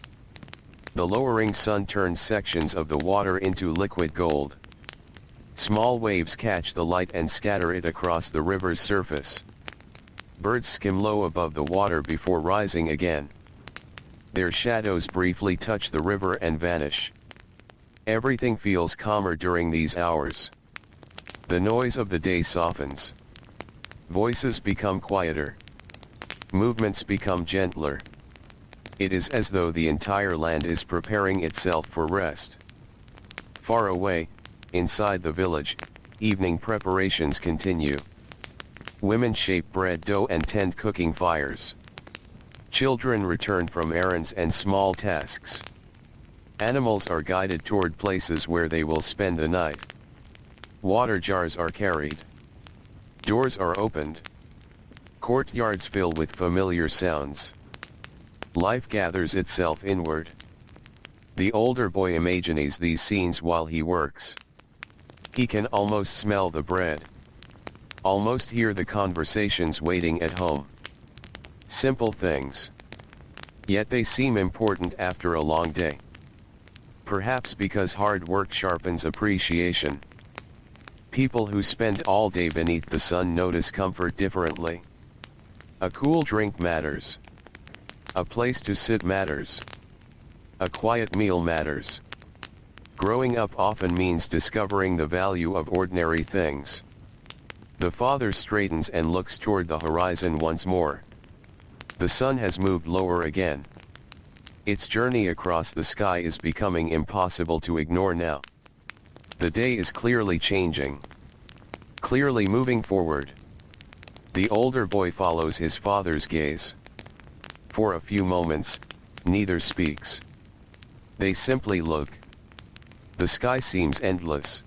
The lowering sun turns sections of the water into liquid gold. Small waves catch the light and scatter it across the river's surface. Birds skim low above the water before rising again. Their shadows briefly touch the river and vanish. Everything feels calmer during these hours. The noise of the day softens. Voices become quieter. Movements become gentler. It is as though the entire land is preparing itself for rest. Far away, inside the village, evening preparations continue. Women shape bread dough and tend cooking fires. Children return from errands and small tasks. Animals are guided toward places where they will spend the night. Water jars are carried. Doors are opened. Courtyards fill with familiar sounds. Life gathers itself inward. The older boy imagines these scenes while he works. He can almost smell the bread. Almost hear the conversations waiting at home. Simple things. Yet they seem important after a long day. Perhaps because hard work sharpens appreciation. People who spend all day beneath the sun notice comfort differently. A cool drink matters. A place to sit matters. A quiet meal matters. Growing up often means discovering the value of ordinary things. The father straightens and looks toward the horizon once more. The sun has moved lower again. Its journey across the sky is becoming impossible to ignore now. The day is clearly changing. Clearly moving forward. The older boy follows his father's gaze. For a few moments, neither speaks. They simply look. The sky seems endless.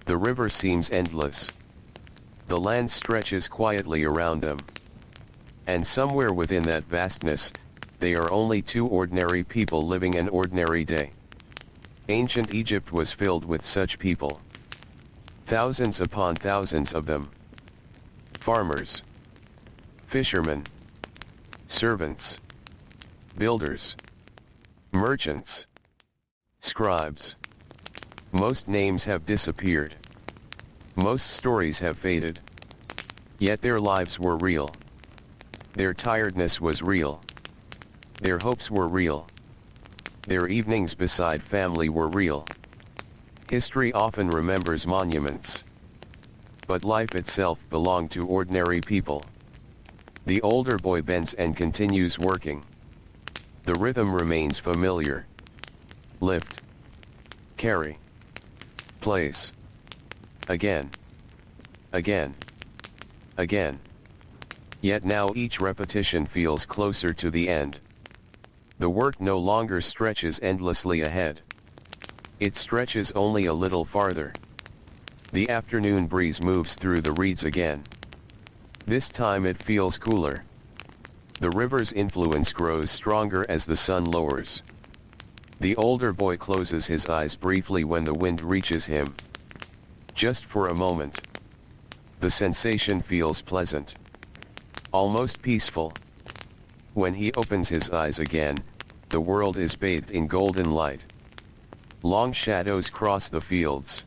The river seems endless. The land stretches quietly around them. And somewhere within that vastness, they are only two ordinary people living an ordinary day. Ancient Egypt was filled with such people. Thousands upon thousands of them. Farmers, fishermen, servants, builders, merchants, scribes. Most names have disappeared. Most stories have faded. Yet their lives were real. Their tiredness was real. Their hopes were real. Their evenings beside family were real. History often remembers monuments. But life itself belonged to ordinary people. The older boy bends and continues working. The rhythm remains familiar. Lift. Carry. Place. Again. Again. Again. Yet now each repetition feels closer to the end. The work no longer stretches endlessly ahead. It stretches only a little farther. The afternoon breeze moves through the reeds again. This time it feels cooler. The river's influence grows stronger as the sun lowers. The older boy closes his eyes briefly when the wind reaches him. Just for a moment. The sensation feels pleasant. Almost peaceful. When he opens his eyes again, the world is bathed in golden light. Long shadows cross the fields.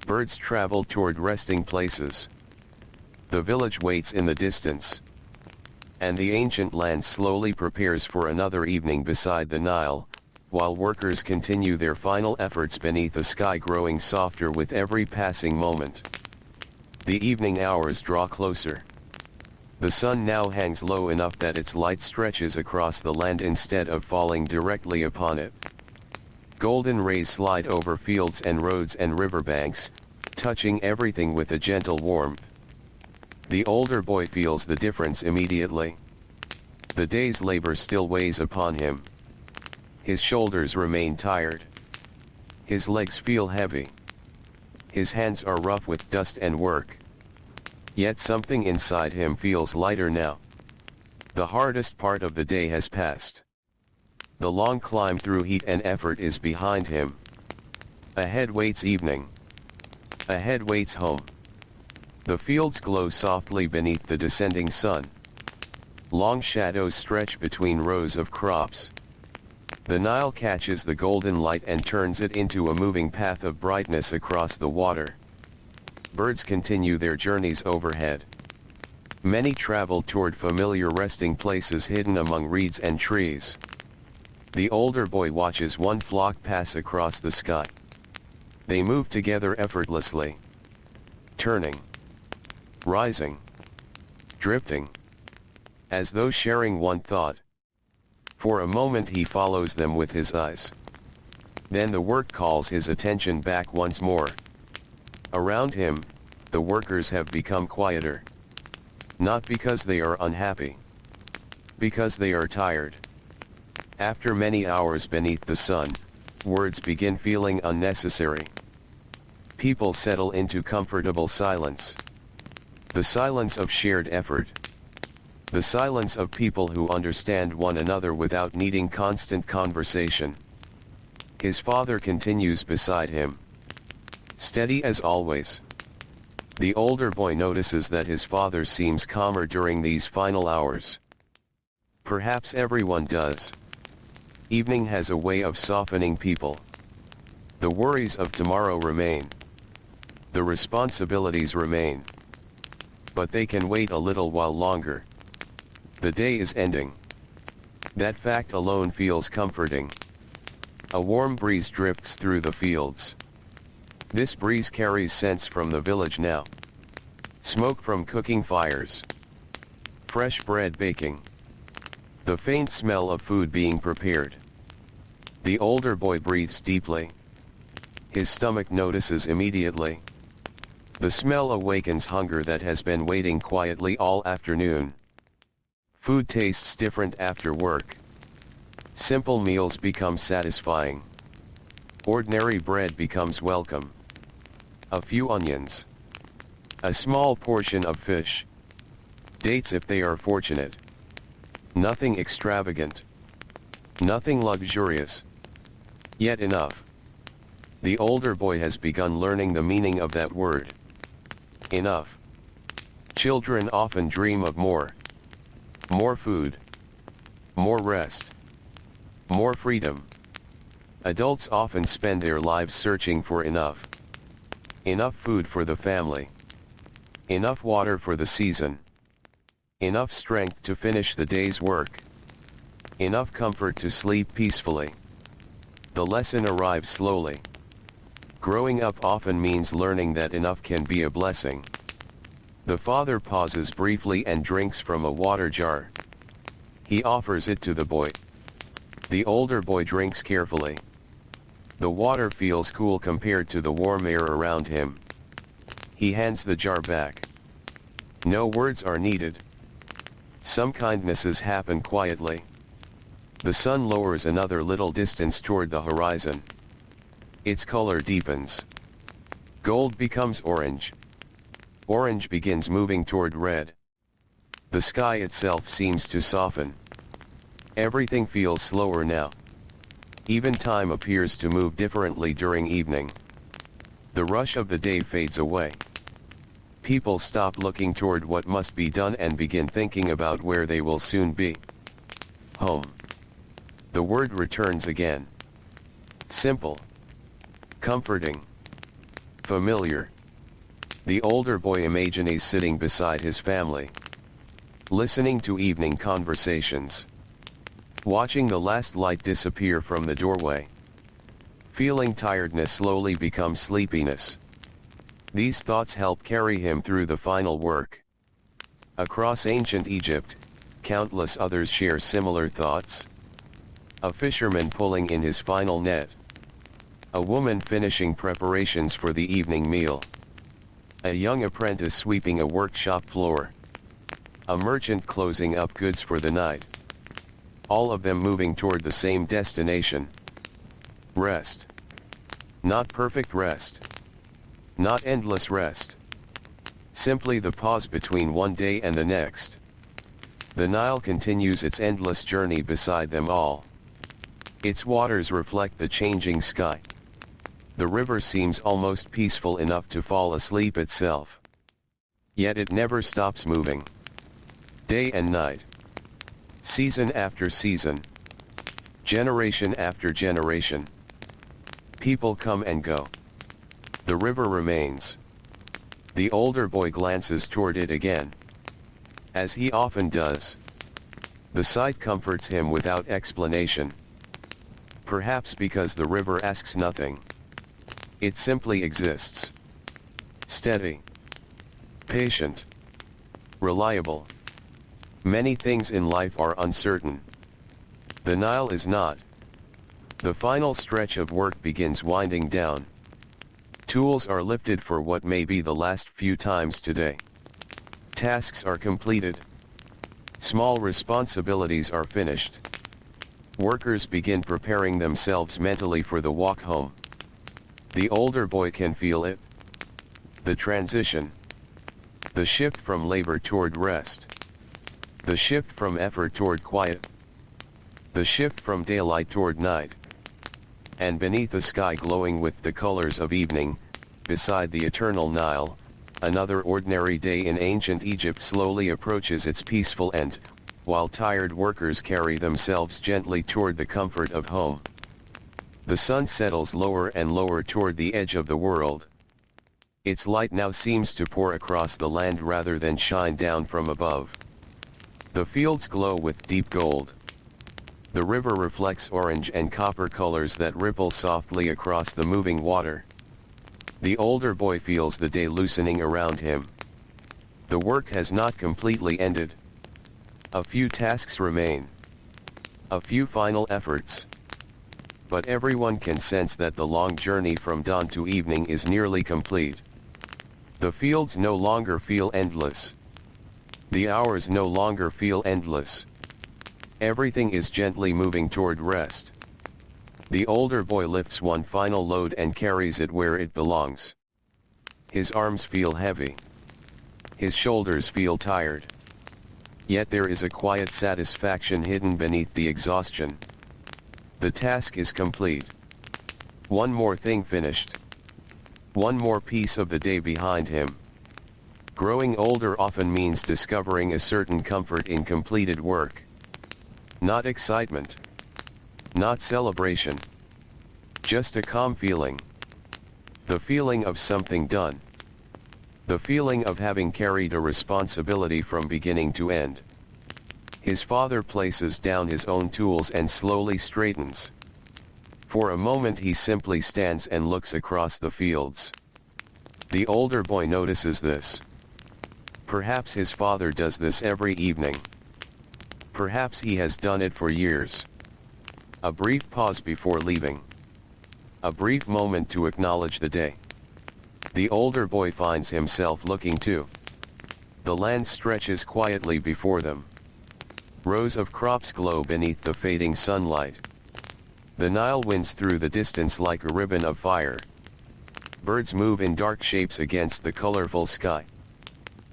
Birds travel toward resting places. The village waits in the distance. And the ancient land slowly prepares for another evening beside the Nile, while workers continue their final efforts beneath a sky growing softer with every passing moment. The evening hours draw closer. The sun now hangs low enough that its light stretches across the land instead of falling directly upon it. Golden rays slide over fields and roads and riverbanks, touching everything with a gentle warmth. The older boy feels the difference immediately. The day's labor still weighs upon him. His shoulders remain tired. His legs feel heavy. His hands are rough with dust and work. Yet something inside him feels lighter now. The hardest part of the day has passed. The long climb through heat and effort is behind him. Ahead waits evening. Ahead waits home. The fields glow softly beneath the descending sun. Long shadows stretch between rows of crops. The Nile catches the golden light and turns it into a moving path of brightness across the water. Birds continue their journeys overhead. Many travel toward familiar resting places hidden among reeds and trees. The older boy watches one flock pass across the sky. They move together effortlessly. Turning. Rising. Drifting. As though sharing one thought. For a moment he follows them with his eyes. Then the work calls his attention back once more. Around him, the workers have become quieter. Not because they are unhappy. Because they are tired. After many hours beneath the sun, words begin feeling unnecessary. People settle into comfortable silence. The silence of shared effort. The silence of people who understand one another without needing constant conversation. His father continues beside him. Steady as always. The older boy notices that his father seems calmer during these final hours. Perhaps everyone does. Evening has a way of softening people. The worries of tomorrow remain. The responsibilities remain. But they can wait a little while longer. The day is ending. That fact alone feels comforting. A warm breeze drifts through the fields. This breeze carries scents from the village now. Smoke from cooking fires. Fresh bread baking. The faint smell of food being prepared. The older boy breathes deeply. His stomach notices immediately. The smell awakens hunger that has been waiting quietly all afternoon. Food tastes different after work. Simple meals become satisfying. Ordinary bread becomes welcome. A few onions. A small portion of fish. Dates if they are fortunate. Nothing extravagant. Nothing luxurious. Yet enough. The older boy has begun learning the meaning of that word. Enough. Children often dream of more. More food. More rest. More freedom. Adults often spend their lives searching for enough. Enough food for the family. Enough water for the season. Enough strength to finish the day's work. Enough comfort to sleep peacefully. The lesson arrives slowly. Growing up often means learning that enough can be a blessing. The father pauses briefly and drinks from a water jar. He offers it to the boy. The older boy drinks carefully. The water feels cool compared to the warm air around him. He hands the jar back. No words are needed. Some kindnesses happen quietly. The sun lowers another little distance toward the horizon. Its color deepens. Gold becomes orange. Orange begins moving toward red. The sky itself seems to soften. Everything feels slower now. Even time appears to move differently during evening. The rush of the day fades away. People stop looking toward what must be done and begin thinking about where they will soon be. Home. The word returns again. Simple. Comforting. Familiar. The older boy imagines sitting beside his family. Listening to evening conversations. Watching the last light disappear from the doorway. Feeling tiredness slowly become sleepiness. These thoughts help carry him through the final work. Across ancient Egypt, countless others share similar thoughts. A fisherman pulling in his final net. A woman finishing preparations for the evening meal. A young apprentice sweeping a workshop floor. A merchant closing up goods for the night. All of them moving toward the same destination. Rest. Not perfect rest. Not endless rest. Simply the pause between one day and the next. The Nile continues its endless journey beside them all. Its waters reflect the changing sky. The river seems almost peaceful enough to fall asleep itself. Yet it never stops moving. Day and night. Season after season. Generation after generation. People come and go. The river remains. The older boy glances toward it again. As he often does. The sight comforts him without explanation. Perhaps because the river asks nothing. It simply exists. Steady. Patient. Reliable. Many things in life are uncertain. The Nile is not. The final stretch of work begins winding down. Tools are lifted for what may be the last few times today. Tasks are completed. Small responsibilities are finished. Workers begin preparing themselves mentally for the walk home. The older boy can feel it. The transition. The shift from labor toward rest. The shift from effort toward quiet. The shift from daylight toward night. And beneath a sky glowing with the colors of evening, beside the eternal Nile, another ordinary day in ancient Egypt slowly approaches its peaceful end, while tired workers carry themselves gently toward the comfort of home. The sun settles lower and lower toward the edge of the world. Its light now seems to pour across the land rather than shine down from above. The fields glow with deep gold. The river reflects orange and copper colors that ripple softly across the moving water. The older boy feels the day loosening around him. The work has not completely ended. A few tasks remain. A few final efforts. But everyone can sense that the long journey from dawn to evening is nearly complete. The fields no longer feel endless. The hours no longer feel endless. Everything is gently moving toward rest. The older boy lifts one final load and carries it where it belongs. His arms feel heavy. His shoulders feel tired. Yet there is a quiet satisfaction hidden beneath the exhaustion. The task is complete. One more thing finished. One more piece of the day behind him. Growing older often means discovering a certain comfort in completed work. Not excitement. Not celebration. Just a calm feeling. The feeling of something done. The feeling of having carried a responsibility from beginning to end. His father places down his own tools and slowly straightens. For a moment he simply stands and looks across the fields. The older boy notices this. Perhaps his father does this every evening. Perhaps he has done it for years. A brief pause before leaving. A brief moment to acknowledge the day. The older boy finds himself looking too. The land stretches quietly before them. Rows of crops glow beneath the fading sunlight. The Nile winds through the distance like a ribbon of fire. Birds move in dark shapes against the colorful sky.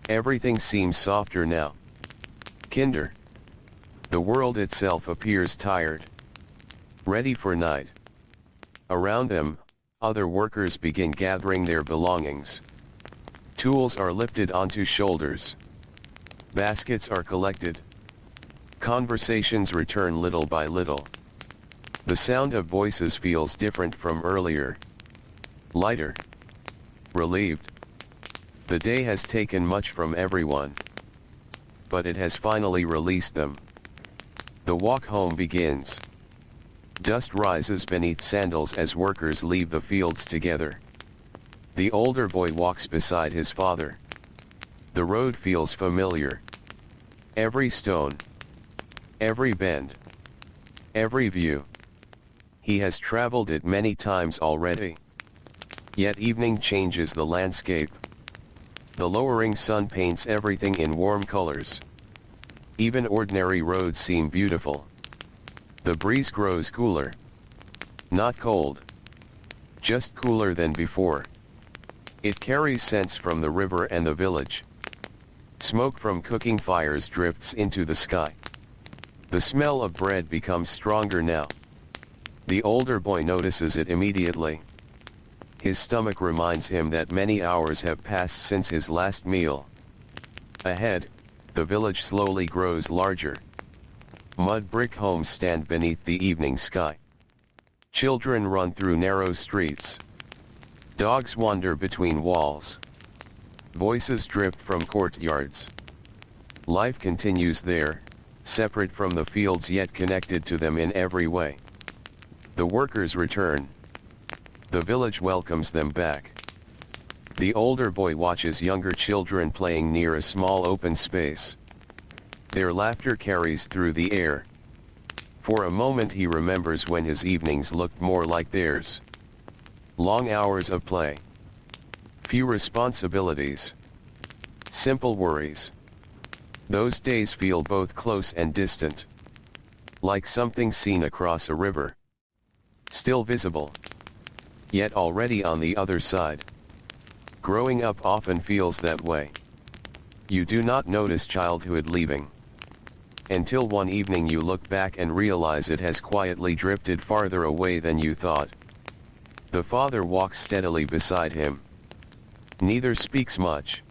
Everything seems softer now. Kinder. The world itself appears tired. Ready for night. Around them, other workers begin gathering their belongings. Tools are lifted onto shoulders. Baskets are collected. Conversations return little by little. The sound of voices feels different from earlier. Lighter. Relieved. The day has taken much from everyone. But it has finally released them. The walk home begins. Dust rises beneath sandals as workers leave the fields together. The older boy walks beside his father. The road feels familiar. Every stone. Every bend. Every view. He has traveled it many times already. Yet evening changes the landscape. The lowering sun paints everything in warm colors. Even ordinary roads seem beautiful. The breeze grows cooler. Not cold. Just cooler than before. It carries scents from the river and the village. Smoke from cooking fires drifts into the sky. The smell of bread becomes stronger now. The older boy notices it immediately. His stomach reminds him that many hours have passed since his last meal. Ahead, the village slowly grows larger. Mud brick homes stand beneath the evening sky. Children run through narrow streets. Dogs wander between walls. Voices drift from courtyards. Life continues there, separate from the fields yet connected to them in every way. The workers return. The village welcomes them back. The older boy watches younger children playing near a small open space. Their laughter carries through the air. For a moment he remembers when his evenings looked more like theirs. Long hours of play. Few responsibilities. Simple worries. Those days feel both close and distant. Like something seen across a river. Still visible. Yet already on the other side. Growing up often feels that way. You do not notice childhood leaving. Until one evening you look back and realize it has quietly drifted farther away than you thought. The father walks steadily beside him. Neither speaks much.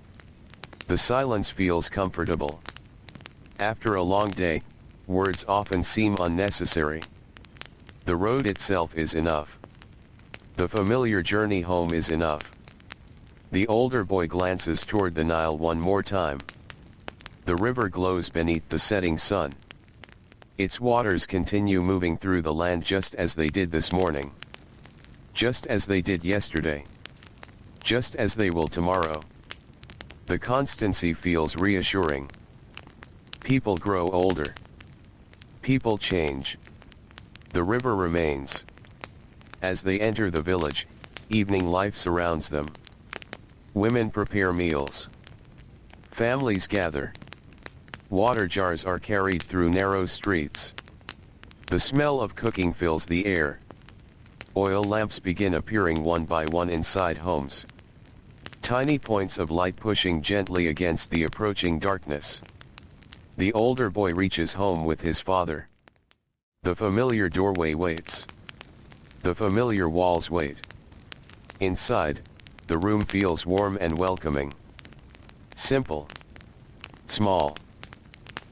The silence feels comfortable. After a long day, words often seem unnecessary. The road itself is enough. The familiar journey home is enough. The older boy glances toward the Nile one more time. The river glows beneath the setting sun. Its waters continue moving through the land just as they did this morning. Just as they did yesterday. Just as they will tomorrow. The constancy feels reassuring. People grow older. People change. The river remains. As they enter the village, evening life surrounds them. Women prepare meals. Families gather. Water jars are carried through narrow streets. The smell of cooking fills the air. Oil lamps begin appearing one by one inside homes. Tiny points of light pushing gently against the approaching darkness. The older boy reaches home with his father. The familiar doorway waits. The familiar walls wait. Inside, the room feels warm and welcoming. Simple. Small.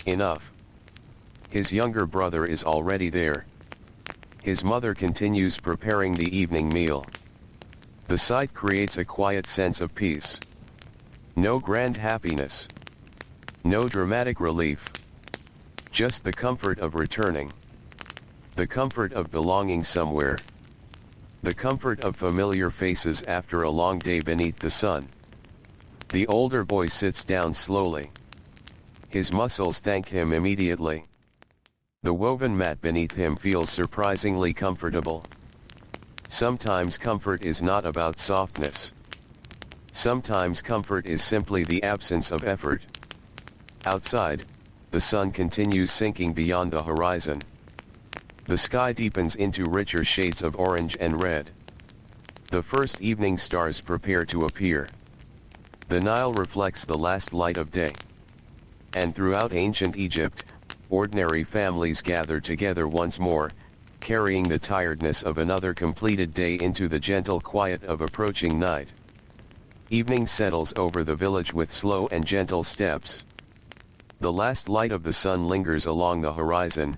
Enough. His younger brother is already there. His mother continues preparing the evening meal. The sight creates a quiet sense of peace. No grand happiness. No dramatic relief. Just the comfort of returning. The comfort of belonging somewhere. The comfort of familiar faces after a long day beneath the sun. The older boy sits down slowly. His muscles thank him immediately. The woven mat beneath him feels surprisingly comfortable. Sometimes comfort is not about softness. Sometimes comfort is simply the absence of effort. Outside, the sun continues sinking beyond the horizon. The sky deepens into richer shades of orange and red. The first evening stars prepare to appear. The Nile reflects the last light of day. And throughout ancient Egypt, ordinary families gather together once more, carrying the tiredness of another completed day into the gentle quiet of approaching night. Evening settles over the village with slow and gentle steps. The last light of the sun lingers along the horizon,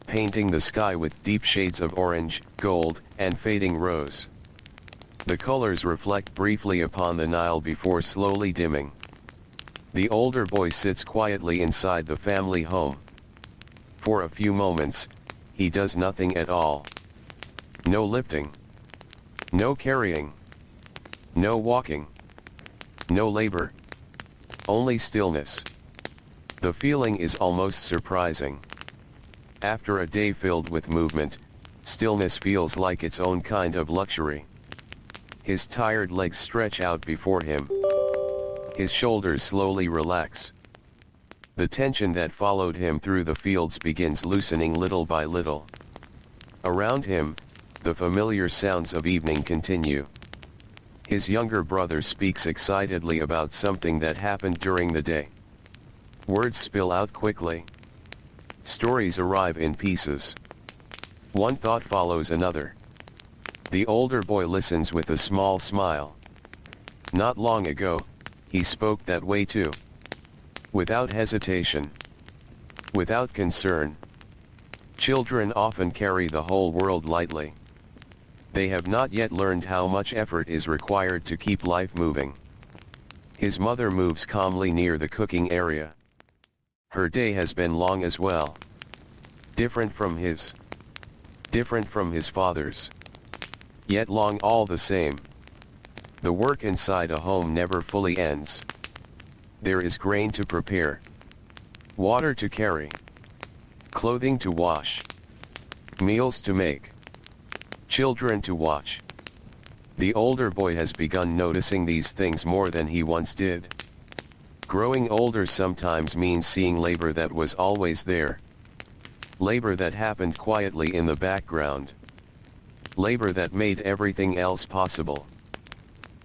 painting the sky with deep shades of orange, gold, and fading rose. The colors reflect briefly upon the Nile before slowly dimming. The older boy sits quietly inside the family home. For a few moments, he does nothing at all. No lifting. No carrying. No walking. No labor. Only stillness. The feeling is almost surprising. After a day filled with movement, stillness feels like its own kind of luxury. His tired legs stretch out before him. His shoulders slowly relax. The tension that followed him through the fields begins loosening little by little. Around him, the familiar sounds of evening continue. His younger brother speaks excitedly about something that happened during the day. Words spill out quickly. Stories arrive in pieces. One thought follows another. The older boy listens with a small smile. Not long ago, he spoke that way too. Without hesitation. Without concern. Children often carry the whole world lightly. They have not yet learned how much effort is required to keep life moving. His mother moves calmly near the cooking area. Her day has been long as well. Different from his. Different from his father's. Yet long all the same. The work inside a home never fully ends. There is grain to prepare. Water to carry. Clothing to wash. Meals to make. Children to watch. The older boy has begun noticing these things more than he once did. Growing older sometimes means seeing labor that was always there. Labor that happened quietly in the background. Labor that made everything else possible.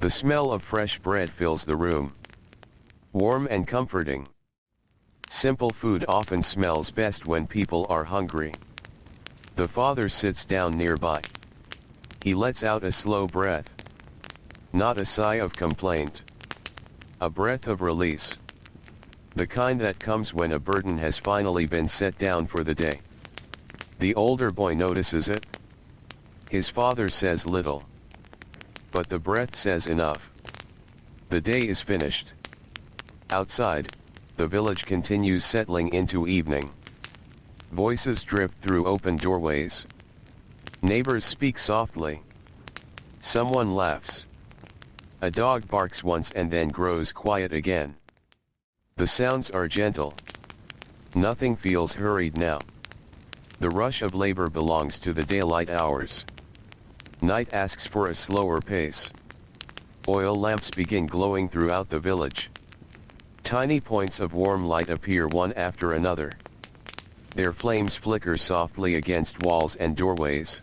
The smell of fresh bread fills the room. Warm and comforting. Simple food often smells best when people are hungry. The father sits down nearby. He lets out a slow breath. Not a sigh of complaint. A breath of release. The kind that comes when a burden has finally been set down for the day. The older boy notices it. His father says little. But the breath says enough. The day is finished. Outside, the village continues settling into evening. Voices drift through open doorways. Neighbors speak softly. Someone laughs. A dog barks once and then grows quiet again. The sounds are gentle. Nothing feels hurried now. The rush of labor belongs to the daylight hours. Night asks for a slower pace. Oil lamps begin glowing throughout the village. Tiny points of warm light appear one after another. Their flames flicker softly against walls and doorways.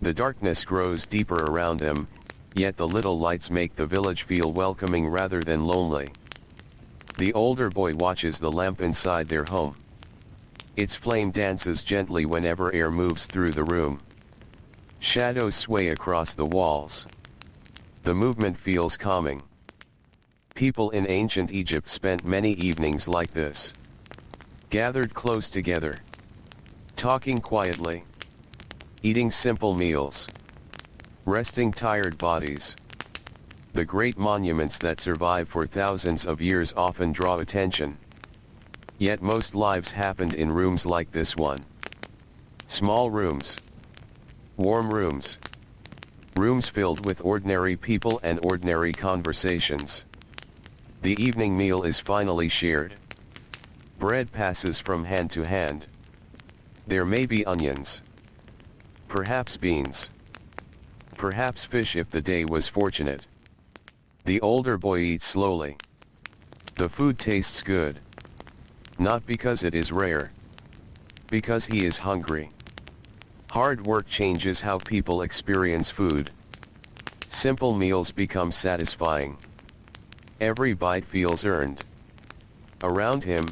The darkness grows deeper around them, yet the little lights make the village feel welcoming rather than lonely. The older boy watches the lamp inside their home. Its flame dances gently whenever air moves through the room. Shadows sway across the walls. The movement feels calming. People in ancient Egypt spent many evenings like this. Gathered close together. Talking quietly. Eating simple meals. Resting tired bodies. The great monuments that survive for thousands of years often draw attention. Yet most lives happened in rooms like this one. Small rooms. Warm rooms. Rooms filled with ordinary people and ordinary conversations. The evening meal is finally shared. Bread passes from hand to hand. There may be onions. Perhaps beans. Perhaps fish if the day was fortunate. The older boy eats slowly. The food tastes good. Not because it is rare. Because he is hungry. Hard work changes how people experience food. Simple meals become satisfying. Every bite feels earned. Around him,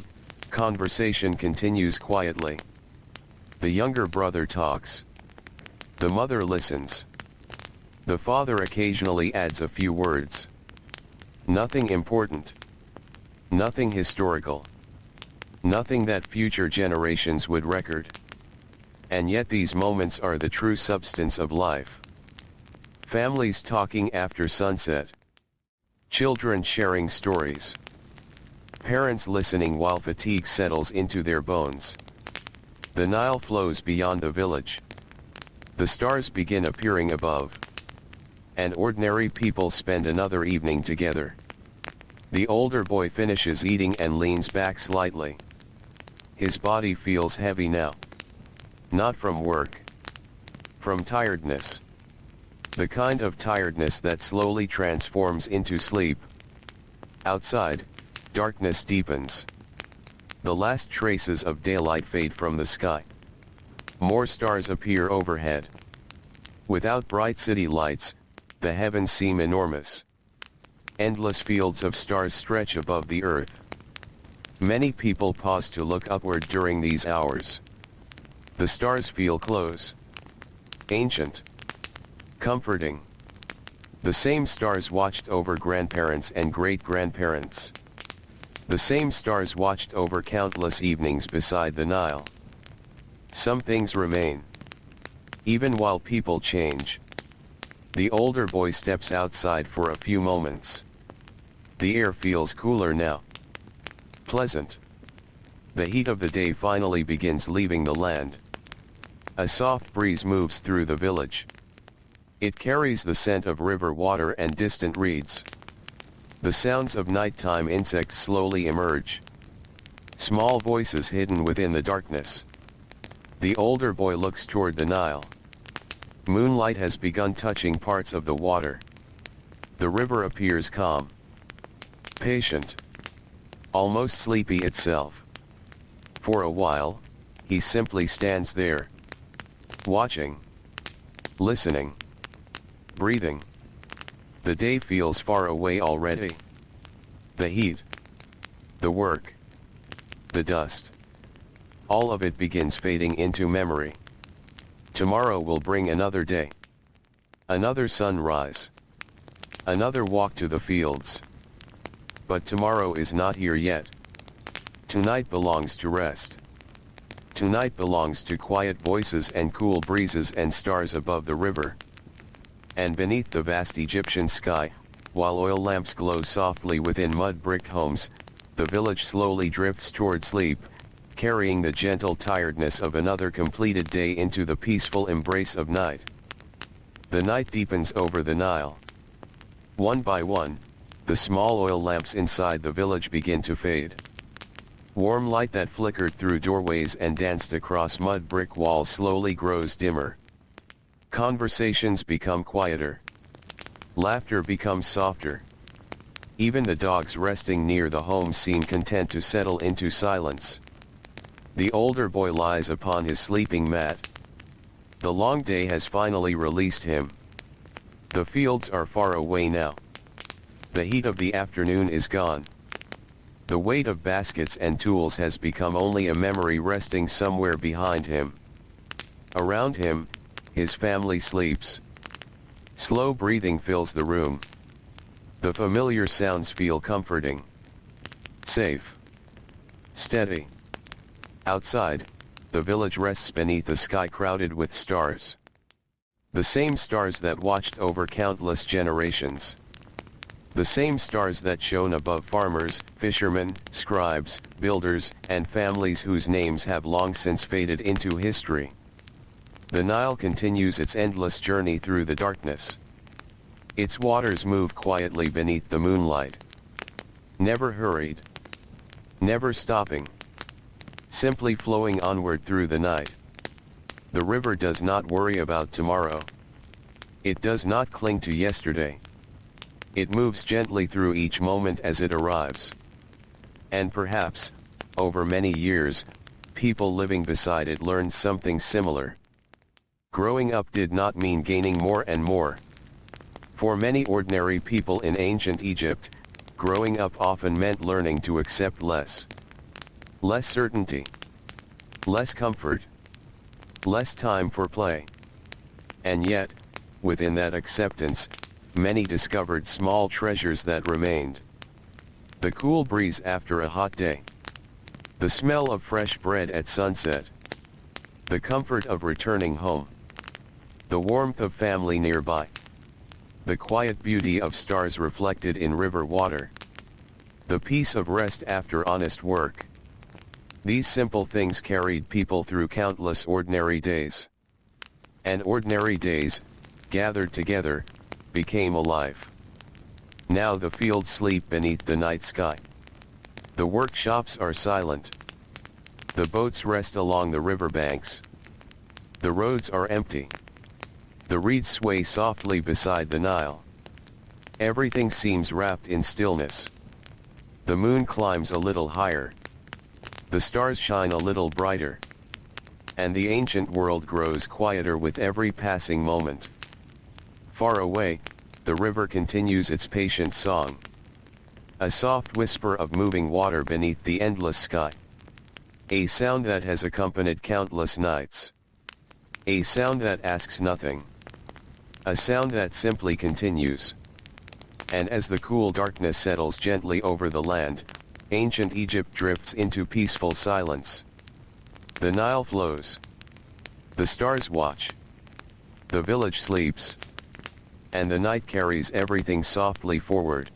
conversation continues quietly. The younger brother talks. The mother listens. The father occasionally adds a few words. Nothing important. Nothing historical. Nothing that future generations would record. And yet these moments are the true substance of life. Families talking after sunset. Children sharing stories. Parents listening while fatigue settles into their bones. The Nile flows beyond the village. The stars begin appearing above. And ordinary people spend another evening together. The older boy finishes eating and leans back slightly. His body feels heavy now. Not from work. From tiredness. The kind of tiredness that slowly transforms into sleep. Outside, darkness deepens. The last traces of daylight fade from the sky. More stars appear overhead. Without bright city lights, the heavens seem enormous. Endless fields of stars stretch above the earth. Many people pause to look upward during these hours. The stars feel close. Ancient. Comforting. The same stars watched over grandparents and great-grandparents. The same stars watched over countless evenings beside the Nile. Some things remain. Even while people change. The older boy steps outside for a few moments. The air feels cooler now. Pleasant. The heat of the day finally begins leaving the land. A soft breeze moves through the village. It carries the scent of river water and distant reeds. The sounds of nighttime insects slowly emerge. Small voices hidden within the darkness. The older boy looks toward the Nile. Moonlight has begun touching parts of the water. The river appears calm. Patient. Almost sleepy itself. For a while, he simply stands there. Watching. Listening. Breathing. The day feels far away already. The heat. The work. The dust. All of it begins fading into memory. Tomorrow will bring another day. Another sunrise. Another walk to the fields. But tomorrow is not here yet. Tonight belongs to rest. Tonight belongs to quiet voices and cool breezes and stars above the river. And beneath the vast Egyptian sky, while oil lamps glow softly within mud brick homes, the village slowly drifts toward sleep, carrying the gentle tiredness of another completed day into the peaceful embrace of night. The night deepens over the Nile. One by one, the small oil lamps inside the village begin to fade. Warm light that flickered through doorways and danced across mud brick walls slowly grows dimmer. Conversations become quieter. Laughter becomes softer. Even the dogs resting near the home seem content to settle into silence. The older boy lies upon his sleeping mat. The long day has finally released him. The fields are far away now. The heat of the afternoon is gone. The weight of baskets and tools has become only a memory resting somewhere behind him. Around him, his family sleeps. Slow breathing fills the room. The familiar sounds feel comforting. Safe. Steady. Outside, the village rests beneath a sky crowded with stars. The same stars that watched over countless generations. The same stars that shone above farmers, fishermen, scribes, builders, and families whose names have long since faded into history. The Nile continues its endless journey through the darkness. Its waters move quietly beneath the moonlight. Never hurried. Never stopping. Simply flowing onward through the night. The river does not worry about tomorrow. It does not cling to yesterday. It moves gently through each moment as it arrives. And perhaps, over many years, people living beside it learned something similar. Growing up did not mean gaining more and more. For many ordinary people in ancient Egypt, growing up often meant learning to accept less. Less certainty. Less comfort. Less time for play. And yet, within that acceptance, many discovered small treasures that remained. The cool breeze after a hot day. The smell of fresh bread at sunset. The comfort of returning home. The warmth of family nearby. The quiet beauty of stars reflected in river water. The peace of rest after honest work. These simple things carried people through countless ordinary days. And ordinary days, gathered together, became a life. Now the fields sleep beneath the night sky. The workshops are silent. The boats rest along the riverbanks. The roads are empty. The reeds sway softly beside the Nile. Everything seems wrapped in stillness. The moon climbs a little higher. The stars shine a little brighter. And the ancient world grows quieter with every passing moment. Far away, the river continues its patient song. A soft whisper of moving water beneath the endless sky. A sound that has accompanied countless nights. A sound that asks nothing. A sound that simply continues. And as the cool darkness settles gently over the land, ancient Egypt drifts into peaceful silence. The Nile flows. The stars watch. The village sleeps. And the night carries everything softly forward.